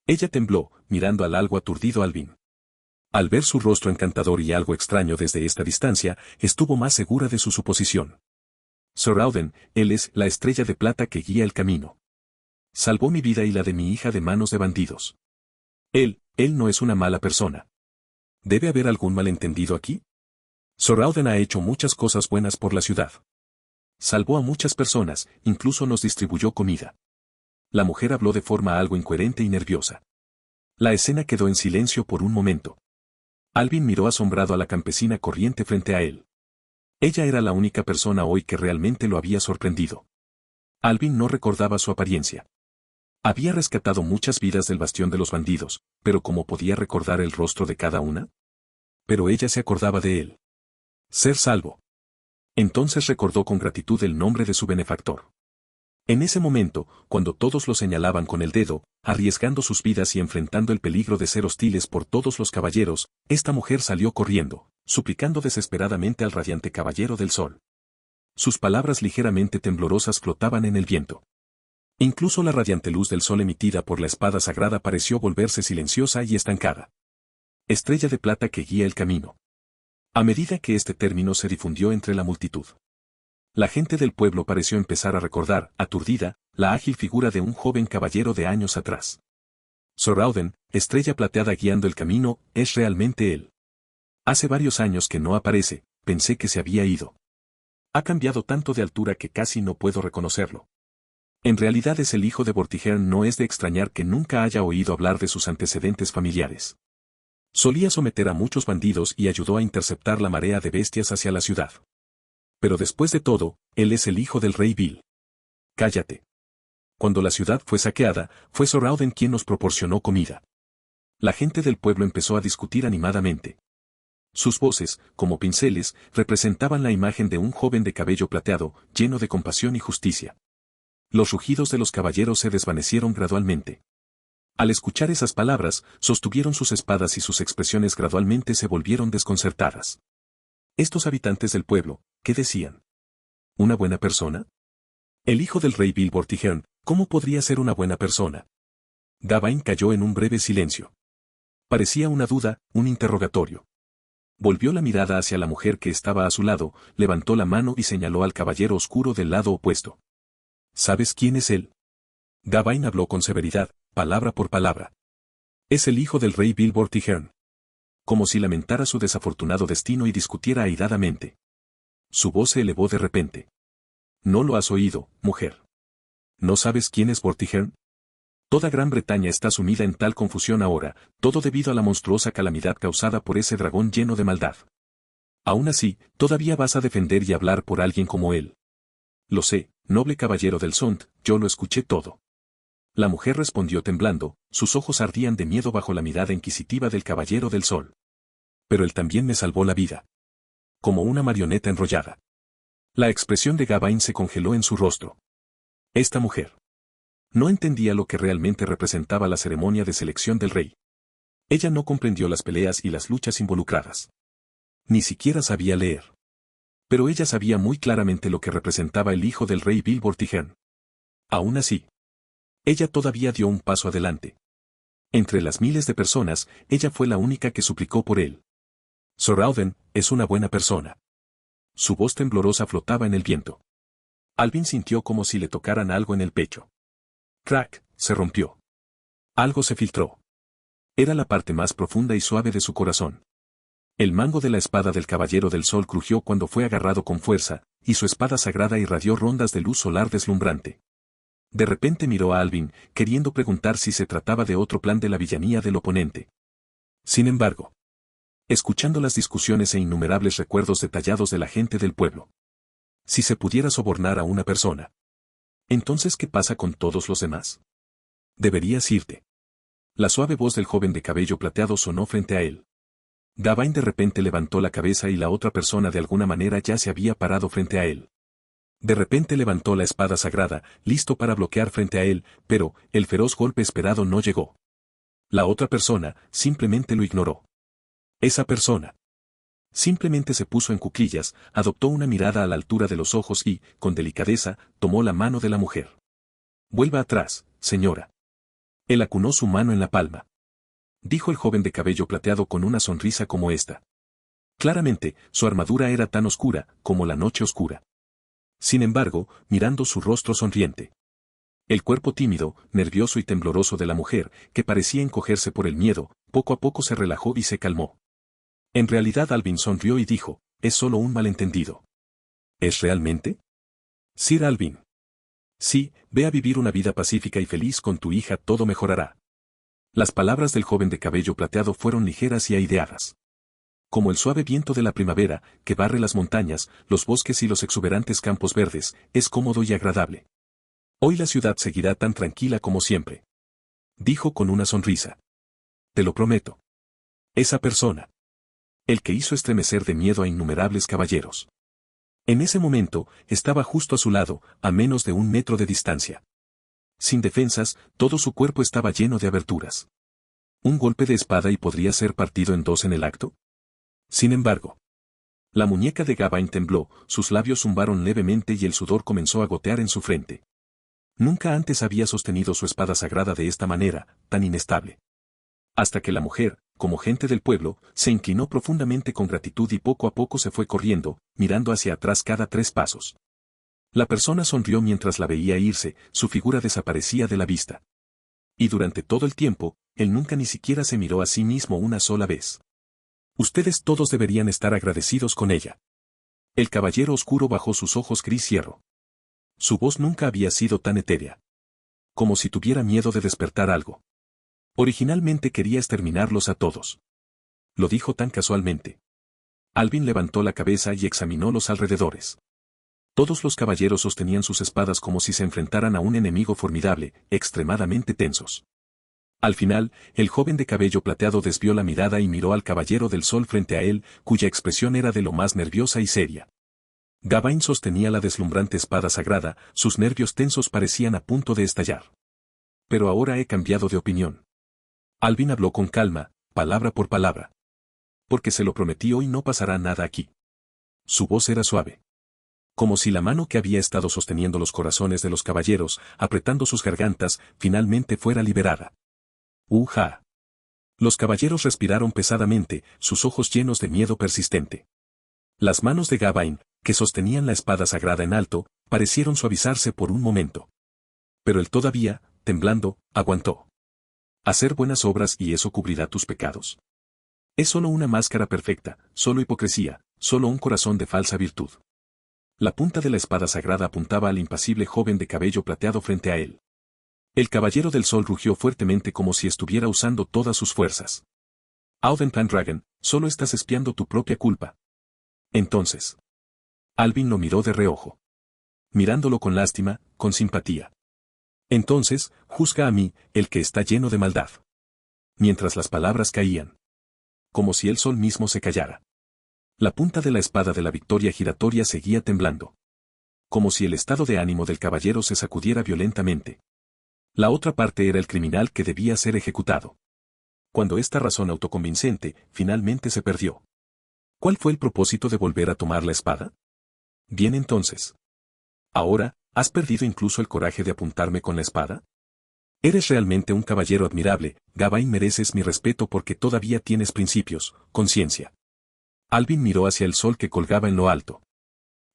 Ella tembló, mirando al algo aturdido Alvin. Al ver su rostro encantador y algo extraño desde esta distancia, estuvo más segura de su suposición. Sir Auden, él es la estrella de plata que guía el camino. Salvó mi vida y la de mi hija de manos de bandidos. Él no es una mala persona. ¿Debe haber algún malentendido aquí? Sir Auden ha hecho muchas cosas buenas por la ciudad. Salvó a muchas personas, incluso nos distribuyó comida. La mujer habló de forma algo incoherente y nerviosa. La escena quedó en silencio por un momento. Alvin miró asombrado a la campesina corriente frente a él. Ella era la única persona hoy que realmente lo había sorprendido. Alvin no recordaba su apariencia. Había rescatado muchas vidas del bastión de los bandidos, pero ¿cómo podía recordar el rostro de cada una? Pero ella se acordaba de él. Ser salvo. Entonces recordó con gratitud el nombre de su benefactor. En ese momento, cuando todos lo señalaban con el dedo, arriesgando sus vidas y enfrentando el peligro de ser hostiles por todos los caballeros, esta mujer salió corriendo, suplicando desesperadamente al radiante caballero del sol. Sus palabras ligeramente temblorosas flotaban en el viento. Incluso la radiante luz del sol emitida por la espada sagrada pareció volverse silenciosa y estancada. Estrella de plata que guía el camino. A medida que este término se difundió entre la multitud, la gente del pueblo pareció empezar a recordar, aturdida, la ágil figura de un joven caballero de años atrás. Sir Auden, estrella plateada guiando el camino, es realmente él. Hace varios años que no aparece, pensé que se había ido. Ha cambiado tanto de altura que casi no puedo reconocerlo. En realidad es el hijo de Vortigern. No es de extrañar que nunca haya oído hablar de sus antecedentes familiares. Solía someter a muchos bandidos y ayudó a interceptar la marea de bestias hacia la ciudad. Pero después de todo, él es el hijo del rey Bill. Cállate. Cuando la ciudad fue saqueada, fue Sir Auden quien nos proporcionó comida. La gente del pueblo empezó a discutir animadamente. Sus voces, como pinceles, representaban la imagen de un joven de cabello plateado, lleno de compasión y justicia. Los rugidos de los caballeros se desvanecieron gradualmente. Al escuchar esas palabras, sostuvieron sus espadas y sus expresiones gradualmente se volvieron desconcertadas. Estos habitantes del pueblo, ¿qué decían? ¿Una buena persona? El hijo del rey Bill Vortigern, ¿cómo podría ser una buena persona? Gawain cayó en un breve silencio. Parecía una duda, un interrogatorio. Volvió la mirada hacia la mujer que estaba a su lado, levantó la mano y señaló al caballero oscuro del lado opuesto. ¿Sabes quién es él? Gawain habló con severidad, palabra por palabra. Es el hijo del rey Bill Vortigern. Como si lamentara su desafortunado destino y discutiera airadamente. Su voz se elevó de repente. ¿No lo has oído, mujer? ¿No sabes quién es Vortigern? Toda Gran Bretaña está sumida en tal confusión ahora, todo debido a la monstruosa calamidad causada por ese dragón lleno de maldad. Aún así, todavía vas a defender y hablar por alguien como él. Lo sé, noble caballero del Sond, yo lo escuché todo. La mujer respondió temblando, sus ojos ardían de miedo bajo la mirada inquisitiva del Caballero del Sol. Pero él también me salvó la vida. Como una marioneta enrollada. La expresión de Gawain se congeló en su rostro. Esta mujer no entendía lo que realmente representaba la ceremonia de selección del rey. Ella no comprendió las peleas y las luchas involucradas. Ni siquiera sabía leer. Pero ella sabía muy claramente lo que representaba el hijo del rey Bill Vortigern. Aún así, ella todavía dio un paso adelante. Entre las miles de personas, ella fue la única que suplicó por él. Sir Auden es una buena persona. Su voz temblorosa flotaba en el viento. Alvin sintió como si le tocaran algo en el pecho. Crack, se rompió. Algo se filtró. Era la parte más profunda y suave de su corazón. El mango de la espada del Caballero del Sol crujió cuando fue agarrado con fuerza, y su espada sagrada irradió rondas de luz solar deslumbrante. De repente miró a Alvin, queriendo preguntar si se trataba de otro plan de la villanía del oponente. Sin embargo, escuchando las discusiones e innumerables recuerdos detallados de la gente del pueblo. Si se pudiera sobornar a una persona. Entonces, ¿qué pasa con todos los demás? Deberías irte. La suave voz del joven de cabello plateado sonó frente a él. Gawain de repente levantó la cabeza y la otra persona de alguna manera ya se había parado frente a él. De repente levantó la espada sagrada, listo para bloquear frente a él, pero el feroz golpe esperado no llegó. La otra persona simplemente lo ignoró. Esa persona simplemente se puso en cuclillas, adoptó una mirada a la altura de los ojos y, con delicadeza, tomó la mano de la mujer. Vuelva atrás, señora. Él acunó su mano en la palma. Dijo el joven de cabello plateado con una sonrisa como esta. Claramente, su armadura era tan oscura como la noche oscura. Sin embargo, mirando su rostro sonriente. El cuerpo tímido, nervioso y tembloroso de la mujer, que parecía encogerse por el miedo, poco a poco se relajó y se calmó. En realidad Alvin sonrió y dijo, es solo un malentendido. ¿Es realmente? Sir Alvin. Sí, ve a vivir una vida pacífica y feliz con tu hija, todo mejorará. Las palabras del joven de cabello plateado fueron ligeras y aireadas. Como el suave viento de la primavera, que barre las montañas, los bosques y los exuberantes campos verdes, es cómodo y agradable. Hoy la ciudad seguirá tan tranquila como siempre. Dijo con una sonrisa. Te lo prometo. Esa persona. El que hizo estremecer de miedo a innumerables caballeros. En ese momento, estaba justo a su lado, a menos de 1 metro de distancia. Sin defensas, todo su cuerpo estaba lleno de aberturas. Un golpe de espada y podría ser partido en 2 en el acto. Sin embargo, la muñeca de Gawain tembló, sus labios zumbaron levemente y el sudor comenzó a gotear en su frente. Nunca antes había sostenido su espada sagrada de esta manera, tan inestable. Hasta que la mujer, como gente del pueblo, se inclinó profundamente con gratitud y poco a poco se fue corriendo, mirando hacia atrás cada 3 pasos. La persona sonrió mientras la veía irse, su figura desaparecía de la vista. Y durante todo el tiempo, él nunca ni siquiera se miró a sí mismo una sola vez. Ustedes todos deberían estar agradecidos con ella. El caballero oscuro bajó sus ojos gris hierro. Su voz nunca había sido tan etérea. Como si tuviera miedo de despertar algo. Originalmente quería exterminarlos a todos. Lo dijo tan casualmente. Alvin levantó la cabeza y examinó los alrededores. Todos los caballeros sostenían sus espadas como si se enfrentaran a un enemigo formidable, extremadamente tensos. Al final, el joven de cabello plateado desvió la mirada y miró al Caballero del Sol frente a él, cuya expresión era de lo más nerviosa y seria. Gawain sostenía la deslumbrante espada sagrada, sus nervios tensos parecían a punto de estallar. Pero ahora he cambiado de opinión. Alvin habló con calma, palabra por palabra. Porque se lo prometí, hoy no pasará nada aquí. Su voz era suave. Como si la mano que había estado sosteniendo los corazones de los caballeros, apretando sus gargantas, finalmente fuera liberada. ¡Uja! Los caballeros respiraron pesadamente, sus ojos llenos de miedo persistente. Las manos de Gawain, que sostenían la espada sagrada en alto, parecieron suavizarse por un momento. Pero él todavía, temblando, aguantó. Hacer buenas obras y eso cubrirá tus pecados. Es solo una máscara perfecta, solo hipocresía, solo un corazón de falsa virtud. La punta de la espada sagrada apuntaba al impasible joven de cabello plateado frente a él. El Caballero del Sol rugió fuertemente como si estuviera usando todas sus fuerzas. Auden Pendragon, solo estás espiando tu propia culpa. Entonces. Alvin lo miró de reojo. Mirándolo con lástima, con simpatía. Entonces, juzga a mí, el que está lleno de maldad. Mientras las palabras caían. Como si el sol mismo se callara. La punta de la espada de la victoria giratoria seguía temblando. Como si el estado de ánimo del caballero se sacudiera violentamente. La otra parte era el criminal que debía ser ejecutado. Cuando esta razón autoconvincente finalmente se perdió. ¿Cuál fue el propósito de volver a tomar la espada? Bien entonces. Ahora, ¿has perdido incluso el coraje de apuntarme con la espada? Eres realmente un caballero admirable, Gawain, mereces mi respeto porque todavía tienes principios, conciencia. Alvin miró hacia el sol que colgaba en lo alto.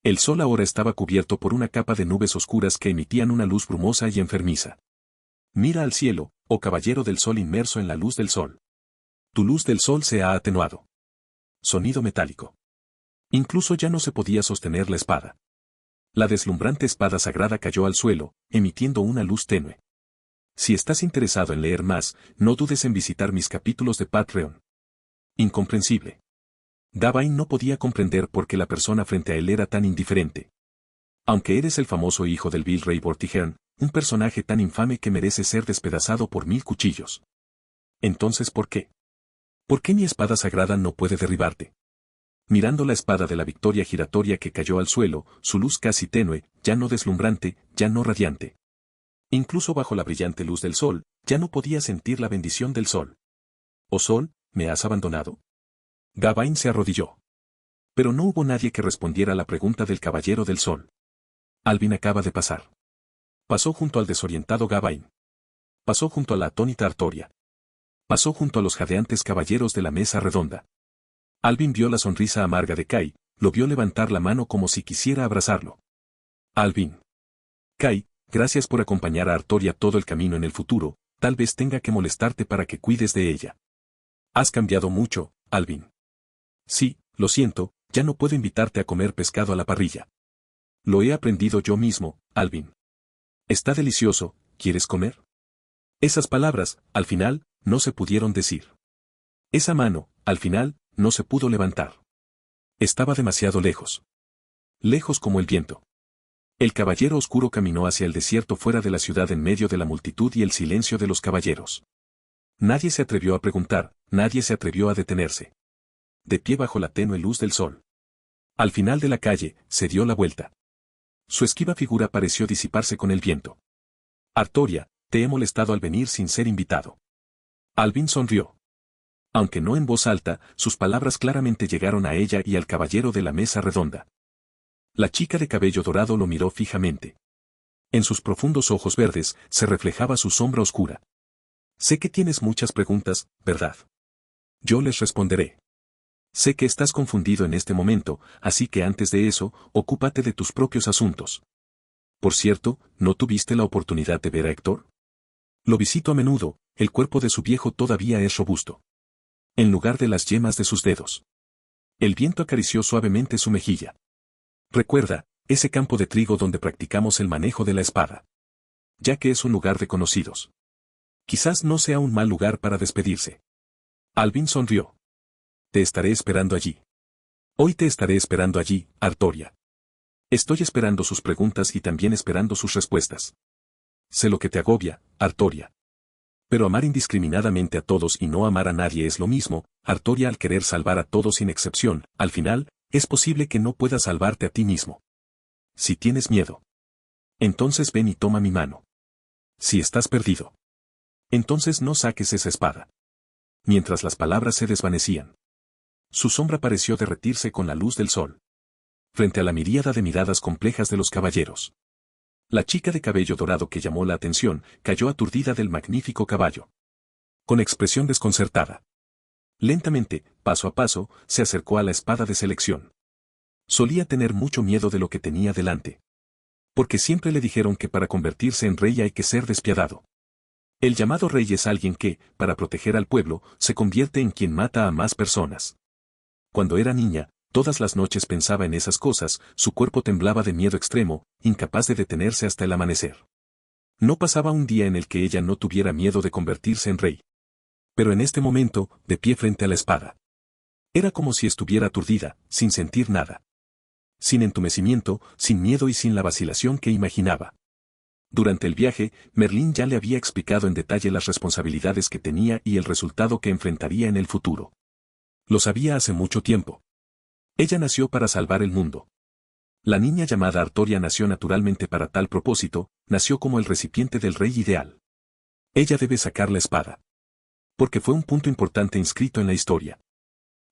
El sol ahora estaba cubierto por una capa de nubes oscuras que emitían una luz brumosa y enfermiza. Mira al cielo, oh caballero del sol inmerso en la luz del sol. Tu luz del sol se ha atenuado. Sonido metálico. Incluso ya no se podía sostener la espada. La deslumbrante espada sagrada cayó al suelo, emitiendo una luz tenue. Si estás interesado en leer más, no dudes en visitar mis capítulos de Patreon. Incomprensible. Gawain no podía comprender por qué la persona frente a él era tan indiferente. Aunque eres el famoso hijo del vil rey Vortigern, un personaje tan infame que merece ser despedazado por 1000 cuchillos. Entonces, ¿por qué? ¿Por qué mi espada sagrada no puede derribarte? Mirando la espada de la victoria giratoria que cayó al suelo, su luz casi tenue, ya no deslumbrante, ya no radiante. Incluso bajo la brillante luz del sol, ya no podía sentir la bendición del sol. «Oh sol, ¿me has abandonado?» Gawain se arrodilló. Pero no hubo nadie que respondiera a la pregunta del caballero del sol. Alvin acaba de pasar. Pasó junto al desorientado Gawain. Pasó junto a la atónita Artoria. Pasó junto a los jadeantes caballeros de la mesa redonda. Alvin vio la sonrisa amarga de Kai, lo vio levantar la mano como si quisiera abrazarlo. Alvin. Kai, gracias por acompañar a Artoria todo el camino en el futuro, tal vez tenga que molestarte para que cuides de ella. Has cambiado mucho, Alvin. Sí, lo siento, ya no puedo invitarte a comer pescado a la parrilla. Lo he aprendido yo mismo, Alvin. Está delicioso, ¿quieres comer? Esas palabras, al final, no se pudieron decir. Esa mano, al final, no se pudo levantar. Estaba demasiado lejos. Lejos como el viento. El caballero oscuro caminó hacia el desierto fuera de la ciudad en medio de la multitud y el silencio de los caballeros. Nadie se atrevió a preguntar, nadie se atrevió a detenerse. De pie bajo la tenue luz del sol. Al final de la calle, se dio la vuelta. Su esquiva figura pareció disiparse con el viento. Artoria, te he molestado al venir sin ser invitado. Alvin sonrió. Aunque no en voz alta, sus palabras claramente llegaron a ella y al caballero de la mesa redonda. La chica de cabello dorado lo miró fijamente. En sus profundos ojos verdes se reflejaba su sombra oscura. Sé que tienes muchas preguntas, ¿verdad? Yo les responderé. Sé que estás confundido en este momento, así que antes de eso, ocúpate de tus propios asuntos. Por cierto, ¿no tuviste la oportunidad de ver a Héctor? Lo visito a menudo, el cuerpo de su viejo todavía es robusto. En lugar de las yemas de sus dedos. El viento acarició suavemente su mejilla. Recuerda, ese campo de trigo donde practicamos el manejo de la espada. Ya que es un lugar de conocidos. Quizás no sea un mal lugar para despedirse. Alvin sonrió. Te estaré esperando allí. Hoy te estaré esperando allí, Artoria. Estoy esperando sus preguntas y también esperando sus respuestas. Sé lo que te agobia, Artoria. Pero amar indiscriminadamente a todos y no amar a nadie es lo mismo, Artoria, al querer salvar a todos sin excepción, al final, es posible que no puedas salvarte a ti mismo. Si tienes miedo. Entonces ven y toma mi mano. Si estás perdido. Entonces no saques esa espada. Mientras las palabras se desvanecían. Su sombra pareció derretirse con la luz del sol. Frente a la miríada de miradas complejas de los caballeros. La chica de cabello dorado que llamó la atención, cayó aturdida del magnífico caballo. Con expresión desconcertada. Lentamente, paso a paso, se acercó a la espada de selección. Solía tener mucho miedo de lo que tenía delante. Porque siempre le dijeron que para convertirse en rey hay que ser despiadado. El llamado rey es alguien que, para proteger al pueblo, se convierte en quien mata a más personas. Cuando era niña, todas las noches pensaba en esas cosas, su cuerpo temblaba de miedo extremo, incapaz de detenerse hasta el amanecer. No pasaba un día en el que ella no tuviera miedo de convertirse en rey. Pero en este momento, de pie frente a la espada. Era como si estuviera aturdida, sin sentir nada. Sin entumecimiento, sin miedo y sin la vacilación que imaginaba. Durante el viaje, Merlín ya le había explicado en detalle las responsabilidades que tenía y el resultado que enfrentaría en el futuro. Lo sabía hace mucho tiempo. Ella nació para salvar el mundo. La niña llamada Artoria nació naturalmente para tal propósito, nació como el recipiente del rey ideal. Ella debe sacar la espada. Porque fue un punto importante inscrito en la historia.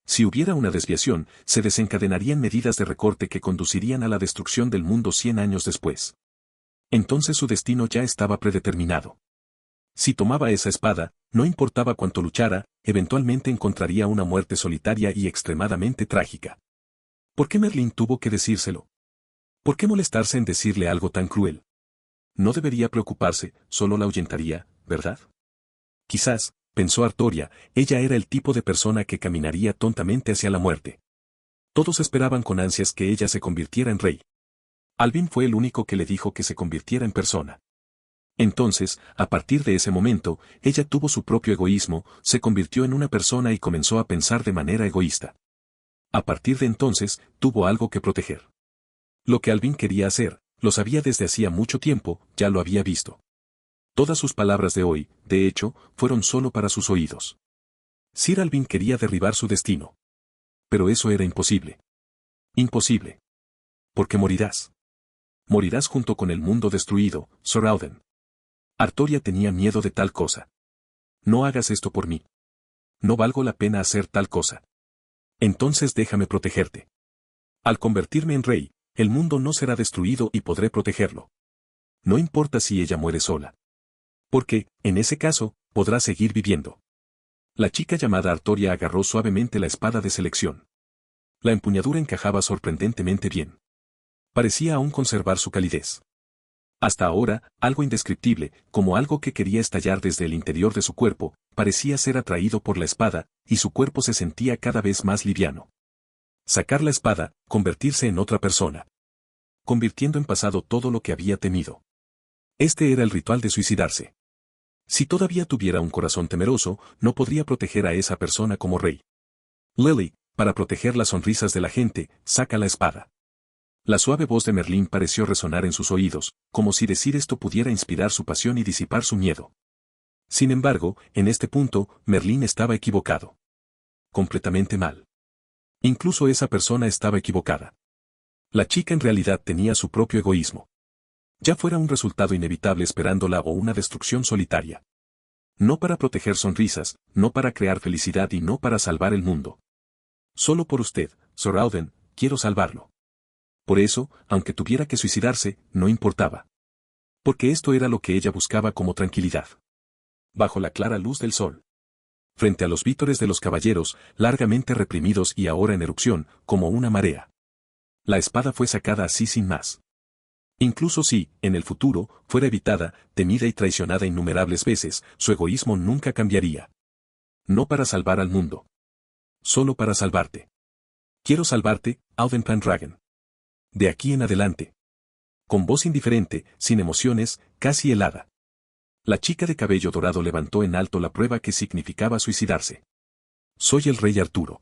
Si hubiera una desviación, se desencadenarían medidas de recorte que conducirían a la destrucción del mundo 100 años después. Entonces su destino ya estaba predeterminado. Si tomaba esa espada, no importaba cuánto luchara, eventualmente encontraría una muerte solitaria y extremadamente trágica. ¿Por qué Merlín tuvo que decírselo? ¿Por qué molestarse en decirle algo tan cruel? No debería preocuparse, solo la ahuyentaría, ¿verdad? Quizás, pensó Artoria, ella era el tipo de persona que caminaría tontamente hacia la muerte. Todos esperaban con ansias que ella se convirtiera en rey. Alvin fue el único que le dijo que se convirtiera en persona. Entonces, a partir de ese momento, ella tuvo su propio egoísmo, se convirtió en una persona y comenzó a pensar de manera egoísta. A partir de entonces, tuvo algo que proteger. Lo que Alvin quería hacer, lo sabía desde hacía mucho tiempo, ya lo había visto. Todas sus palabras de hoy, de hecho, fueron solo para sus oídos. Sir Alvin quería derribar su destino. Pero eso era imposible. Imposible. Porque morirás. Morirás junto con el mundo destruido, Sir Alden. Artoria tenía miedo de tal cosa. No hagas esto por mí. No valgo la pena hacer tal cosa. Entonces déjame protegerte. Al convertirme en rey, el mundo no será destruido y podré protegerlo. No importa si ella muere sola. Porque, en ese caso, podrá seguir viviendo. La chica llamada Artoria agarró suavemente la espada de selección. La empuñadura encajaba sorprendentemente bien. Parecía aún conservar su calidez. Hasta ahora, algo indescriptible, como algo que quería estallar desde el interior de su cuerpo, parecía ser atraído por la espada, y su cuerpo se sentía cada vez más liviano. Sacar la espada, convertirse en otra persona. Convirtiendo en pasado todo lo que había temido. Este era el ritual de suicidarse. Si todavía tuviera un corazón temeroso, no podría proteger a esa persona como rey. Lily, para proteger las sonrisas de la gente, saca la espada. La suave voz de Merlín pareció resonar en sus oídos, como si decir esto pudiera inspirar su pasión y disipar su miedo. Sin embargo, en este punto, Merlín estaba equivocado. Completamente mal. Incluso esa persona estaba equivocada. La chica en realidad tenía su propio egoísmo. Ya fuera un resultado inevitable esperándola o una destrucción solitaria. No para proteger sonrisas, no para crear felicidad y no para salvar el mundo. Solo por usted, Sir Alden, quiero salvarlo. Por eso, aunque tuviera que suicidarse, no importaba. Porque esto era lo que ella buscaba como tranquilidad. Bajo la clara luz del sol. Frente a los vítores de los caballeros, largamente reprimidos y ahora en erupción, como una marea. La espada fue sacada así sin más. Incluso si, en el futuro, fuera evitada, temida y traicionada innumerables veces, su egoísmo nunca cambiaría. No para salvar al mundo. Solo para salvarte. Quiero salvarte, Alden Pendragon. De aquí en adelante. Con voz indiferente, sin emociones, casi helada. La chica de cabello dorado levantó en alto la prueba que significaba suicidarse. Soy el rey Arturo.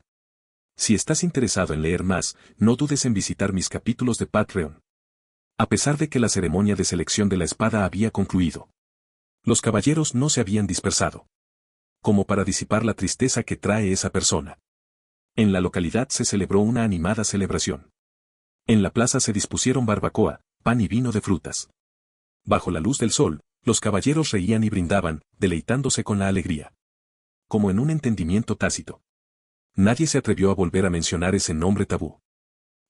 Si estás interesado en leer más, no dudes en visitar mis capítulos de Patreon. A pesar de que la ceremonia de selección de la espada había concluido. Los caballeros no se habían dispersado. Como para disipar la tristeza que trae esa persona. En la localidad se celebró una animada celebración. En la plaza se dispusieron barbacoa, pan y vino de frutas. Bajo la luz del sol, los caballeros reían y brindaban, deleitándose con la alegría. Como en un entendimiento tácito. Nadie se atrevió a volver a mencionar ese nombre tabú.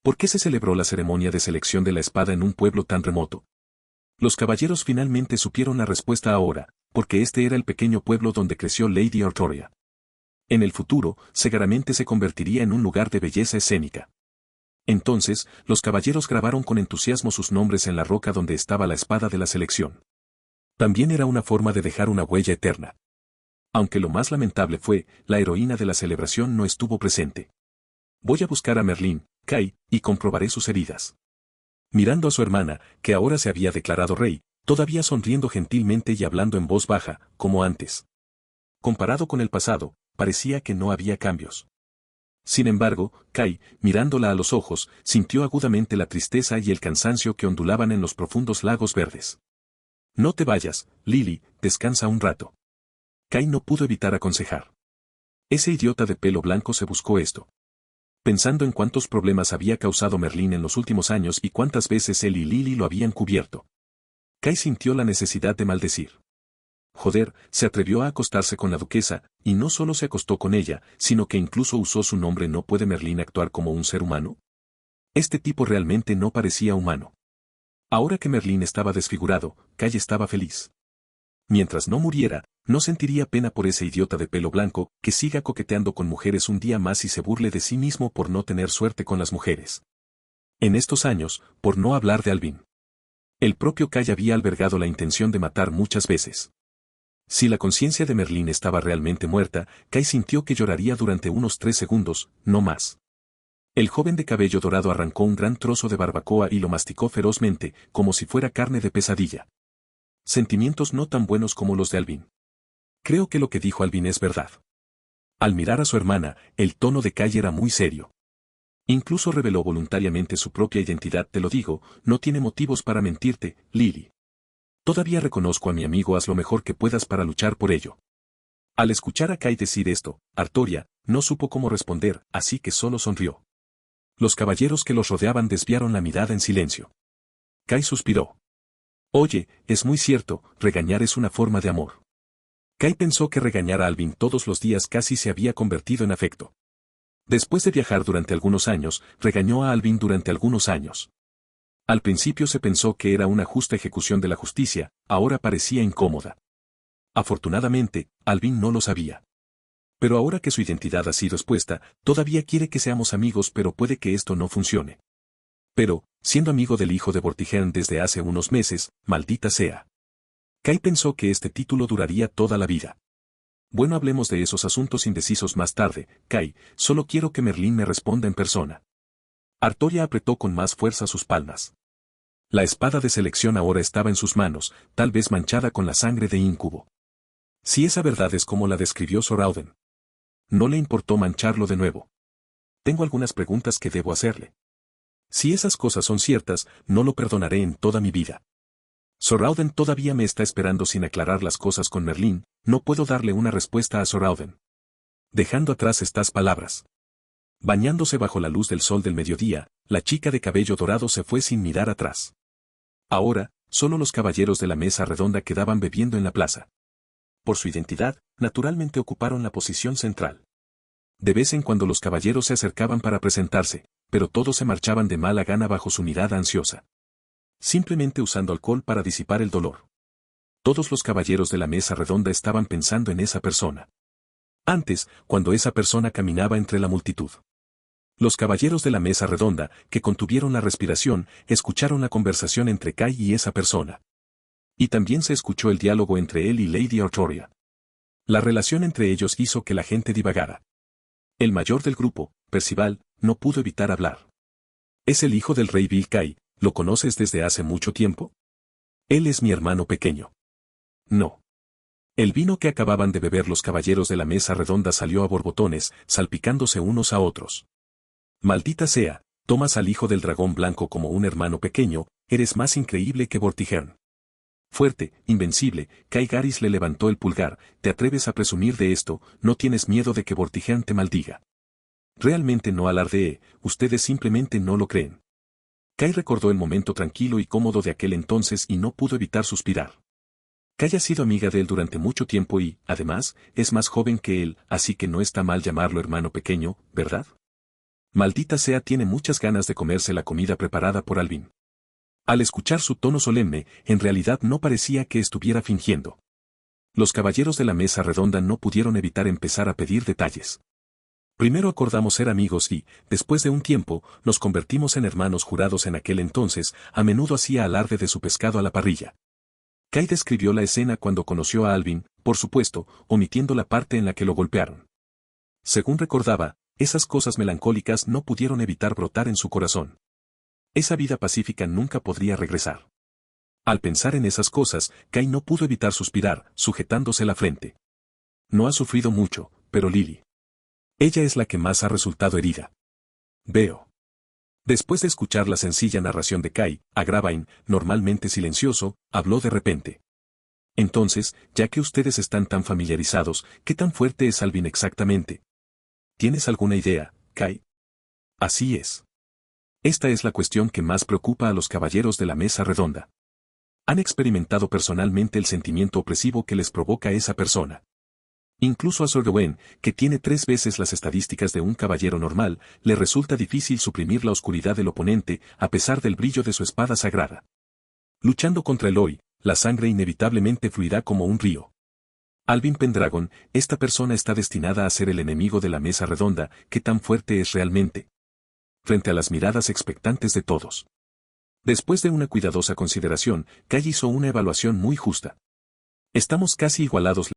¿Por qué se celebró la ceremonia de selección de la espada en un pueblo tan remoto? Los caballeros finalmente supieron la respuesta ahora, porque este era el pequeño pueblo donde creció Lady Artoria. En el futuro, Segaramente se convertiría en un lugar de belleza escénica. Entonces, los caballeros grabaron con entusiasmo sus nombres en la roca donde estaba la espada de la selección. También era una forma de dejar una huella eterna. Aunque lo más lamentable fue, la heroína de la celebración no estuvo presente. Voy a buscar a Merlín, Kai, y comprobaré sus heridas. Mirando a su hermana, que ahora se había declarado rey, todavía sonriendo gentilmente y hablando en voz baja, como antes. Comparado con el pasado, parecía que no había cambios. Sin embargo, Kai, mirándola a los ojos, sintió agudamente la tristeza y el cansancio que ondulaban en los profundos lagos verdes. No te vayas, Lily, descansa un rato. Kai no pudo evitar aconsejar. Ese idiota de pelo blanco se buscó esto. Pensando en cuántos problemas había causado Merlín en los últimos años y cuántas veces él y Lily lo habían cubierto. Kai sintió la necesidad de maldecir. Joder, se atrevió a acostarse con la duquesa, y no solo se acostó con ella, sino que incluso usó su nombre. ¿No puede Merlín actuar como un ser humano? Este tipo realmente no parecía humano. Ahora que Merlín estaba desfigurado, Kai estaba feliz. Mientras no muriera, no sentiría pena por ese idiota de pelo blanco, que siga coqueteando con mujeres un día más y se burle de sí mismo por no tener suerte con las mujeres. En estos años, por no hablar de Alvin. El propio Kai había albergado la intención de matar muchas veces. Si la conciencia de Merlín estaba realmente muerta, Kai sintió que lloraría durante unos 3 segundos, no más. El joven de cabello dorado arrancó un gran trozo de barbacoa y lo masticó ferozmente, como si fuera carne de pesadilla. Sentimientos no tan buenos como los de Alvin. Creo que lo que dijo Alvin es verdad. Al mirar a su hermana, el tono de Kai era muy serio. Incluso reveló voluntariamente su propia identidad. Te lo digo, no tiene motivos para mentirte, Lily. Todavía reconozco a mi amigo, haz lo mejor que puedas para luchar por ello. Al escuchar a Kai decir esto, Artoria no supo cómo responder, así que solo sonrió. Los caballeros que los rodeaban desviaron la mirada en silencio. Kai suspiró. Oye, es muy cierto, regañar es una forma de amor. Kai pensó que regañar a Alvin todos los días casi se había convertido en afecto. Después de viajar durante algunos años, regañó a Alvin durante algunos años. Al principio se pensó que era una justa ejecución de la justicia, ahora parecía incómoda. Afortunadamente, Alvin no lo sabía. Pero ahora que su identidad ha sido expuesta, todavía quiere que seamos amigos, pero puede que esto no funcione. Pero, siendo amigo del hijo de Vortigern desde hace unos meses, maldita sea. Kai pensó que este título duraría toda la vida. Bueno, hablemos de esos asuntos indecisos más tarde, Kai, solo quiero que Merlín me responda en persona. Artoria apretó con más fuerza sus palmas. La espada de selección ahora estaba en sus manos, tal vez manchada con la sangre de Incubo. Si esa verdad es como la describió Zorauden. No le importó mancharlo de nuevo. Tengo algunas preguntas que debo hacerle. Si esas cosas son ciertas, no lo perdonaré en toda mi vida. Zorauden todavía me está esperando sin aclarar las cosas con Merlín, no puedo darle una respuesta a Zorauden. Dejando atrás estas palabras. Bañándose bajo la luz del sol del mediodía, la chica de cabello dorado se fue sin mirar atrás. Ahora, solo los caballeros de la mesa redonda quedaban bebiendo en la plaza. Por su identidad, naturalmente ocuparon la posición central. De vez en cuando los caballeros se acercaban para presentarse, pero todos se marchaban de mala gana bajo su mirada ansiosa. Simplemente usando alcohol para disipar el dolor. Todos los caballeros de la mesa redonda estaban pensando en esa persona. Antes, cuando esa persona caminaba entre la multitud. Los caballeros de la mesa redonda, que contuvieron la respiración, escucharon la conversación entre Kai y esa persona. Y también se escuchó el diálogo entre él y Lady Artoria. La relación entre ellos hizo que la gente divagara. El mayor del grupo, Percival, no pudo evitar hablar. Es el hijo del rey Bill Kai, ¿lo conoces desde hace mucho tiempo? Él es mi hermano pequeño. No. El vino que acababan de beber los caballeros de la mesa redonda salió a borbotones, salpicándose unos a otros. Maldita sea, tomas al hijo del dragón blanco como un hermano pequeño, eres más increíble que Vortigern. Fuerte, invencible, Kai Garis le levantó el pulgar, te atreves a presumir de esto, no tienes miedo de que Vortigern te maldiga. Realmente no alardeé, ustedes simplemente no lo creen. Kai recordó el momento tranquilo y cómodo de aquel entonces y no pudo evitar suspirar. Kai ha sido amiga de él durante mucho tiempo y, además, es más joven que él, así que no está mal llamarlo hermano pequeño, ¿verdad? Maldita sea, tiene muchas ganas de comerse la comida preparada por Alvin. Al escuchar su tono solemne, en realidad no parecía que estuviera fingiendo. Los caballeros de la mesa redonda no pudieron evitar empezar a pedir detalles. Primero acordamos ser amigos y, después de un tiempo, nos convertimos en hermanos jurados. En aquel entonces, a menudo hacía alarde de su pescado a la parrilla. Kai describió la escena cuando conoció a Alvin, por supuesto, omitiendo la parte en la que lo golpearon. Según recordaba, esas cosas melancólicas no pudieron evitar brotar en su corazón. Esa vida pacífica nunca podría regresar. Al pensar en esas cosas, Kai no pudo evitar suspirar, sujetándose la frente. No ha sufrido mucho, pero Lily. Ella es la que más ha resultado herida. Veo. Después de escuchar la sencilla narración de Kai, Agravain, normalmente silencioso, habló de repente. Entonces, ya que ustedes están tan familiarizados, ¿qué tan fuerte es Alvin exactamente? ¿Tienes alguna idea, Kai? Así es. Esta es la cuestión que más preocupa a los caballeros de la mesa redonda. Han experimentado personalmente el sentimiento opresivo que les provoca esa persona. Incluso a Sir Gawain, que tiene 3 veces las estadísticas de un caballero normal, le resulta difícil suprimir la oscuridad del oponente a pesar del brillo de su espada sagrada. Luchando contra Eloy, la sangre inevitablemente fluirá como un río. Alvin Pendragon, esta persona está destinada a ser el enemigo de la mesa redonda, ¿qué tan fuerte es realmente? Frente a las miradas expectantes de todos. Después de una cuidadosa consideración, Kai hizo una evaluación muy justa. Estamos casi igualados.